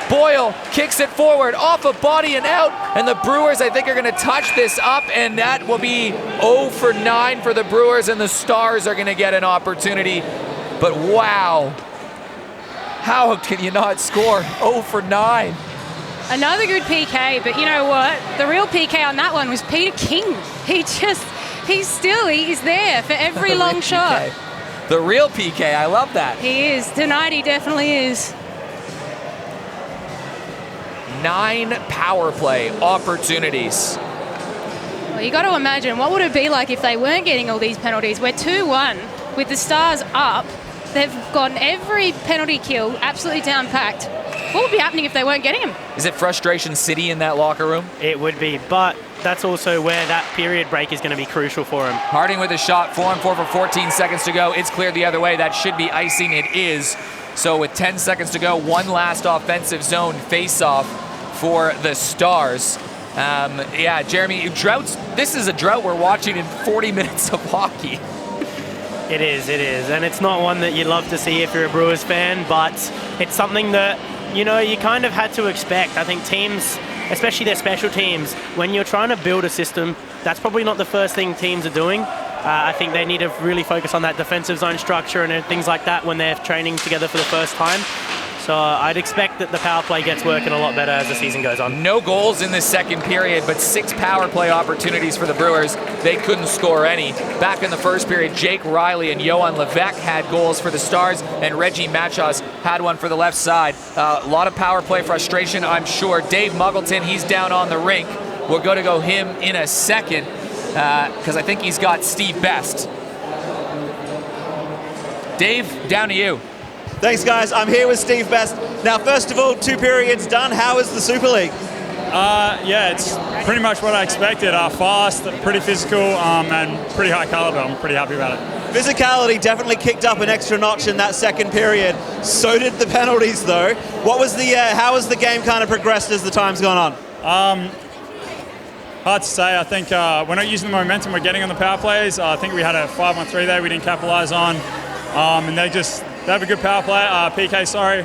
Speaker 1: Boyle kicks it forward, off a body and out, and the Brewers, I think, are going to touch this up, and that will be 0 for 9 for the Brewers, and the Stars are going to get an opportunity. But wow, how can you not score 0 for 9?
Speaker 2: Another good PK, but you know what? The real PK on that one was Peter King. He's there for every long shot.
Speaker 1: The real PK, I love that.
Speaker 2: He is. Tonight he definitely is.
Speaker 1: 9 power play opportunities.
Speaker 2: Well, you got to imagine, what would it be like if they weren't getting all these penalties? We're 2-1 with the Stars up. They've gotten every penalty kill absolutely down-packed. What would be happening if they weren't getting them?
Speaker 1: Is it frustration city in that locker room?
Speaker 3: It would be, but that's also where that period break is going to be crucial for him.
Speaker 1: Harding with a shot, 4-on-4 for 14 seconds to go. It's cleared the other way. That should be icing. It is. So with 10 seconds to go, one last offensive zone face-off for the Stars. Yeah, Jeremy, this is a drought we're watching in 40 minutes of hockey.
Speaker 3: It is, and it's not one that you love to see if you're a Brewers fan, but it's something that, you know, you kind of had to expect. I think teams, especially their special teams, when you're trying to build a system, that's probably not the first thing teams are doing. I think they need to really focus on that defensive zone structure and things like that when they're training together for the first time. So I'd expect that the power play gets working a lot better as the season goes on.
Speaker 1: No goals in this second period, but 6 power play opportunities for the Brewers. They couldn't score any. Back in the first period, Jake Riley and Johan Levesque had goals for the Stars, and Reggie Machos had one for the left side. A lot of power play frustration, I'm sure. Dave Muggleton, he's down on the rink. We're going to go him in a second because I think he's got Steve Best. Dave, down to you.
Speaker 4: Thanks, guys. I'm here with Steve Best. Now, first of all, 2 periods done. How is the Super League?
Speaker 5: Yeah, it's pretty much what I expected. Fast, pretty physical, and pretty high caliber. I'm pretty happy about it.
Speaker 4: Physicality definitely kicked up an extra notch in that second period. So did the penalties, though. What was how has the game kind of progressed as the time's gone on?
Speaker 5: Hard to say. I think we're not using the momentum we're getting on the power plays. I think we had a 5-on-3 there we didn't capitalize on, and they have a good power play. PK, sorry.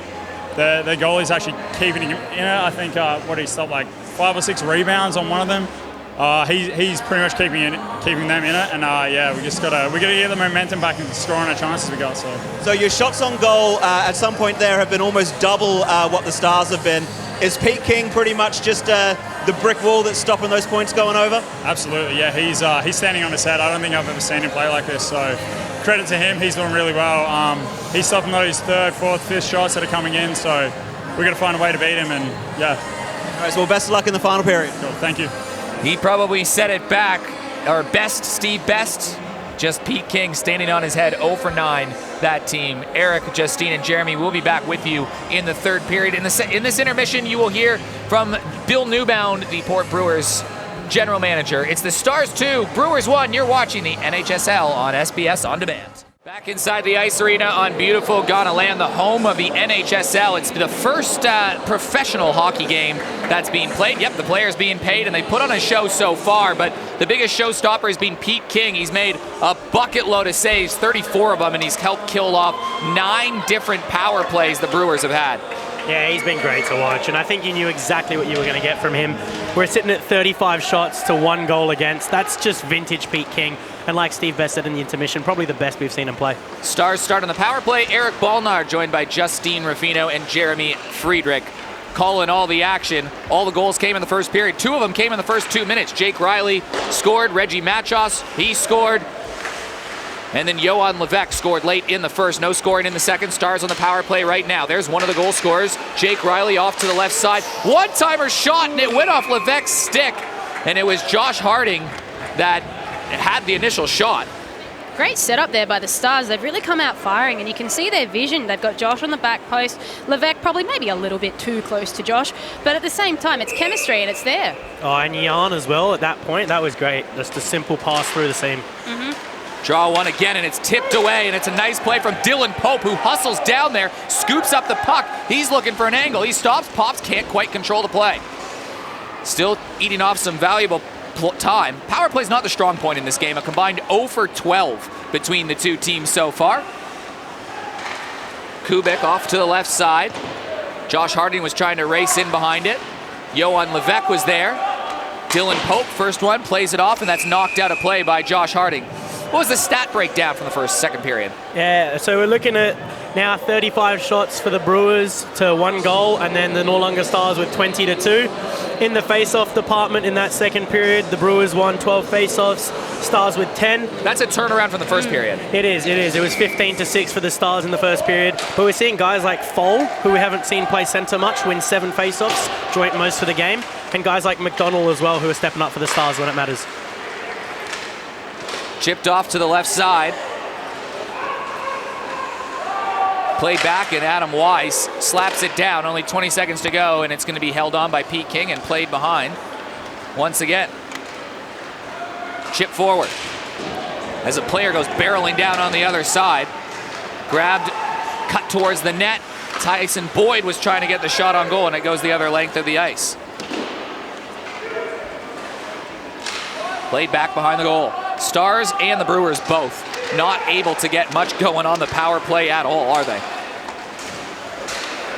Speaker 5: Their goalie's actually keeping him in it. I think, he stopped like 5 or 6 rebounds on one of them. He's pretty much keeping them in it. And yeah, we got to get the momentum back and scoring our chances we got.
Speaker 4: So your shots on goal at some point there have been almost double what the Stars have been. Is Pete King pretty much just the brick wall that's stopping those points going over?
Speaker 5: Absolutely, yeah. He's standing on his head. I don't think I've ever seen him play like this. So credit to him. He's doing really well. He's stopping those 3rd, 4th, 5th shots that are coming in. So we've got to find a way to beat him. And yeah.
Speaker 4: All right. So well, best of luck in the final period.
Speaker 5: Cool. Thank you.
Speaker 1: He probably set it back. Our best, Steve Best. Just Pete King standing on his head, 0 for 9, that team. Eric, Justine, and Jeremy will be back with you in the 3rd period. In this intermission, you will hear from Bill Newbound, the Port Brewers general manager. It's the Stars 2, Brewers 1. You're watching the NHSL on SBS On Demand. Back inside the ice arena on beautiful Ghana land, the home of the NHSL. It's the first professional hockey game that's being played. Yep, the players being paid, and they put on a show so far, but the biggest showstopper has been Pete King. He's made a bucket load of saves, 34 of them, and he's helped kill off 9 different power plays the Brewers have had.
Speaker 3: Yeah, he's been great to watch, and I think you knew exactly what you were going to get from him. We're sitting at 35 shots to 1 goal against. That's just vintage Pete King. And like Steve Best said in the intermission, probably the best we've seen him play.
Speaker 1: Stars start on the power play. Eric Balnar joined by Justine Ruffino and Jeremy Friedrich. Calling all the action. All the goals came in the first period. 2 of them came in the first 2 minutes. Jake Riley scored. Reggie Machos, he scored. And then Johan Levesque scored late in the first. No scoring in the second. Stars on the power play right now. There's one of the goal scorers. Jake Riley off to the left side. One-timer shot, and it went off Levesque's stick. And it was Josh Harding that had the initial shot.
Speaker 2: Great setup there by the Stars. They've really come out firing, and you can see their vision. They've got Josh on the back post. Levesque probably maybe a little bit too close to Josh, but at the same time, it's chemistry and it's there.
Speaker 3: Oh, and Jan as well at that point. That was great. Just a simple pass through the seam.
Speaker 1: Draw one again, and it's tipped away, and it's a nice play from Dylan Pope, who hustles down there, scoops up the puck. He's looking for an angle. He stops, pops, can't quite control the play. Still eating off some valuable time. Power play's not the strong point in this game. A combined 0 for 12 between the two teams so far. Kubik off to the left side. Josh Harding was trying to race in behind it. Johan Levesque was there. Dylan Pope, first one, plays it off, and that's knocked out of play by Josh Harding. What was the stat breakdown from the second period?
Speaker 3: Yeah, so we're looking at now 35 shots for the Brewers to 1 goal, and then the Noarlunga Stars with 20-2. In the face-off department in that second period, the Brewers won 12 face-offs, Stars with 10.
Speaker 1: That's a turnaround from the first period.
Speaker 3: It is. It was 15-6 for the Stars in the first period. But we're seeing guys like Foal, who we haven't seen play centre much, win 7 face-offs, joint most for the game. And guys like Mcdonald as well, who are stepping up for the Stars when it matters.
Speaker 1: Chipped off to the left side. Played back, and Adam Weiss slaps it down. Only 20 seconds to go, and it's going to be held on by Pete King and played behind once again. Chip forward as a player goes barreling down on the other side. Grabbed, cut towards the net. Tyson Boyd was trying to get the shot on goal, and it goes the other length of the ice. Played back behind the goal. Stars and the Brewers both not able to get much going on the power play at all, are they?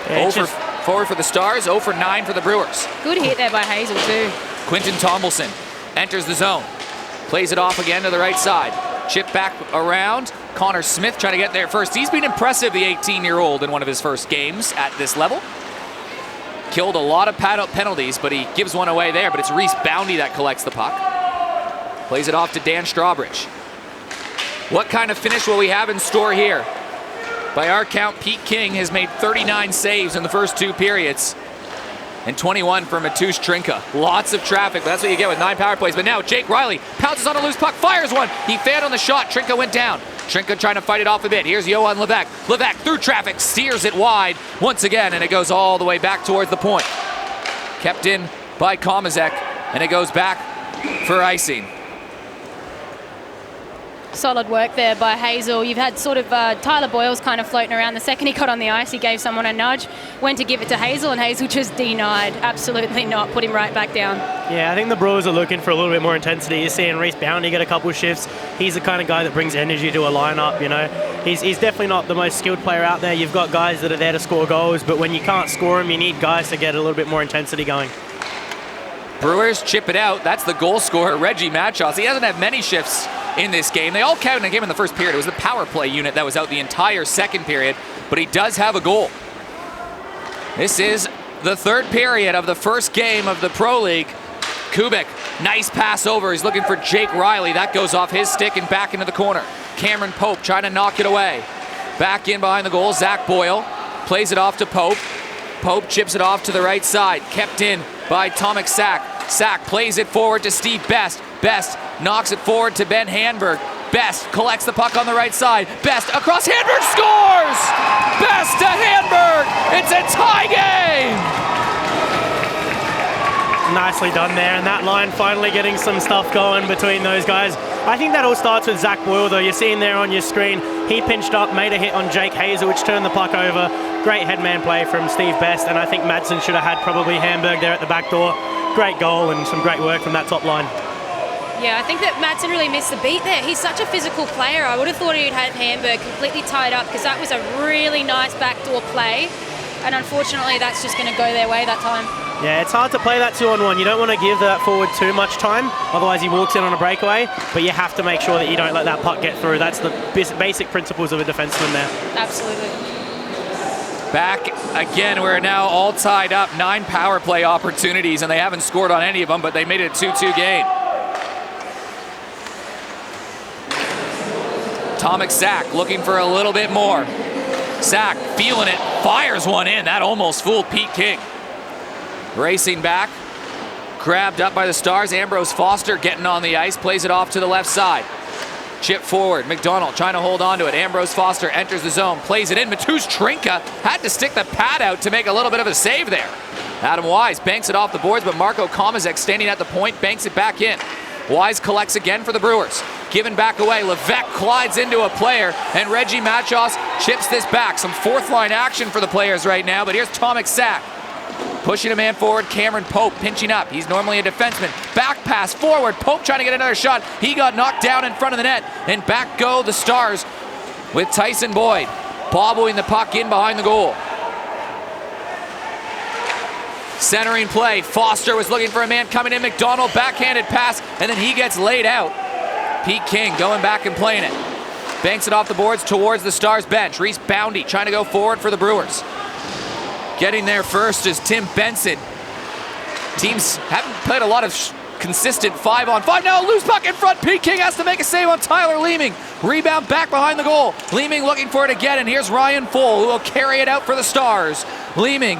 Speaker 1: 0 for 4 for the Stars, 0 for 9 for the Brewers.
Speaker 2: Good hit there by Hazel too.
Speaker 1: Quinton Tomlinson enters the zone. Plays it off again to the right side. Chip back around. Conor Smith trying to get there first. He's been impressive, the 18-year-old, in one of his first games at this level. Killed a lot of penalties, but he gives one away there, but it's Reese Boundy that collects the puck. Plays it off to Dan Strawbridge. What kind of finish will we have in store here? By our count, Pete King has made 39 saves in the first 2 periods. And 21 for Mateusz Trinka. Lots of traffic, but that's what you get with 9 power plays. But now Jake Riley pounces on a loose puck, fires one. He failed on the shot. Trinka went down. Trinka trying to fight it off a bit. Here's Johan Levesque. Levesque through traffic, steers it wide once again, and it goes all the way back towards the point. Kept in by Komazek, and it goes back for icing.
Speaker 2: Solid work there by Hazel. You've had sort of Tyler Boyle's kind of floating around. The second he got on the ice, he gave someone a nudge, went to give it to Hazel, and Hazel just denied. Absolutely not. Put him right back down.
Speaker 3: Yeah, I think the Brewers are looking for a little bit more intensity. You're seeing Reese Boundy get a couple shifts. He's the kind of guy that brings energy to a lineup, you know. He's definitely not the most skilled player out there. You've got guys that are there to score goals, but when you can't score them, you need guys to get a little bit more intensity going.
Speaker 1: Brewers chip it out. That's the goal scorer, Reggie Matchos. He hasn't had many shifts in this game. They all counted in the game in the first period. It was the power play unit that was out the entire second period, but he does have a goal. This is the third period of the first game of the Pro League. Kubik, nice pass over. He's looking for Jake Riley. That goes off his stick and back into the corner. Cameron Pope trying to knock it away. Back in behind the goal, Zach Boyle plays it off to Pope. Pope chips it off to the right side. Kept in by Tomek Sack. Sack plays it forward to Steve Best. Best knocks it forward to Ben Handberg. Best collects the puck on the right side. Best across, Handberg scores! Best to Handberg! It's a tie game!
Speaker 3: Nicely done there, and that line finally getting some stuff going between those guys. I think that all starts with Zach Boyle, though. You're seeing there on your screen, he pinched up, made a hit on Jake Hazel, which turned the puck over. Great headman play from Steve Best, and I think Madsen should have had probably Handberg there at the back door. Great goal and some great work from that top line.
Speaker 2: Yeah, I think that Madsen really missed the beat there. He's such a physical player. I would have thought he'd had Handberg completely tied up, because that was a really nice backdoor play. And unfortunately, that's just going to go their way that time.
Speaker 3: Yeah, it's hard to play that 2-on-1. You don't want to give that forward too much time, otherwise he walks in on a breakaway, but you have to make sure that you don't let that puck get through. That's the basic principles of a defenseman there.
Speaker 2: Absolutely.
Speaker 1: Back again, we're now all tied up. 9 power play opportunities, and they haven't scored on any of them, but they made it a 2-2 game. Tomek Sack looking for a little bit more. Sack feeling it, fires one in. That almost fooled Pete King. Racing back, grabbed up by the Stars. Ambrose Foster getting on the ice, plays it off to the left side. Chip forward, Mcdonald trying to hold on to it. Ambrose Foster enters the zone, plays it in. Matusz Trinka had to stick the pad out to make a little bit of a save there. Adam Wise banks it off the boards, but Marko Komazek standing at the point banks it back in. Wise collects again for the Brewers. Given back away, Levesque collides into a player, and Reggie Machos chips this back. Some fourth line action for the players right now, but here's Tomek Sack. Pushing a man forward, Cameron Pope pinching up. He's normally a defenseman. Back pass forward, Pope trying to get another shot. He got knocked down in front of the net, and back go the Stars with Tyson Boyd bobbling the puck in behind the goal. Centering play, Foster was looking for a man coming in. Mcdonald backhanded pass, and then he gets laid out. Pete King going back and playing it. Banks it off the boards towards the Stars bench. Reese Boundy trying to go forward for the Brewers. Getting there first is Tim Benson. Teams haven't played a lot of consistent 5-on-5. Now a loose puck in front. Pete King has to make a save on Tyler Leeming. Rebound back behind the goal. Leeming looking for it again, and here's Ryan Full, who will carry it out for the Stars. Leeming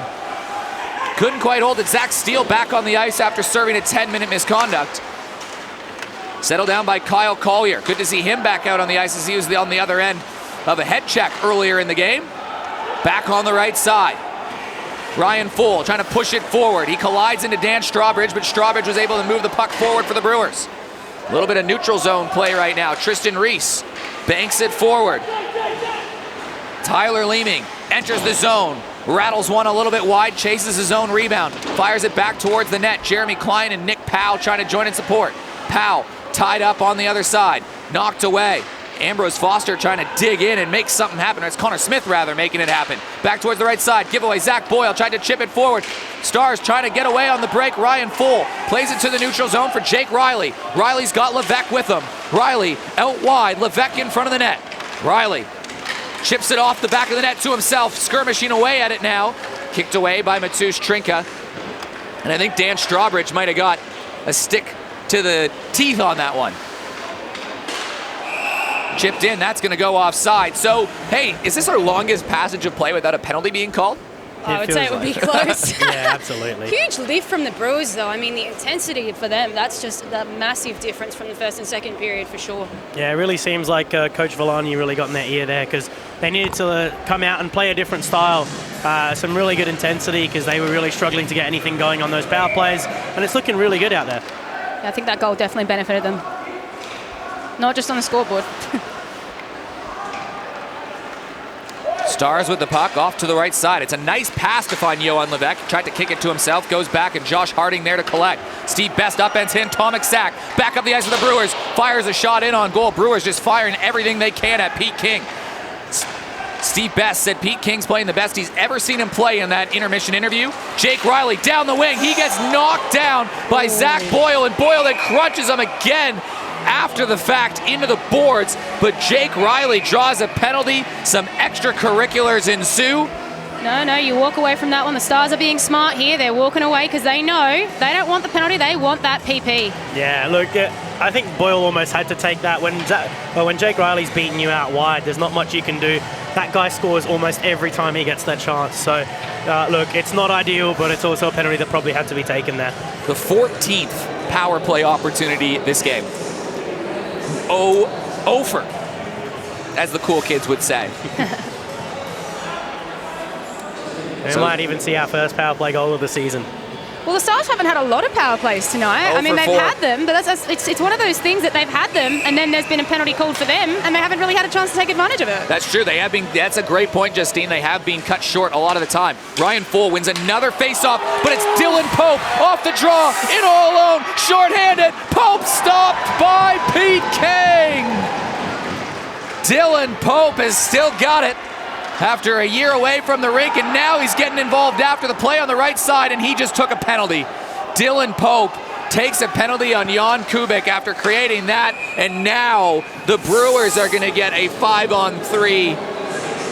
Speaker 1: couldn't quite hold it. Zach Steele back on the ice after serving a 10-minute misconduct. Settled down by Kyle Collier. Good to see him back out on the ice as he was on the other end of a head check earlier in the game. Back on the right side. Ryan Full trying to push it forward. He collides into Dan Strawbridge, but Strawbridge was able to move the puck forward for the Brewers. A little bit of neutral zone play right now. Tristan Reese banks it forward. Tyler Leeming enters the zone. Rattles one a little bit wide, chases his own rebound. Fires it back towards the net. Jeremy Klein and Nick Powell trying to join in support. Powell tied up on the other side. Knocked away. Ambrose Foster trying to dig in and make something happen. It's Conor Smith, rather, making it happen. Back towards the right side. Giveaway. Zach Boyle tried to chip it forward. Stars trying to get away on the break. Ryan Full plays it to the neutral zone for Jake Riley. Riley's got Levesque with him. Riley out wide. Levesque in front of the net. Riley chips it off the back of the net to himself. Skirmishing away at it now. Kicked away by Matusz Trinka. And I think Dan Strawbridge might have got a stick to the teeth on that one. Chipped in, that's going to go offside. So, hey, is this our longest passage of play without a penalty being called?
Speaker 2: I would say it would be close.
Speaker 3: Yeah, absolutely.
Speaker 2: Huge lift from the Brewers, though. I mean, the intensity for them, that's just a massive difference from the first and second period for sure.
Speaker 3: Yeah, it really seems like Coach Villani really got in their ear there because they needed to come out and play a different style. Some really good intensity because they were really struggling to get anything going on those power plays, and it's looking really good out there.
Speaker 2: Yeah, I think that goal definitely benefited them. Not just on the scoreboard.
Speaker 1: Stars with the puck off to the right side. It's a nice pass to find Johan Levesque. Tried to kick it to himself, goes back, and Josh Harding there to collect. Steve Best upends in, Tomek Sack back up the ice of the Brewers. Fires a shot in on goal. Brewers just firing everything they can at Pete King. Steve Best said Pete King's playing the best he's ever seen him play in that intermission interview. Jake Riley down the wing. He gets knocked down by Zach Boyle, and Boyle then crunches him again after the fact into the boards, but Jake Riley draws a penalty. Some extracurriculars ensue.
Speaker 2: No, you walk away from that one. The Stars are being smart here. They're walking away because they know they don't want the penalty. They want that PP.
Speaker 3: Yeah, look, I think Boyle almost had to take that. When Jake Riley's beating you out wide, there's not much you can do. That guy scores almost every time he gets that chance. So, look, it's not ideal, but it's also a penalty that probably had to be taken there.
Speaker 1: The 14th power play opportunity this game. Over, as the cool kids would say.
Speaker 3: We might even see our first power play goal of the season.
Speaker 2: Well, the Stars haven't had a lot of power plays tonight. I mean, they've had them, but it's one of those things that they've had them, and then there's been a penalty called for them, and they haven't really had a chance to take advantage of it.
Speaker 1: That's true. They have been. That's a great point, Justine. They have been cut short a lot of the time. Ryan Full wins another face-off, but it's Dylan Pope off the draw, in all alone, short-handed. Pope stopped by Pete King. Dylan Pope has still got it after a year away from the rink, and now he's getting involved after the play on the right side, and he just took a penalty. Dylan Pope takes a penalty on Jan Kubik after creating that, and now the Brewers are going to get a 5-on-3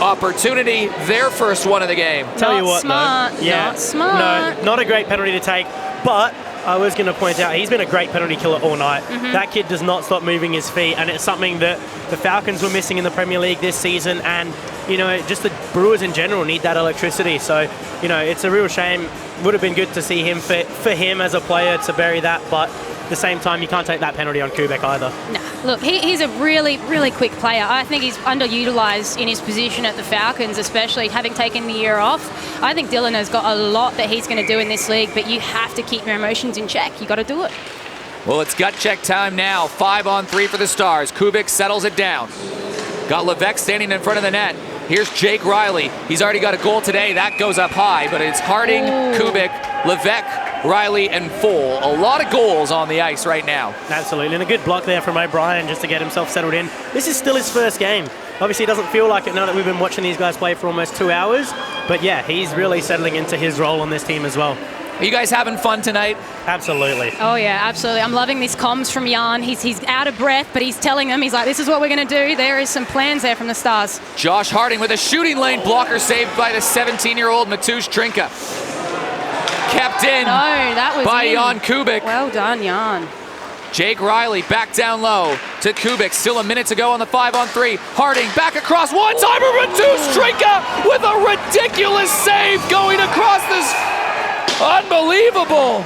Speaker 1: opportunity, their first one of the game.
Speaker 3: Tell you what,
Speaker 2: smart.
Speaker 3: though. Yeah,
Speaker 2: not smart.
Speaker 3: No, not a great penalty to take, but I was going to point out he's been a great penalty killer all night.
Speaker 2: Mm-hmm.
Speaker 3: That kid does not stop moving his feet, and it's something that the Falcons were missing in the Premier League this season, and just the Brewers in general need that electricity. So, it's a real shame. Would have been good to see him for him as a player to bury that, but at the same time, you can't take that penalty on Kubek either.
Speaker 2: Nah, look, he's a really, really quick player. I think he's underutilised in his position at the Falcons, especially having taken the year off. I think Dylan has got a lot that he's going to do in this league, but you have to keep your emotions in check. You got to do it.
Speaker 1: Well, it's gut check time now. 5-on-3 for the Stars. Kubik settles it down. Got Levesque standing in front of the net. Here's Jake Riley. He's already got a goal today. That goes up high, but it's Harding, Kubik, Levesque, Riley, and Full. A lot of goals on the ice right now.
Speaker 3: Absolutely, and a good block there from O'Brien just to get himself settled in. This is still his first game. Obviously, it doesn't feel like it now that we've been watching these guys play for almost 2 hours, but yeah, he's really settling into his role on this team as well.
Speaker 1: Are you guys having fun tonight?
Speaker 3: Absolutely.
Speaker 2: Oh, yeah, absolutely. I'm loving these comms from Jan. He's out of breath, but he's telling them, he's like, this is what we're going to do. There is some plans there from the Stars.
Speaker 1: Josh Harding with a shooting lane blocker saved by the 17-year-old Matusz Trinka. Kept in by Jan Kubik.
Speaker 2: Well done, Jan.
Speaker 1: Jake Riley back down low to Kubik. Still a minute to go on the 5-on-3. Harding back across. One-timer, Matusz Trinka with a ridiculous save going across this. Unbelievable.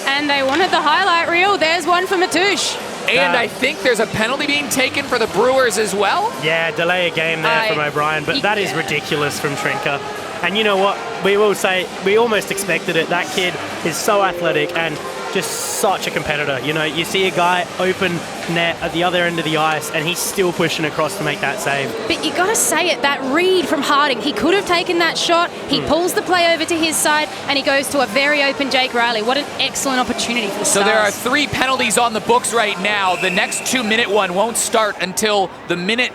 Speaker 2: And they wanted the highlight reel. There's one for Matusz.
Speaker 1: And I think there's a penalty being taken for the Brewers as well.
Speaker 3: Yeah, delay a game there from O'Brien, but that is ridiculous from Trinka. And you know what? We will say we almost expected it. That kid is so athletic and just such a competitor. You know, you see a guy open net at the other end of the ice and he's still pushing across to make that save.
Speaker 2: But you got to say it, that read from Harding, he could have taken that shot. He pulls the play over to his side and he goes to a very open Jake Riley. What an excellent opportunity for the Stars.
Speaker 1: So there are 3 penalties on the books right now. The next 2-minute one won't start until the minute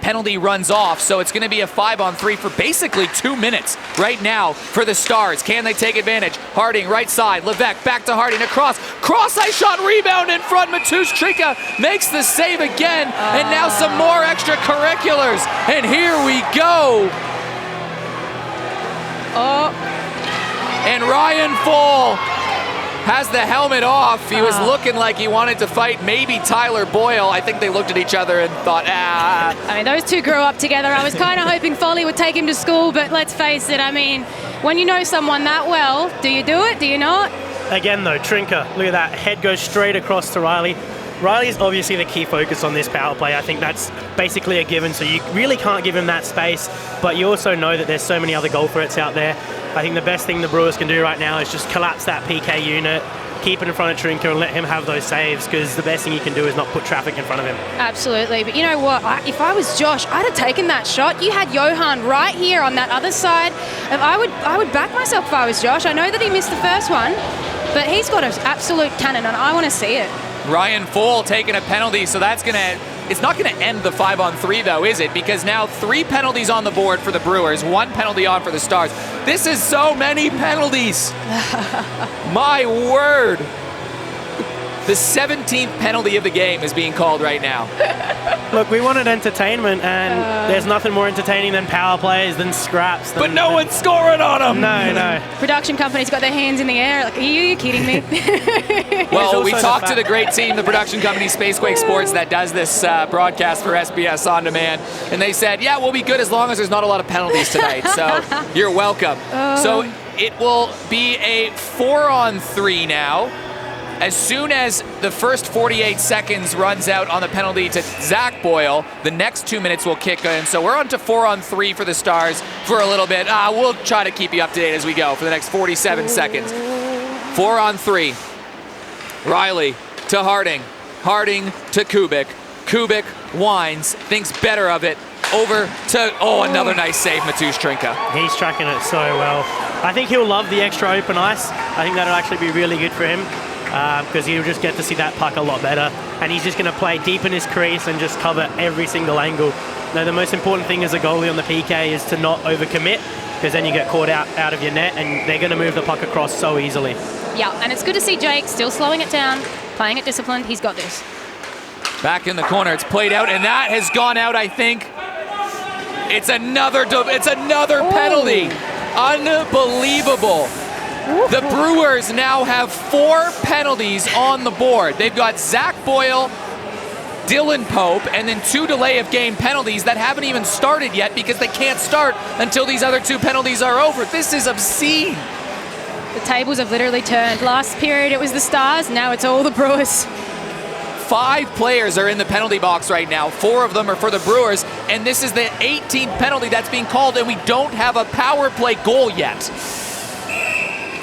Speaker 1: penalty runs off, so it's going to be a 5-on-3 for basically 2 minutes right now for the Stars. Can they take advantage? Harding, right side. Levesque back to Harding, across. Cross-ice shot, rebound in front. Matusz Trinka makes the save again, and now some more extracurriculars. And here we go. And Ryan Full has the helmet off. He was looking like he wanted to fight maybe Tyler Boyle. I think they looked at each other and thought,
Speaker 2: I mean, those two grew up together. I was kind of hoping Foley would take him to school, but let's face it, I mean, when you know someone that well, do you do it? Do you not?
Speaker 3: Again, though, Trinka, look at that. Head goes straight across to Riley. Riley's obviously the key focus on this power play. I think that's basically a given, so you really can't give him that space, but you also know that there's so many other goal threats out there. I think the best thing the Brewers can do right now is just collapse that PK unit, keep it in front of Trinka and let him have those saves, because the best thing you can do is not put traffic in front of him.
Speaker 2: Absolutely, but you know what? If I was Josh, I'd have taken that shot. You had Johan right here on that other side. I would back myself if I was Josh. I know that he missed the first one, but he's got an absolute cannon, and I want to see it.
Speaker 1: Ryan Full taking a penalty, so that's it's not gonna end the 5-on-3 though, is it? Because now 3 penalties on the board for the Brewers, 1 penalty on for the Stars. This is so many penalties. My word. The 17th penalty of the game is being called right now.
Speaker 3: Look, we wanted entertainment, and there's nothing more entertaining than power plays, than scraps.
Speaker 1: But no one's scoring on them.
Speaker 3: No.
Speaker 2: Production company's got their hands in the air. Like, are you kidding me?
Speaker 1: Well, we talked to the great team, the production company Spacequake Sports, that does this broadcast for SBS On Demand, and they said, yeah, we'll be good as long as there's not a lot of penalties tonight. So you're welcome. So it will be a 4-on-3 now. As soon as the first 48 seconds runs out on the penalty to Zach Boyle, the next 2 minutes will kick in. So we're on to 4-on-3 for the Stars for a little bit. We'll try to keep you up to date as we go for the next 47 seconds. 4-on-3. Riley to Harding. Harding to Kubik. Kubik winds, thinks better of it. Over to, another nice save, Matusz Trinka.
Speaker 3: He's tracking it so well. I think he'll love the extra open ice. I think that'll actually be really good for him, because he'll just get to see that puck a lot better. And he's just going to play deep in his crease and just cover every single angle. Now, the most important thing as a goalie on the PK is to not overcommit, because then you get caught out of your net and they're going to move the puck across so easily.
Speaker 2: Yeah, and it's good to see Jake still slowing it down, playing it disciplined. He's got this.
Speaker 1: Back in the corner, it's played out, and that has gone out, I think. It's another penalty. Unbelievable. The Brewers now have 4 penalties on the board. They've got Zach Boyle, Dylan Pope, and then 2 delay of game penalties that haven't even started yet because they can't start until these other 2 penalties are over. This is obscene.
Speaker 2: The tables have literally turned. Last period it was the Stars, now it's all the Brewers.
Speaker 1: 5 players are in the penalty box right now. 4 of them are for the Brewers, and this is the 18th penalty that's being called, and we don't have a power play goal yet.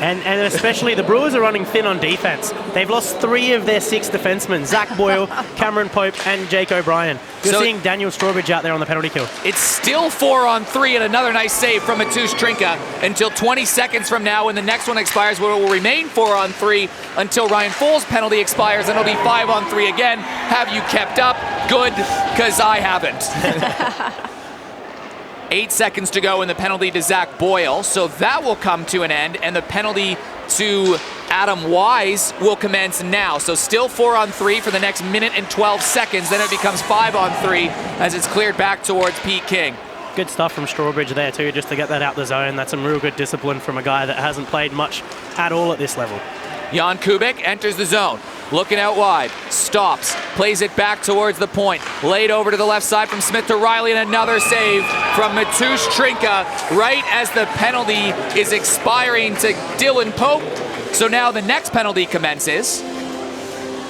Speaker 3: And especially the Brewers are running thin on defense. They've lost 3 of their 6 defensemen, Zach Boyle, Cameron Pope, and Jake O'Brien. You're seeing Daniel Strawbridge out there on the penalty kill.
Speaker 1: It's still 4-on-3 and another nice save from Mateusz Trinka until 20 seconds from now when the next one expires, where it will remain 4-on-3 until Ryan Foles' penalty expires, and it'll be 5-on-3 again. Have you kept up? Good, because I haven't. 8 seconds to go in the penalty to Zach Boyle, so that will come to an end, and the penalty to Adam Wise will commence now. So still 4-on-3 for the next minute and 12 seconds, then it becomes 5-on-3 as it's cleared back towards Pete King.
Speaker 3: Good stuff from Strawbridge there too, just to get that out the zone. That's some real good discipline from a guy that hasn't played much at all at this level.
Speaker 1: Jan Kubik enters the zone, looking out wide, stops, plays it back towards the point, laid over to the left side from Smith to Riley, and another save from Mateusz Trinka right as the penalty is expiring to Dylan Pope. So now the next penalty commences,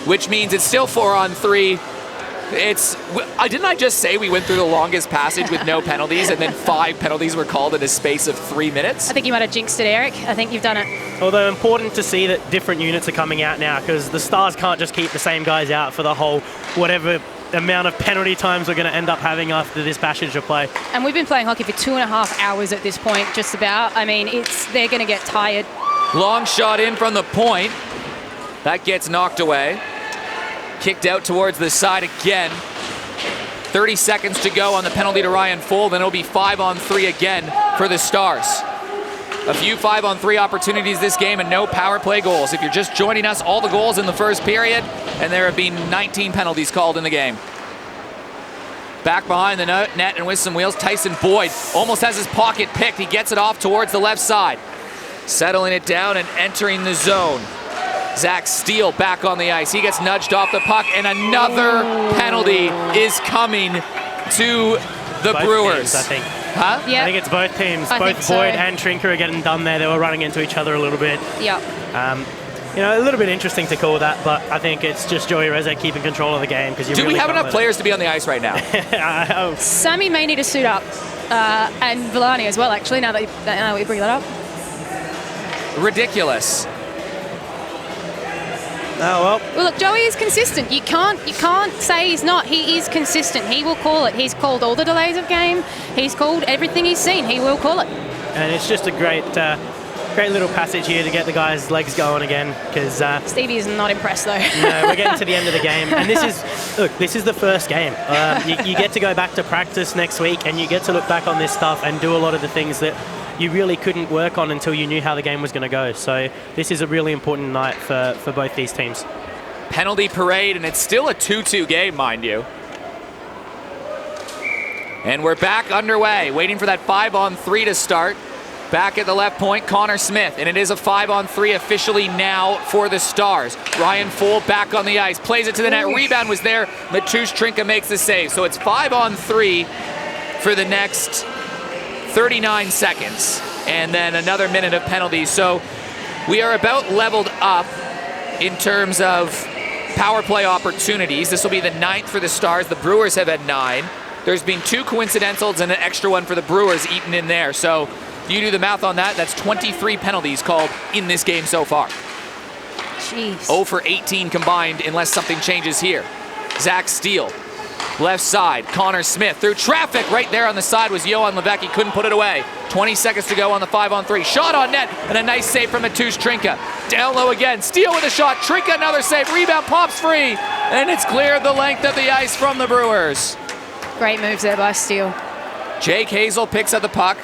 Speaker 1: which means it's still 4-on-3. Didn't I just say we went through the longest passage with no penalties, and then 5 penalties were called in a space of 3 minutes?
Speaker 2: I think you might have jinxed it, Eric. I think you've done it.
Speaker 3: Although important to see that different units are coming out now, because the Stars can't just keep the same guys out for the whole whatever amount of penalty times we're going to end up having after this passage of play.
Speaker 2: And we've been playing hockey for 2.5 hours at this point, just about. I mean, they're going to get tired.
Speaker 1: Long shot in from the point. That gets knocked away. Kicked out towards the side again. 30 seconds to go on the penalty to Ryan Full. Then it'll be 5-on-3 again for the Stars. A few 5-on-3 opportunities this game and no power play goals. If you're just joining us, all the goals in the first period, and there have been 19 penalties called in the game. Back behind the net and with some wheels, Tyson Boyd almost has his pocket picked. He gets it off towards the left side. Settling it down and entering the zone. Zach Steele back on the ice. He gets nudged off the puck, and another penalty is coming to the
Speaker 3: Both
Speaker 1: Brewers.
Speaker 3: Teams, I think.
Speaker 1: Huh?
Speaker 2: Yeah.
Speaker 3: I think it's both teams.
Speaker 2: I think
Speaker 3: Both
Speaker 2: so.
Speaker 3: Boyd and Trinka are getting done there. They were running into each other a little bit.
Speaker 2: Yeah.
Speaker 3: A little bit interesting to call that, but I think it's just Joey Rezek keeping control of the game.
Speaker 1: Do we have enough players to be on the ice right now?
Speaker 2: Sammy may need to suit up, and Villani as well, actually, now that we bring that up.
Speaker 1: Ridiculous.
Speaker 3: Oh, well.
Speaker 2: Well, look, Joey is consistent. You can't say he's not. He is consistent. He will call it. He's called all the delays of game. He's called everything he's seen. He will call it.
Speaker 3: And it's just a great little passage here to get the guys' legs going again, because
Speaker 2: Stevie is not impressed, though.
Speaker 3: no, we're getting to the end of the game, and this is the first game. You get to go back to practice next week, and you get to look back on this stuff and do a lot of the things that you really couldn't work on until you knew how the game was going to go. So this is a really important night for both these teams.
Speaker 1: Penalty parade, and it's still a 2-2 game, mind you. And we're back underway, waiting for that 5-on-3 to start. Back at the left point, Conor Smith, and it is a 5-on-3 officially now for the Stars. Ryan Full back on the ice, plays it to the net. Rebound was there. Mateusz Trinka makes the save. So it's 5-on-3 for the next 39 seconds, and then another minute of penalties. So we are about leveled up in terms of power play opportunities. This will be the 9th for the Stars. The Brewers have had 9. There's been 2 coincidentals and an extra one for the Brewers eaten in there. So if you do the math on that, that's 23 penalties called in this game so far.
Speaker 2: Jeez.
Speaker 1: 0 for 18 combined unless something changes here. Zach Steele. Left side, Conor Smith through traffic. Right there on the side was Johan Levesque. Couldn't put it away. 20 seconds to go on the 5-on-3. Shot on net, and a nice save from Mateusz Trinka. Down low again. Steele with a shot. Trinka another save. Rebound pops free, and it's cleared the length of the ice from the Brewers.
Speaker 2: Great moves there by Steele.
Speaker 1: Jake Hazel picks up the puck.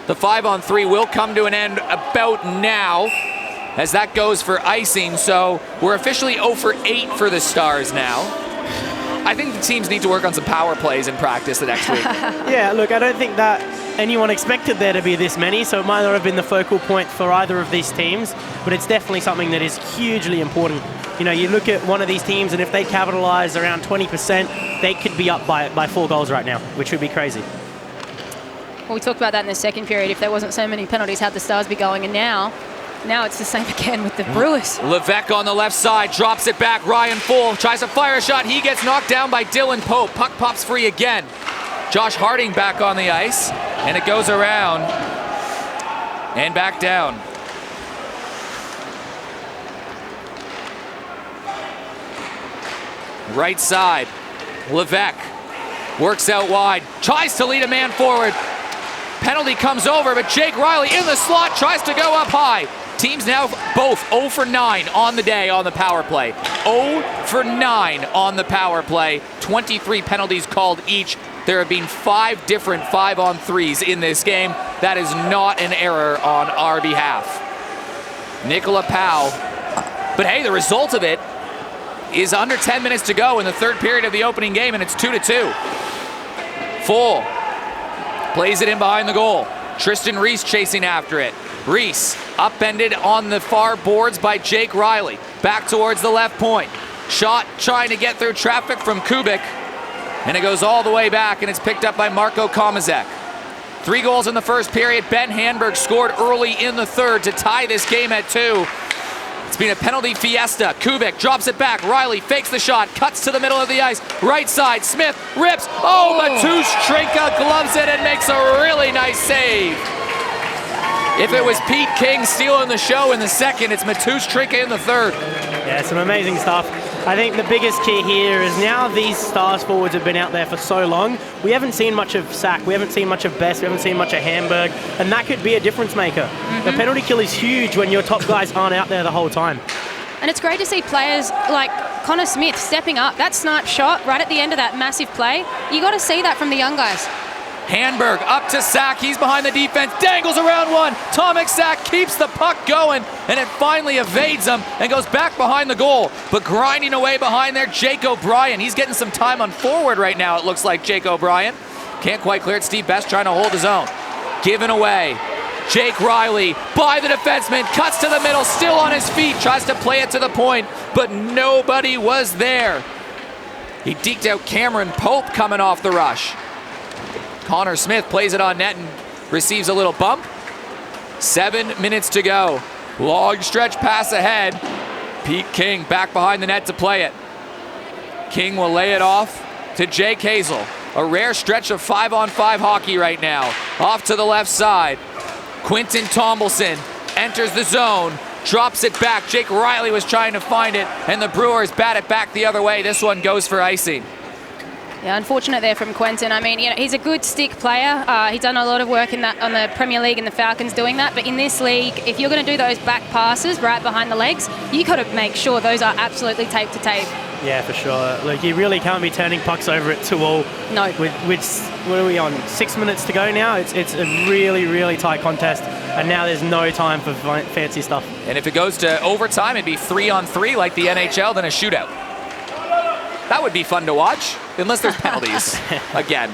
Speaker 1: The 5-on-3 will come to an end about now, as that goes for icing. So we're officially 0 for 8 for the Stars now. I think the teams need to work on some power plays in practice the next week.
Speaker 3: Yeah, look, I don't think that anyone expected there to be this many, so it might not have been the focal point for either of these teams, but it's definitely something that is hugely important. You look at one of these teams, and if they capitalize around 20%, they could be up by 4 goals right now, which would be crazy.
Speaker 2: Well, we talked about that in the second period. If there wasn't so many penalties, how'd the Stars be going? And now Now it's the same again with the Brewers.
Speaker 1: Levesque on the left side, drops it back. Ryan Full tries to fire a shot. He gets knocked down by Dylan Pope. Puck pops free again. Josh Harding back on the ice, and it goes around and back down. Right side, Levesque works out wide, tries to lead a man forward. Penalty comes over, but Jake Riley in the slot tries to go up high. Teams now both 0 for 9 on the day on the power play. 0 for 9 on the power play. 23 penalties called each. There have been 5 different 5-on-3s in this game. That is not an error on our behalf. Nicola Powell. But hey, the result of it is under 10 minutes to go in the third period of the opening game, and it's 2-2. Full plays it in behind the goal. Tristan Reese chasing after it. Reese upended on the far boards by Jake Riley. Back towards the left point. Shot trying to get through traffic from Kubik. And it goes all the way back, and it's picked up by Marko Komazek. 3 goals in the first period. Ben Handberg scored early in the third to tie this game at 2. It's been a penalty fiesta. Kubik drops it back. Riley fakes the shot, cuts to the middle of the ice. Right side, Smith rips. Oh, Mateusz gloves it and makes a really nice save. If it was Pete King stealing the show in the second, it's Mateusz in the third.
Speaker 3: Yeah, some amazing stuff. I think the biggest key here is now these Stars forwards have been out there for so long, we haven't seen much of Sack, we haven't seen much of Best, we haven't seen much of Handberg, and that could be a difference maker. The penalty kill is huge when your top guys aren't out there the whole time.
Speaker 2: And it's great to see players like Conor Smith stepping up. That snipe shot right at the end of that massive play, you got to see that from the young guys.
Speaker 1: Handberg up to Sack, he's behind the defense, dangles around one. Tomek Sack keeps the puck going, and it finally evades him and goes back behind the goal. But grinding away behind there, Jake O'Brien. He's getting some time on forward right now, it looks like, Jake O'Brien. Can't quite clear it. Steve Best trying to hold his own. Given away. Jake Riley by the defenseman, cuts to the middle, still on his feet, tries to play it to the point, but nobody was there. He deked out Cameron Pope coming off the rush. Conor Smith plays it on net and receives a little bump. 7 minutes to go. Long stretch pass ahead. Pete King back behind the net to play it. King will lay it off to Jake Hazel. A rare stretch of 5-on-5 hockey right now. Off to the left side. Quinton Tomlinson enters the zone, drops it back. Jake Riley was trying to find it, and the Brewers bat it back the other way. This one goes for icing.
Speaker 2: Yeah, unfortunate there from Quentin. I mean, he's a good stick player. He's done a lot of work in that on the Premier League and the Falcons doing that. But in this league, if you're going to do those back passes right behind the legs, you got to make sure those are absolutely tape to tape.
Speaker 3: Yeah, for sure. Look, you really can't be turning pucks over at 2-2.
Speaker 2: No.
Speaker 3: With what are we on? 6 minutes to go now. It's a really, really tight contest, and now there's no time for fancy stuff. And
Speaker 1: if it goes to overtime, it'd be 3-on-3 like the NHL, then a shootout. That would be fun to watch, unless there's penalties again.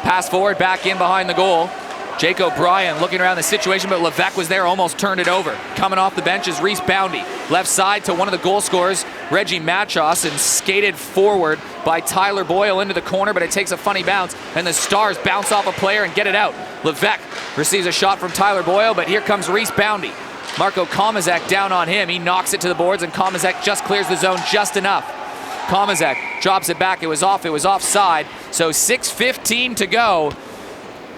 Speaker 1: Pass forward, back in behind the goal. Jake O'Brien looking around the situation, but Levesque was there, almost turned it over. Coming off the bench is Reese Boundy. Left side to one of the goal scorers, Reggie Machos, and skated forward by Tyler Boyle into the corner, but it takes a funny bounce, and the Stars bounce off a player and get it out. Levesque receives a shot from Tyler Boyle, but here comes Reese Boundy. Marko Komazek down on him. He knocks it to the boards, and Komazek just clears the zone just enough. Komazek drops it back. It was offside. So 6:15 to go.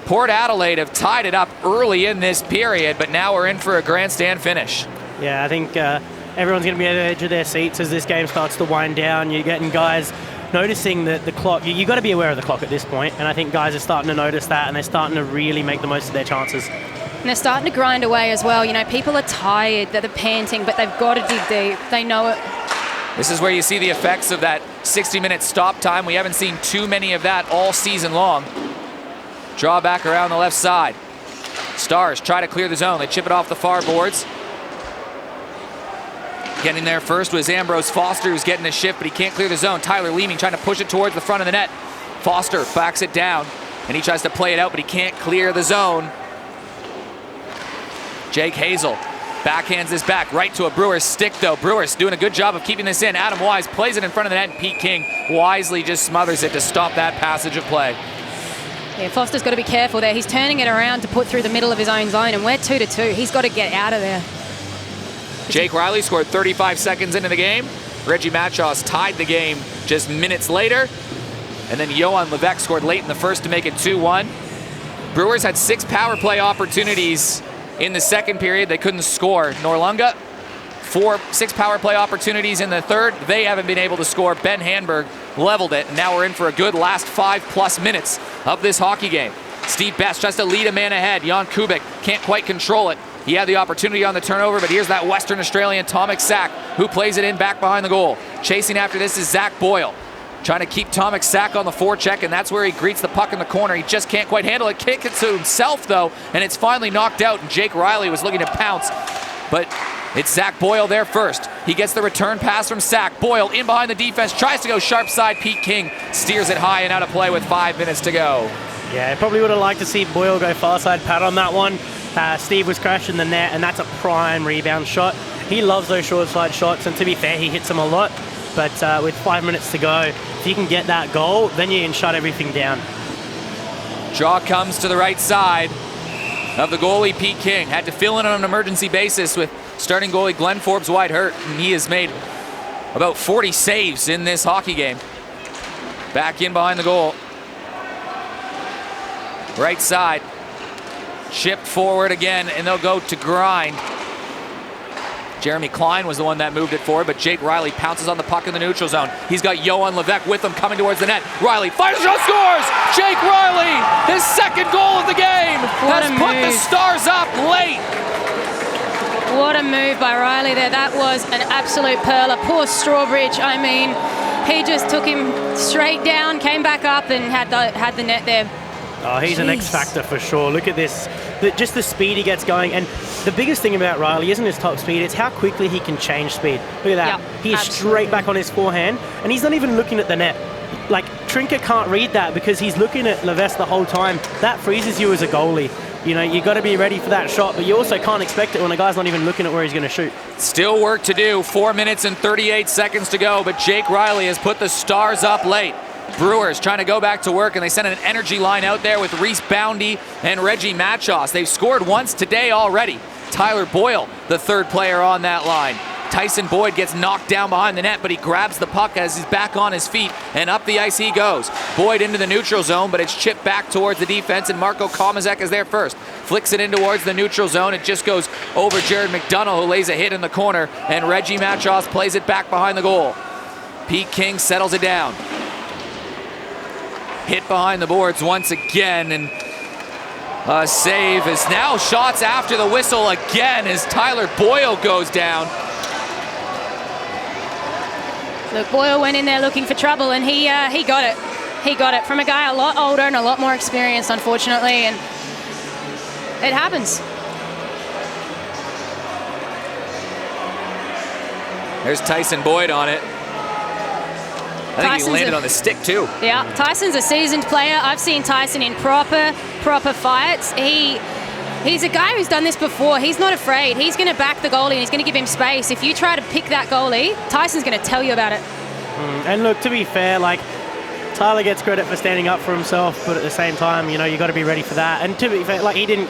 Speaker 1: Port Adelaide have tied it up early in this period, but now we're in for a grandstand finish.
Speaker 3: Yeah, I think everyone's going to be at the edge of their seats as this game starts to wind down. You're getting guys noticing that the clock, you got to be aware of the clock at this point, and I think guys are starting to notice that, and they're starting to really make the most of their chances.
Speaker 2: And they're starting to grind away as well. You know, people are tired, they're panting, but they've got to dig deep. They know it.
Speaker 1: This is where you see the effects of that 60-minute stop time. We haven't seen too many of that all season long. Draw back around the left side. Stars try to clear the zone. They chip it off the far boards. Getting there first was Ambrose Foster, who's getting the shift, but he can't clear the zone. Tyler Leeming trying to push it towards the front of the net. Foster backs it down, and he tries to play it out, but he can't clear the zone. Jake Hazel backhands this back right to a Brewers stick, though. Brewers doing a good job of keeping this in. Adam Wise plays it in front of the net, and Pete King wisely just smothers it to stop that passage of play.
Speaker 2: Yeah, Foster's got to be careful there. He's turning it around to put through the middle of his own zone, and we're 2-2. He's got to get out of there.
Speaker 1: Jake Riley scored 35 seconds into the game. Reggie Matchos tied the game just minutes later. And then Johan Levesque scored late in the first to make it 2-1. Brewers had 6 power play opportunities in the second period. They couldn't score. Noarlunga, 6 power play opportunities in the third. They haven't been able to score. Ben Hanberg leveled it, and now we're in for a good last 5+ minutes of this hockey game. Steve Best tries to lead a man ahead. Jan Kubik can't quite control it. He had the opportunity on the turnover, but here's that Western Australian Tomek Sak, who plays it in back behind the goal. Chasing after this is Zach Boyle, trying to keep Tomek Sak on the forecheck, and that's where he greets the puck in the corner. He just can't quite handle it. Kick it to himself, though, and it's finally knocked out, and Jake Riley was looking to pounce, but it's Zach Boyle there first. He gets the return pass from Sak. Boyle in behind the defense, tries to go sharp side. Pete King steers it high and out of play with 5 minutes to go.
Speaker 3: Yeah, I probably would have liked to see Boyle go far side pad on that one. Steve was crashing the net, and that's a prime rebound shot. He loves those short side shots, and to be fair, he hits them a lot. But with 5 minutes to go, if you can get that goal, then you can shut everything down.
Speaker 1: Draw comes to the right side of the goalie, Pete King. Had to fill in on an emergency basis with starting goalie Glenn Forbes wide hurt, and he has made about 40 saves in this hockey game. Back in behind the goal. Right side. Chipped forward again, and they'll go to grind. Jeremy Klein was the one that moved it forward, but Jake Riley pounces on the puck in the neutral zone. He's got Johan Levesque with him coming towards the net. Riley fires a shot, scores! Jake Riley, his second goal of the game, has put the Stars up late.
Speaker 2: What a move by Riley there. That was an absolute pearler. Poor Strawbridge, I mean, he just took him straight down, came back up, and had the net there.
Speaker 3: Oh, he's an X factor for sure. Look at this. Just the speed he gets going. And the biggest thing about Riley isn't his top speed, it's how quickly he can change speed. Look at that.
Speaker 2: Yep,
Speaker 3: he is straight back on his forehand, and he's not even looking at the net. Like, Trinker can't read that because he's looking at Levesque the whole time. That freezes you as a goalie. You know, you got to be ready for that shot, but you also can't expect it when a guy's not even looking at where he's going to shoot. Still
Speaker 1: work to do. 4 minutes and 38 seconds to go, but Jake Riley has put the Stars up late. Brewers trying to go back to work, and they sent an energy line out there with Reese Boundy and Reggie Matchos. They've scored once today already. Tyler Boyle, the third player on that line. Tyson Boyd gets knocked down behind the net, but he grabs the puck as he's back on his feet, and up the ice he goes. Boyd into the neutral zone, but it's chipped back towards the defense, and Marco Komazek is there first. Flicks it in towards the neutral zone. It just goes over Jared McDonald, who lays a hit in the corner, and Reggie Matchos plays it back behind the goal. Pete King settles it down. Hit behind the boards once again, and a save is now shots after the whistle again as Tyler Boyle goes down.
Speaker 2: Look, Boyle went in there looking for trouble, and he got it. He got it from a guy a lot older and a lot more experienced, unfortunately, and it happens.
Speaker 1: There's Tyson Boyd on it. I think he landed on the stick too.
Speaker 2: Yeah, Tyson's a seasoned player. I've seen Tyson in proper fights. He's a guy who's done this before. He's not afraid. He's going to back the goalie and he's going to give him space. If you try to pick that goalie, Tyson's going to tell you about it.
Speaker 3: And look, to be fair, like, Tyler gets credit for standing up for himself, but at the same time, you know, you got to be ready for that. And to be fair, like, he didn't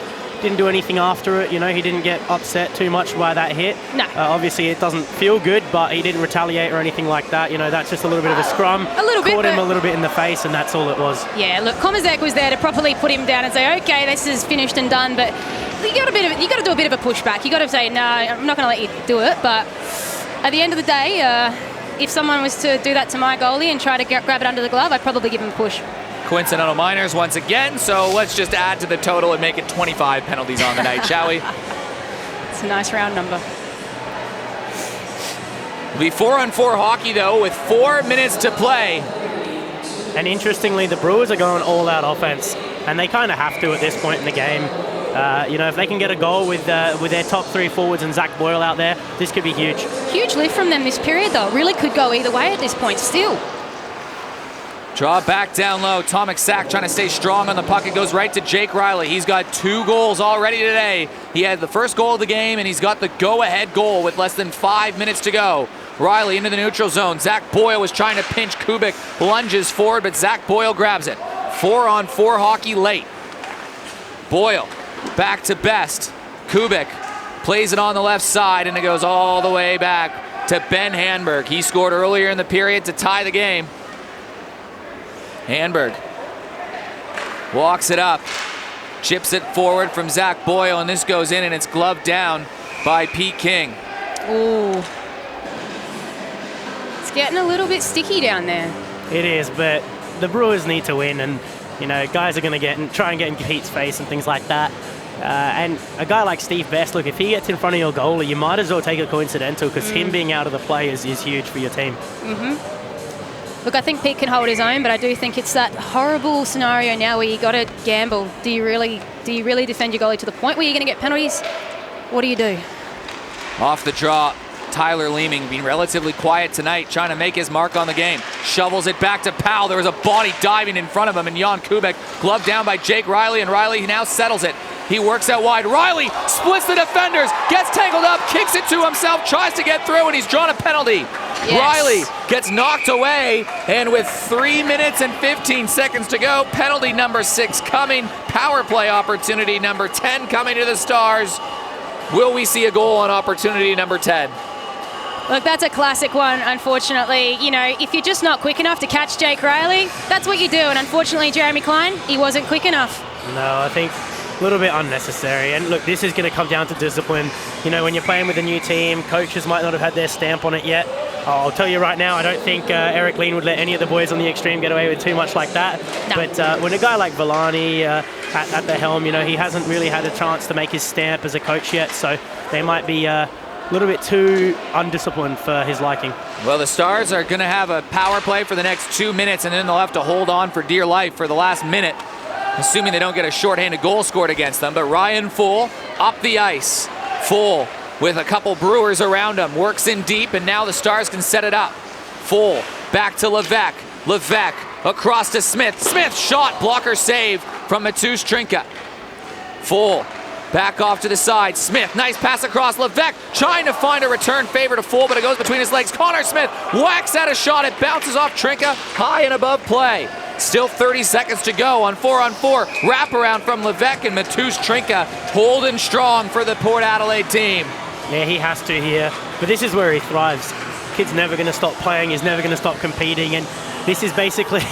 Speaker 3: do anything after it. You know, he didn't get upset too much by that hit.
Speaker 2: No.
Speaker 3: Obviously, it doesn't feel good, but he didn't retaliate or anything like that. You know, that's just a little bit of a scrum.
Speaker 2: A little bit.
Speaker 3: Caught him a little bit in the face, and that's all it was.
Speaker 2: Yeah, look, Komazek was there to properly put him down and say, okay, this is finished and done, but you got to do a bit of a pushback. You got to say, no, I'm not going to let you do it. But at the end of the day, if someone was to do that to my goalie and try to grab it under the glove, I'd probably give him a push.
Speaker 1: Coincidental minors once again, so let's just add to the total and make it 25 penalties on the night, shall we?
Speaker 2: It's a nice round number.
Speaker 1: It'll be 4-on-4 hockey, though, with 4 minutes to play.
Speaker 3: And interestingly, the Brewers are going all-out offense, and they kind of have to at this point in the game. You know, if they can get a goal with their top three forwards and Zach Boyle out there, this could be huge.
Speaker 2: Huge lift from them this period, though. Really could go either way at this point still.
Speaker 1: Draw back down low. Tomek Sak trying to stay strong on the puck. It goes right to Jake Riley. He's got 2 goals already today. He had the first goal of the game, and he's got the go-ahead goal with less than 5 minutes to go. Riley into the neutral zone. Zach Boyle was trying to pinch Kubik. Lunges forward, but Zach Boyle grabs it. 4-on-4 hockey late. Boyle back to Best. Kubik plays it on the left side, and it goes all the way back to Ben Hanberg. He scored earlier in the period to tie the game. Hanberg walks it up, chips it forward from Zach Boyle, and this goes in, and it's gloved down by Pete King.
Speaker 2: Ooh. It's getting a little bit sticky down there.
Speaker 3: It is, but the Brewers need to win, and guys are going to try and get in Pete's face and things like that. And a guy like Steve Best, look, if he gets in front of your goalie, you might as well take a coincidental, because him being out of the play is huge for your team.
Speaker 2: Look, I think Pete can hold his own, but I do think it's that horrible scenario now where you got to gamble. Do you really defend your goalie to the point where you're going to get penalties? What do you do?
Speaker 1: Off the draw, Tyler Leeming being relatively quiet tonight, trying to make his mark on the game. Shovels it back to Powell. There was a body diving in front of him, and Jan Kubik gloved down by Jake Riley, and Riley now settles it. He works out wide. Riley splits the defenders, gets tangled up, kicks it to himself, tries to get through, and he's drawn a penalty.
Speaker 2: Yes.
Speaker 1: Riley gets knocked away, and with 3 minutes and 15 seconds to go, penalty number 6 coming. Power play opportunity number 10 coming to the Stars. Will we see a goal on opportunity number 10?
Speaker 2: Look, that's a classic one, unfortunately. If you're just not quick enough to catch Jake Riley, that's what you do. And unfortunately, Jeremy Klein, he wasn't quick enough.
Speaker 3: No, I think a little bit unnecessary. And look, this is going to come down to discipline. When you're playing with a new team, coaches might not have had their stamp on it yet. I'll tell you right now, I don't think Eric Lean would let any of the boys on the extreme get away with too much like that.
Speaker 2: No.
Speaker 3: But when a guy like Villani at the helm, he hasn't really had a chance to make his stamp as a coach yet, so they might be a little bit too undisciplined for his liking.
Speaker 1: Well, the Stars are going to have a power play for the next 2 minutes, and then they'll have to hold on for dear life for the last minute, assuming they don't get a shorthanded goal scored against them. But Ryan Full up the ice. Full with a couple Brewers around him, works in deep, and now the Stars can set it up. Full back to Levesque. Levesque across to Smith. Smith shot, blocker save from Matusz Trinka. Full back off to the side. Smith, nice pass across. Levesque trying to find a return favor to Full, but it goes between his legs. Conor Smith whacks at a shot. It bounces off Trinka, high and above play. Still 30 seconds to go on 4-on-4. Wraparound from Levesque, and Matusz Trinka holding strong for the Port Adelaide team.
Speaker 3: Yeah, he has to here. But this is where he thrives. Kid's never going to stop playing. He's never going to stop competing. And this is basically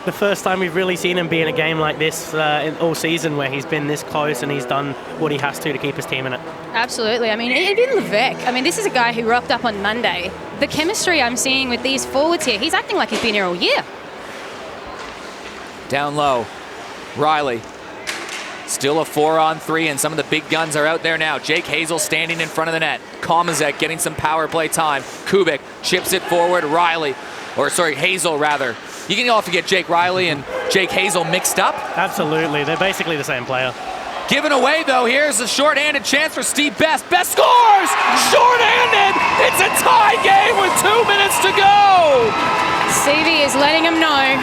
Speaker 3: the first time we've really seen him be in a game like this all season, where he's been this close and he's done what he has to keep his team in it.
Speaker 2: Absolutely. Even Levesque, this is a guy who rocked up on Monday. The chemistry I'm seeing with these forwards here, he's acting like he's been here all year.
Speaker 1: Down low, Riley. Still a 4-on-3, and some of the big guns are out there now. Jake Hazel standing in front of the net. Komazek getting some power play time. Kubik chips it forward. Hazel rather. You can often get Jake Riley and Jake Hazel mixed up.
Speaker 3: Absolutely, they're basically the same player.
Speaker 1: Given away though, here's a shorthanded chance for Steve Best. Best scores! Shorthanded! It's a tie game with 2 minutes to go!
Speaker 2: Stevie is letting him know.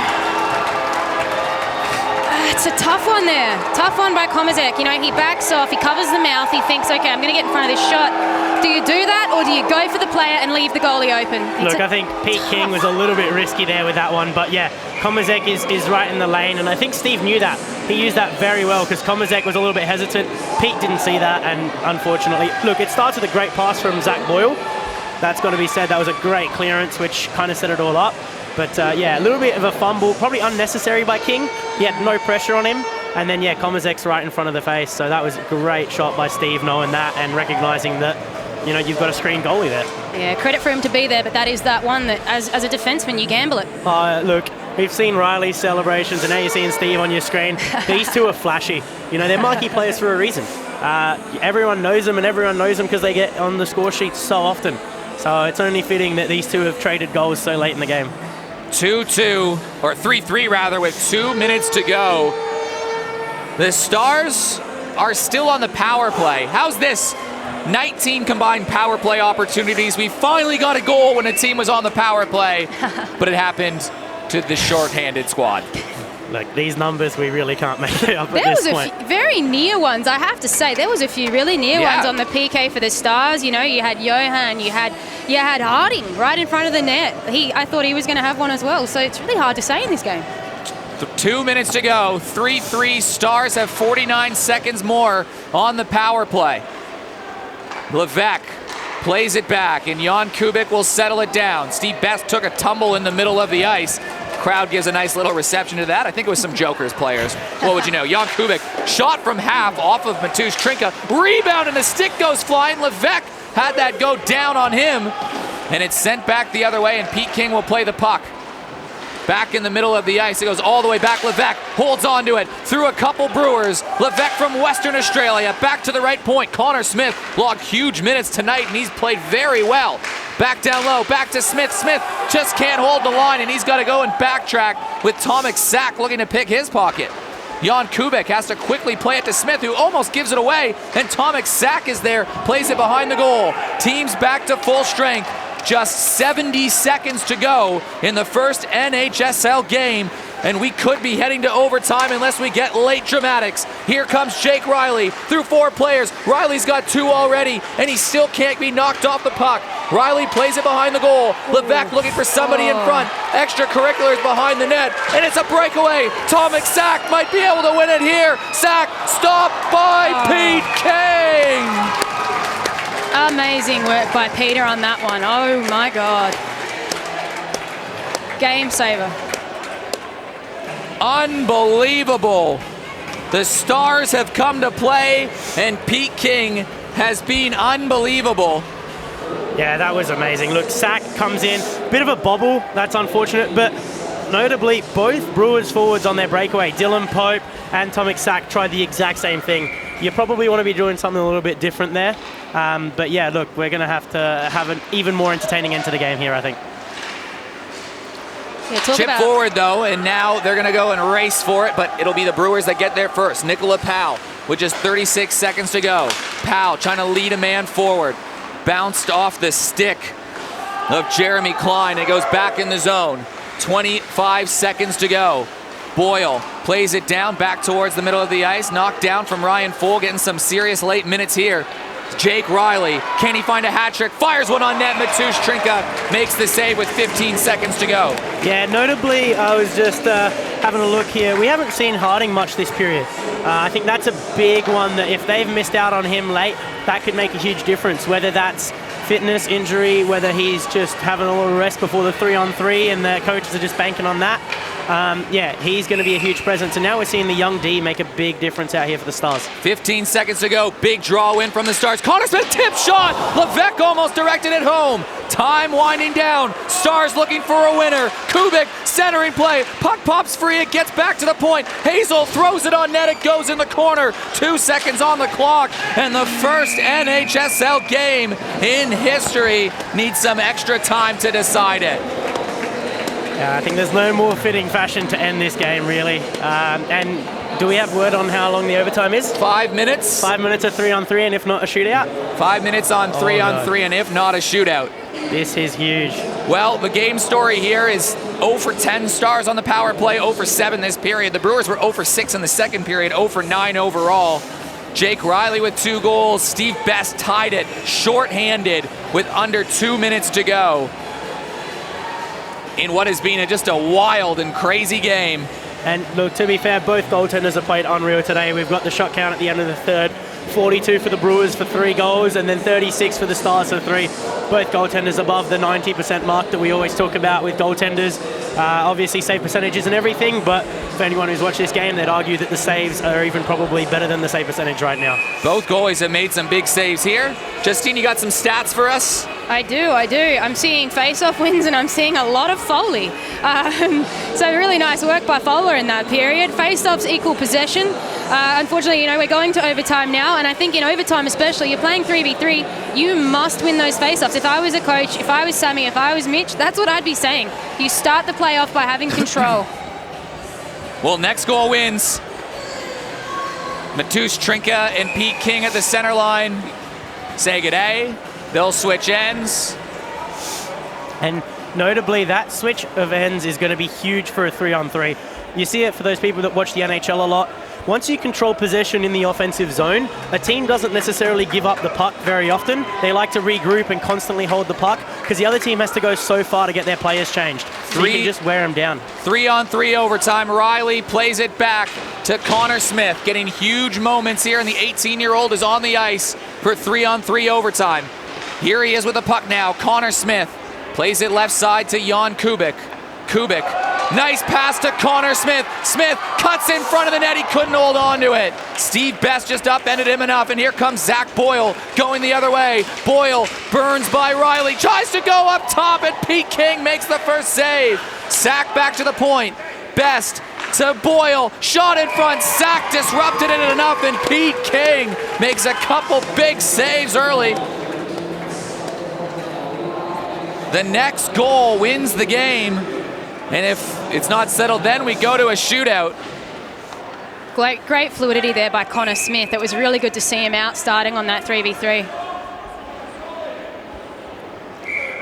Speaker 2: It's a tough one there. Tough one by Komazek. He backs off, he covers the mouth, he thinks, okay, I'm going to get in front of this shot. Do you do that, or do you go for the player and leave the goalie open?
Speaker 3: Look, I think Pete King was a little bit risky there with that one, but yeah, Komazek is right in the lane, and I think Steve knew that. He used that very well, because Komazek was a little bit hesitant. Pete didn't see that, and unfortunately, look, it starts with a great pass from Zach Boyle. That's got to be said. That was a great clearance, which kind of set it all up. But yeah, a little bit of a fumble, probably unnecessary by King. He had no pressure on him. And then, yeah, Komazek's right in front of the face. So that was a great shot by Steve, knowing that and recognizing that, you've got a screen goalie there.
Speaker 2: Yeah, credit for him to be there, but that is that one that, as a defenseman, you gamble it.
Speaker 3: Look, we've seen Riley's celebrations, and now you're seeing Steve on your screen. These two are flashy. They're marquee players for a reason. Everyone knows them, and everyone knows them because they get on the score sheet so often. So it's only fitting that these two have traded goals so late in the game.
Speaker 1: 2-2, or 3-3 rather, with 2 minutes to go. The Stars are still on the power play. How's this? 19 combined power play opportunities. We finally got a goal when a team was on the power play, but it happened to the shorthanded squad.
Speaker 3: Look, these numbers, we really can't make it up at this point.
Speaker 2: There was a very near ones, I have to say. There was a few really near ones on the PK for the Stars. You had Johan, you had Harding right in front of the net. I thought he was going to have one as well, so it's really hard to say in this game.
Speaker 1: 2 minutes to go. 3-3. Stars have 49 seconds more on the power play. Levesque plays it back, and Jan Kubik will settle it down. Steve Best took a tumble in the middle of the ice. Crowd gives a nice little reception to that. I think it was some Jokers players. What would you know? Jan Kubik shot from half off of Matusz Trinka. Rebound and the stick goes flying. Levesque had that go down on him, and it's sent back the other way, and Pete King will play the puck. Back in the middle of the ice, it goes all the way back. Levesque holds on to it through a couple Brewers. Levesque from Western Australia, back to the right point. Conor Smith logged huge minutes tonight, and he's played very well. Back down low, back to Smith. Smith just can't hold the line, and he's got to go and backtrack with Tomek Sak looking to pick his pocket. Jan Kubik has to quickly play it to Smith, who almost gives it away, and Tomek Sak is there, plays it behind the goal. Team's back to full strength. Just 70 seconds to go in the first NHSL game, and we could be heading to overtime unless we get late dramatics. Here comes Jake Riley through 4 players. Riley's got 2 already, and he still can't be knocked off the puck. Riley plays it behind the goal. Levesque looking for somebody in front. Extracurriculars behind the net, and it's a breakaway. Tomek Sak might be able to win it here. Sak stopped by Pete King.
Speaker 2: Amazing work by Peter on that one. Oh my God. Game saver.
Speaker 1: Unbelievable. The Stars have come to play, and Pete King has been unbelievable.
Speaker 3: Yeah, that was amazing. Look, Sak comes in, bit of a bobble, that's unfortunate, but notably both Brewers forwards on their breakaway, Dylan Pope and Tomek Sak, tried the exact same thing. You probably want to be doing something a little bit different there. But yeah, look, we're going to have an even more entertaining end to the game here, I think.
Speaker 2: Yeah,
Speaker 1: Chip forward, though, and now they're going to go and race for it, but it'll be the Brewers that get there first. Nicola Powell with just 36 seconds to go. Powell trying to lead a man forward. Bounced off the stick of Jeremy Klein. It goes back in the zone. 25 seconds to go. Boyle plays it down back towards the middle of the ice. Knocked down from Ryan Full, getting some serious late minutes here. Jake Riley, can he find a hat trick? Fires one on net. Matusz Trinka makes the save with 15 seconds to go.
Speaker 3: Yeah, notably, I was just having a look here. We haven't seen Harding much this period. I think that's a big one that if they've missed out on him late, that could make a huge difference, whether that's fitness, injury, whether he's just having a little rest before the 3-on-3 and the coaches are just banking on that. Yeah, he's going to be a huge presence. And now we're seeing the young D make a big difference out here for the Stars.
Speaker 1: 15 seconds to go. Big draw win from the Stars. Conor Smith tip shot. Levesque almost directed it home. Time winding down. Stars looking for a winner. Kubik centering play. Puck pops free. It gets back to the point. Hazel throws it on net. It goes in the corner. 2 seconds on the clock. And the first NHSL game in history needs some extra time to decide it.
Speaker 3: Yeah, I think there's no more fitting fashion to end this game, really. And do we have word on how long the overtime is?
Speaker 1: 5 minutes.
Speaker 3: 5 minutes of 3-on-3, and if not, a shootout?
Speaker 1: 5 minutes on 3-on-3, and if not, a shootout.
Speaker 3: This is huge.
Speaker 1: Well, the game story here is 0 for 10 Stars on the power play, 0 for 7 this period. The Brewers were 0 for 6 in the second period, 0 for 9 overall. Jake Riley with 2 goals. Steve Best tied it shorthanded with under 2 minutes to go in what has been just a wild and crazy game.
Speaker 3: And look, to be fair, both goaltenders have played unreal today. We've got the shot count at the end of the third. 42 for the Brewers for 3 goals, and then 36 for the Stars for 3. Both goaltenders above the 90% mark that we always talk about with goaltenders. Obviously save percentages and everything, but for anyone who's watched this game, they'd argue that the saves are even probably better than the save percentage right now.
Speaker 1: Both goalies have made some big saves here. Justine, you got some stats for us?
Speaker 2: I do. I'm seeing face-off wins, and I'm seeing a lot of Foley. So really nice work by Fowler in that period. Face-offs equal possession. Unfortunately, we're going to overtime now, and I think in overtime especially, you're playing 3v3, you must win those face-offs. If I was a coach, if I was Sammy, if I was Mitch, that's what I'd be saying. You start the play off by having control.
Speaker 1: Well, next goal wins. Matusz Trinka and Pete King at the center line say good day. They'll switch ends.
Speaker 3: And notably, that switch of ends is going to be huge for a 3-on-3. You see it for those people that watch the NHL a lot. Once you control possession in the offensive zone, a team doesn't necessarily give up the puck very often. They like to regroup and constantly hold the puck because the other team has to go so far to get their players changed. So you can just wear him down.
Speaker 1: 3-on-3 overtime. Riley plays it back to Conor Smith, getting huge moments here, and the 18-year-old is on the ice for 3-on-3 overtime. Here he is with the puck now. Conor Smith plays it left side to Jan Kubik. Kubik, nice pass to Conor Smith. Smith cuts in front of the net. He couldn't hold on to it. Steve Best just upended him enough, and here comes Zach Boyle going the other way. Boyle burns by Riley, tries to go up top, and Pete King makes the first save. Sack back to the point. Best to Boyle, shot in front. Sack disrupted it enough, and Pete King makes a couple big saves early. The next goal wins the game. And if it's not settled, then we go to a shootout.
Speaker 2: Great fluidity there by Conor Smith. It was really good to see him out starting on that 3v3.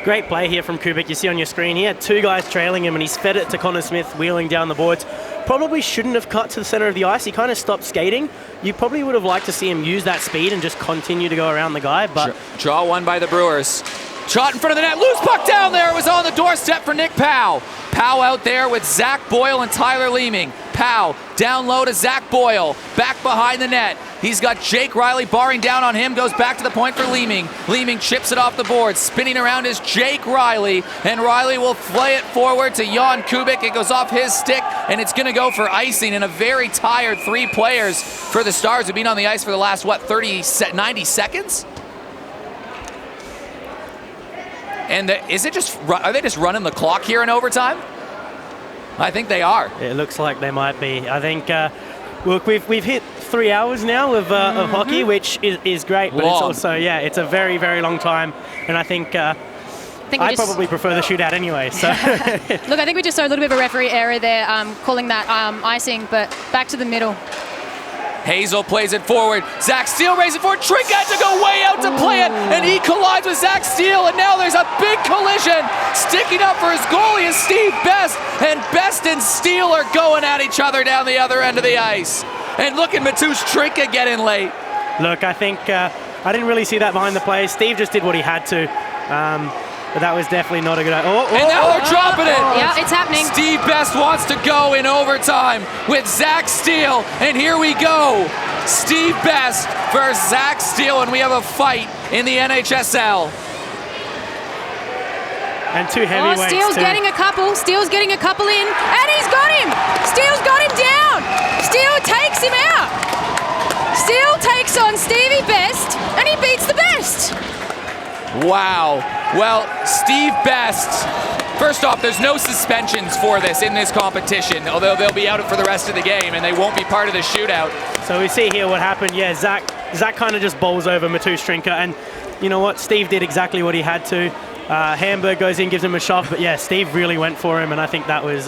Speaker 3: Great play here from Kubik. You see on your screen, he had two guys trailing him, and he's fed it to Conor Smith, wheeling down the boards. Probably shouldn't have cut to the center of the ice. He kind of stopped skating. You probably would have liked to see him use that speed and just continue to go around the guy. But
Speaker 1: draw one by the Brewers. Shot in front of the net, loose puck down there. It was on the doorstep for Nick Powell. Powell out there with Zach Boyle and Tyler Leeming. Powell down low to Zach Boyle, back behind the net. He's got Jake Riley barring down on him, goes back to the point for Leeming. Leeming chips it off the board. Spinning around is Jake Riley, and Riley will play it forward to Jan Kubik. It goes off his stick, and it's going to go for icing, and a very tired three players for the Stars who've been on the ice for the last, 90 seconds? And are they just running the clock here in overtime? I think they are.
Speaker 3: It looks like they might be. I think, look, we've hit 3 hours now of hockey, which is great, but it's also, it's a very, very long time. And I think I probably prefer the shootout anyway. So
Speaker 2: Look, I think we just saw a little bit of a referee error there, calling that icing, but back to the middle.
Speaker 1: Hazel plays it forward. Zach Steele raises it forward. Trink had to go way out to play it, and he collides with Zach Steele, and now there's a big collision. Sticking up for his goalie is Steve Best, and Best and Steele are going at each other down the other end of the ice. And look at Mateusz Trinka getting late.
Speaker 3: Look, I think I didn't really see that behind the play. Steve just did what he had to. But that was definitely not a good idea.
Speaker 1: And now they're dropping it.
Speaker 2: Yeah, it's happening.
Speaker 1: Steve Best wants to go in overtime with Zach Steele. And here we go. Steve Best versus Zach Steele. And we have a fight in the NHSL.
Speaker 3: And two heavyweights.
Speaker 2: Steele's getting a couple. Steele's getting a couple in. And he's got him. Steele's got him down. Steele takes him out. Steele takes on Stevie Best. And he beats the Best.
Speaker 1: Wow. Well, Steve Best, first off, there's no suspensions for this in this competition, although they'll be out for the rest of the game, and they won't be part of the shootout.
Speaker 3: So we see here what happened. Yeah, Zach kind of just bowls over Mateusz Trinka, and you know what? Steve did exactly what he had to. Hamburg goes in, gives him a shove, but yeah, Steve really went for him, and I think that was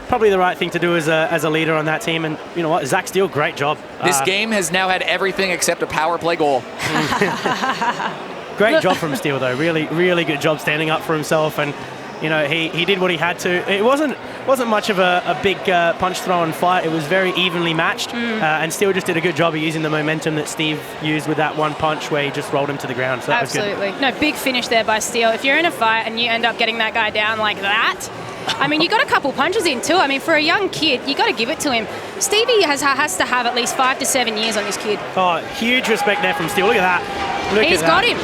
Speaker 3: probably the right thing to do as a leader on that team. And you know what? Zach Steele, great job.
Speaker 1: This game has now had everything except a power play goal.
Speaker 3: Great job from Steele, though. Really, really good job standing up for himself, and you know he did what he had to. It wasn't much of a big punch throw and fight. It was very evenly matched, and Steele just did a good job of using the momentum that Steve used with that one punch where he just rolled him to the ground. So that was good.
Speaker 2: Absolutely. No, big finish there by Steele. If you're in a fight and you end up getting that guy down like that, I mean, you got a couple punches in too. I mean, for a young kid, you got to give it to him. Stevie has to have at least 5 to 7 years on this kid.
Speaker 3: Oh, huge respect there from Steele. Look at that.
Speaker 2: He's got him.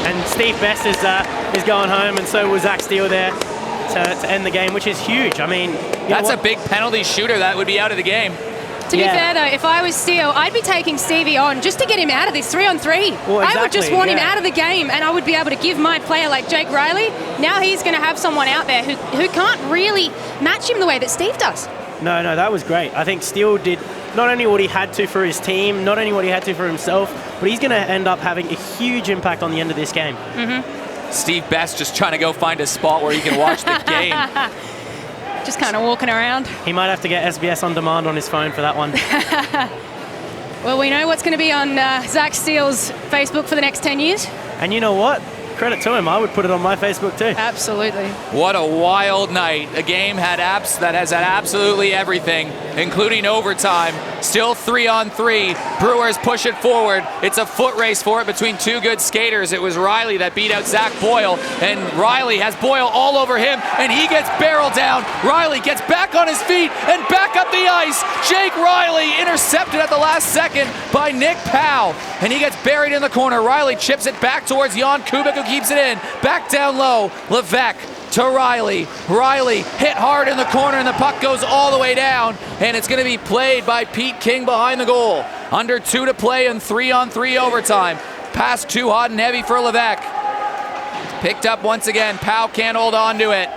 Speaker 3: And Steve Best is going home, and so was Zach Steele there to end the game, which is huge. I mean,
Speaker 1: that's a big penalty shooter that would be out of the game.
Speaker 2: To be fair, though, if I was Steele, I'd be taking Stevie on just to get him out of this 3-on-3.
Speaker 3: Well, exactly,
Speaker 2: I would just want him out of the game, and I would be able to give my player like Jake Riley. Now he's going to have someone out there who can't really match him the way that Steve does.
Speaker 3: No, that was great. I think Steele did not only what he had to for his team, not only what he had to for himself, but he's going to end up having a huge impact on the end of this game.
Speaker 1: Steve Best just trying to go find a spot where he can watch the game.
Speaker 2: Just kind of walking around.
Speaker 3: He might have to get SBS On Demand on his phone for that one.
Speaker 2: Well, we know what's going to be on Zach Steele's Facebook for the next 10 years.
Speaker 3: And you know what? Credit to him. I would put it on my Facebook too.
Speaker 2: Absolutely.
Speaker 1: What a wild night. A game that has had absolutely everything, including overtime. Still 3-on-3. Brewers push it forward. It's a foot race for it between two good skaters. It was Riley that beat out Zach Boyle, and Riley has Boyle all over him, and he gets barreled down. Riley gets back on his feet and back up the ice. Jake Riley intercepted at the last second by Nick Powell, and he gets buried in the corner. Riley chips it back towards Jan Kubik, who keeps it in. Back down low. Levesque to Riley. Riley hit hard in the corner, and the puck goes all the way down, and it's going to be played by Pete King behind the goal. Under 2 to play in 3-on-3 overtime. Pass too hot and heavy for Levesque. Picked up once again. Powell can't hold on to it.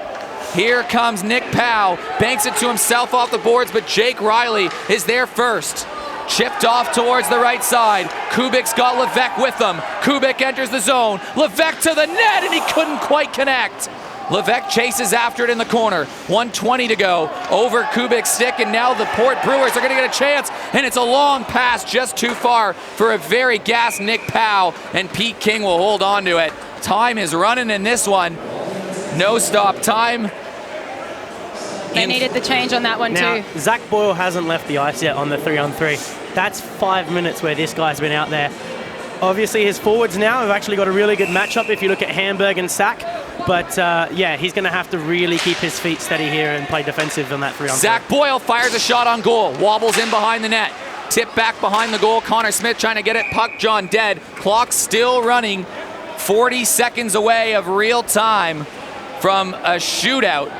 Speaker 1: Here comes Nick Powell. Banks it to himself off the boards, but Jake Riley is there first. Chipped off towards the right side. Kubik's got Levesque with him. Kubik enters the zone. Levesque to the net, and he couldn't quite connect. Levesque chases after it in the corner. 1:20 to go. Over Kubik's stick, and now the Port Brewers are going to get a chance, and it's a long pass just too far for a very gassed Nick Powell, and Pete King will hold on to it. Time is running in this one. No stop time.
Speaker 2: They needed the change on that one
Speaker 3: now,
Speaker 2: too.
Speaker 3: Zach Boyle hasn't left the ice yet on the 3-on-3. That's 5 minutes where this guy's been out there. Obviously, his forwards now have actually got a really good matchup if you look at Hamburg and Sack. But, yeah, he's going to have to really keep his feet steady here and play defensive on that 3-on-3.
Speaker 1: Zach Boyle fires a shot on goal. Wobbles in behind the net. Tip back behind the goal. Conor Smith trying to get it. Puck John dead. Clock still running. 40 seconds away of real time from a shootout.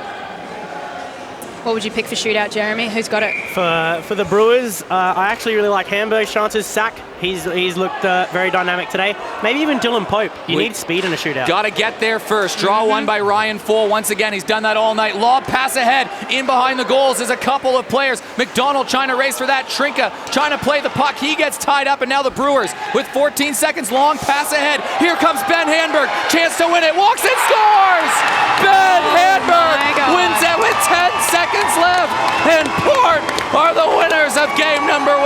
Speaker 2: What would you pick for shootout, Jeremy? Who's got it?
Speaker 3: For the Brewers, I actually really like Hamburg's chances. Sack, he's looked very dynamic today. Maybe even Dylan Pope. You need speed in a shootout.
Speaker 1: Got to get there first. Draw one by Ryan Full. Once again, he's done that all night. Lob pass ahead. In behind the goals is a couple of players. Mcdonald trying to race for that. Trinka trying to play the puck. He gets tied up, and now the Brewers with 14 seconds. Long pass ahead. Here comes Ben Handberg. Chance to win it. Walks and scores! Ben Handberg wins it with 10 seconds left, and Port are the winners of game number 1.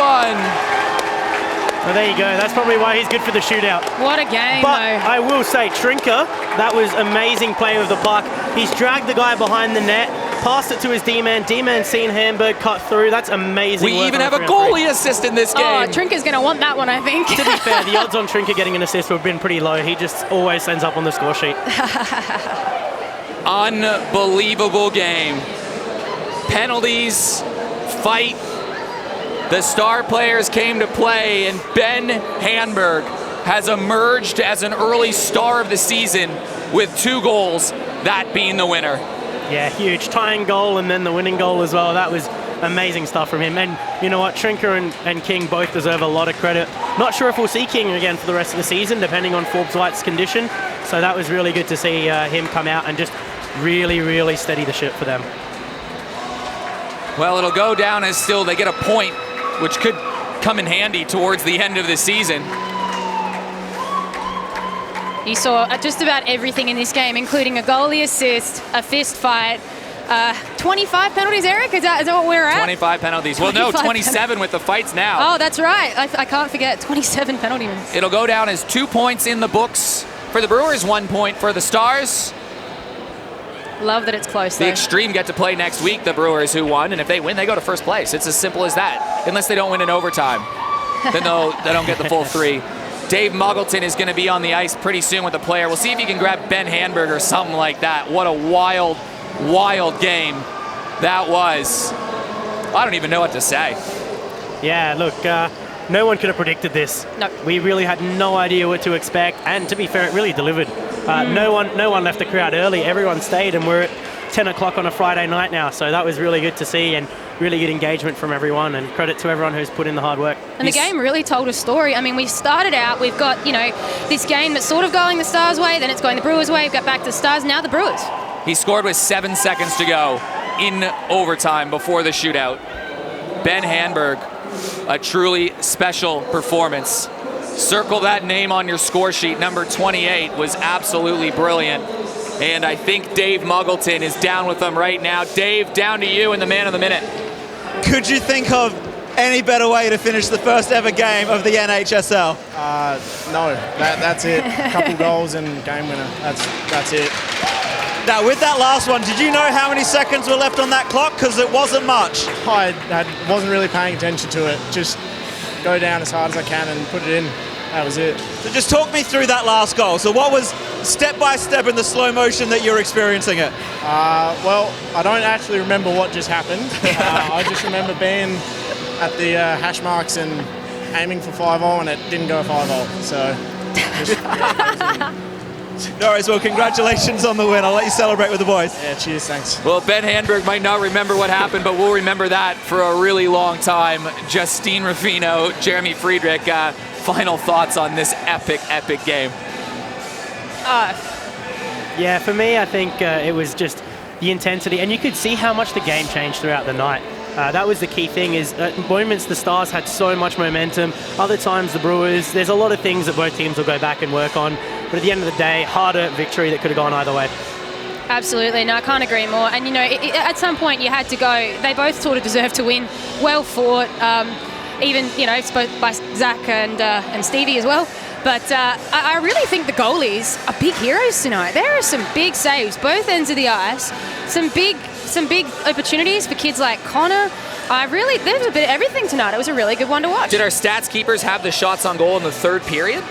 Speaker 3: Well, there you go. That's probably why he's good for the shootout.
Speaker 2: What a game,
Speaker 3: but
Speaker 2: though.
Speaker 3: I will say, Trinka, that was amazing play with the puck. He's dragged the guy behind the net, passed it to his D-man. D-man seen Hamburg cut through. That's amazing.
Speaker 1: We even have a goalie assist in this game.
Speaker 2: Oh, Trinka's going to want that one, I think.
Speaker 3: To be fair, the odds on Trinka getting an assist would have been pretty low. He just always ends up on the score sheet.
Speaker 1: Unbelievable game. Penalties, fight. The star players came to play, and Ben Handberg has emerged as an early star of the season with 2 goals, that being the winner.
Speaker 3: Yeah, huge tying goal and then the winning goal as well. That was amazing stuff from him. And you know what, Trinka and King both deserve a lot of credit. Not sure if we'll see King again for the rest of the season, depending on Forbes White's condition. So that was really good to see him come out and just really, really steady the ship for them.
Speaker 1: Well, it'll go down as still they get a point, which could come in handy towards the end of the season.
Speaker 2: You saw just about everything in this game, including a goalie assist, a fist fight, 25 penalties, Eric? Is that what we're at?
Speaker 1: 25 penalties. Well, no, 27 with the fights now.
Speaker 2: Oh, that's right. I can't forget, 27 penalty minutes.
Speaker 1: It'll go down as 2 points in the books for the Brewers, 1 point for the Stars.
Speaker 2: Love that it's close, though.
Speaker 1: The Extreme get to play next week, the Brewers, who won, and if they win, they go to first place. It's as simple as that, unless they don't win in overtime. Then they don't get the full 3. Dave Muggleton is going to be on the ice pretty soon with the player. We'll see if he can grab Ben Handberg or something like that. What a wild, wild game that was. I don't even know what to say.
Speaker 3: Yeah, look, no one could have predicted this.
Speaker 2: No.
Speaker 3: We really had no idea what to expect, and to be fair, it really delivered. No one left the crowd early. Everyone stayed, and we're at 10 o'clock on a Friday night now, so that was really good to see, and really good engagement from everyone, and credit to everyone who's put in the hard work.
Speaker 2: And the game really told a story. I mean, we started out, we've got, this game that's sort of going the Stars' way, then it's going the Brewers' way, we've got back to the Stars, now the Brewers.
Speaker 1: He scored with 7 seconds to go in overtime before the shootout. Ben Handberg, a truly special performance. Circle that name on your score sheet. Number 28 was absolutely brilliant. And I think Dave Muggleton is down with them right now. Dave, down to you and the man of the minute.
Speaker 4: Could you think of any better way to finish the first ever game of the NHSL?
Speaker 6: No, that's it. A couple goals and game winner. That's it.
Speaker 4: Now, with that last one, did you know how many seconds were left on that clock? Because it wasn't much.
Speaker 6: I wasn't really paying attention to it. Just go down as hard as I can and put it in. That was it.
Speaker 4: So just talk me through that last goal. So what was step by step in the slow motion that you're experiencing it?
Speaker 6: Well, I don't actually remember what just happened. I just remember being at the hash marks and aiming for 5-0, and it didn't go 5-0. So,
Speaker 4: no worries. Well, congratulations on the win. I'll let you celebrate with the boys.
Speaker 6: yeah, cheers, thanks.
Speaker 1: Well, Ben Handberg might not remember what happened, but we'll remember that for a really long time. Justine Ruffino, Jeremy Friedrich, final thoughts on this epic game.
Speaker 3: Yeah, for me, I think it was just the intensity, and you could see how much the game changed throughout the night. That was the key thing, is at moments the Stars had so much momentum, other times the Brewers. There's a lot of things that both teams will go back and work on, but at the end of the day, hard-earned victory that could have gone either way.
Speaker 2: Absolutely, no, I can't agree more. And, you know, at some point you had to go. They both sort of deserved to win. Well fought, even, you know, spoke by Zach and Stevie as well. But I really think the goalies are big heroes tonight. There are some big saves, both ends of the ice. Some big opportunities for kids like Connor. There was a bit of everything tonight. It was a really good one to watch.
Speaker 1: Did our stats keepers have the shots on goal in the third period?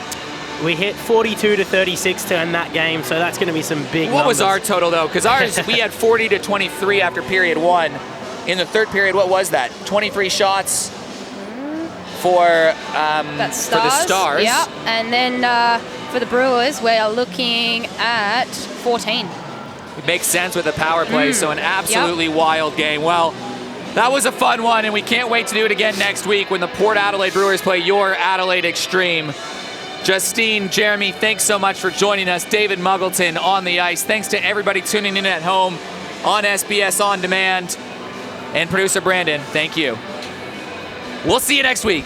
Speaker 3: We hit 42-36 to end that game, so that's going to be some big
Speaker 1: What
Speaker 3: numbers.
Speaker 1: was our total, though? Because ours, we had 40-23 after period one. In the third period, what was that? 23 shots for the Stars.
Speaker 2: Yeah, and then for the Brewers, we're looking at 14.
Speaker 1: It makes sense with the power play, so an absolutely wild game. Well, that was a fun one, and we can't wait to do it again next week when the Port Adelaide Brewers play your Adelaide Extreme. Justine, Jeremy, thanks so much for joining us. David Muggleton on the ice. Thanks to everybody tuning in at home on SBS On Demand. And producer Brandon, thank you. We'll see you next week.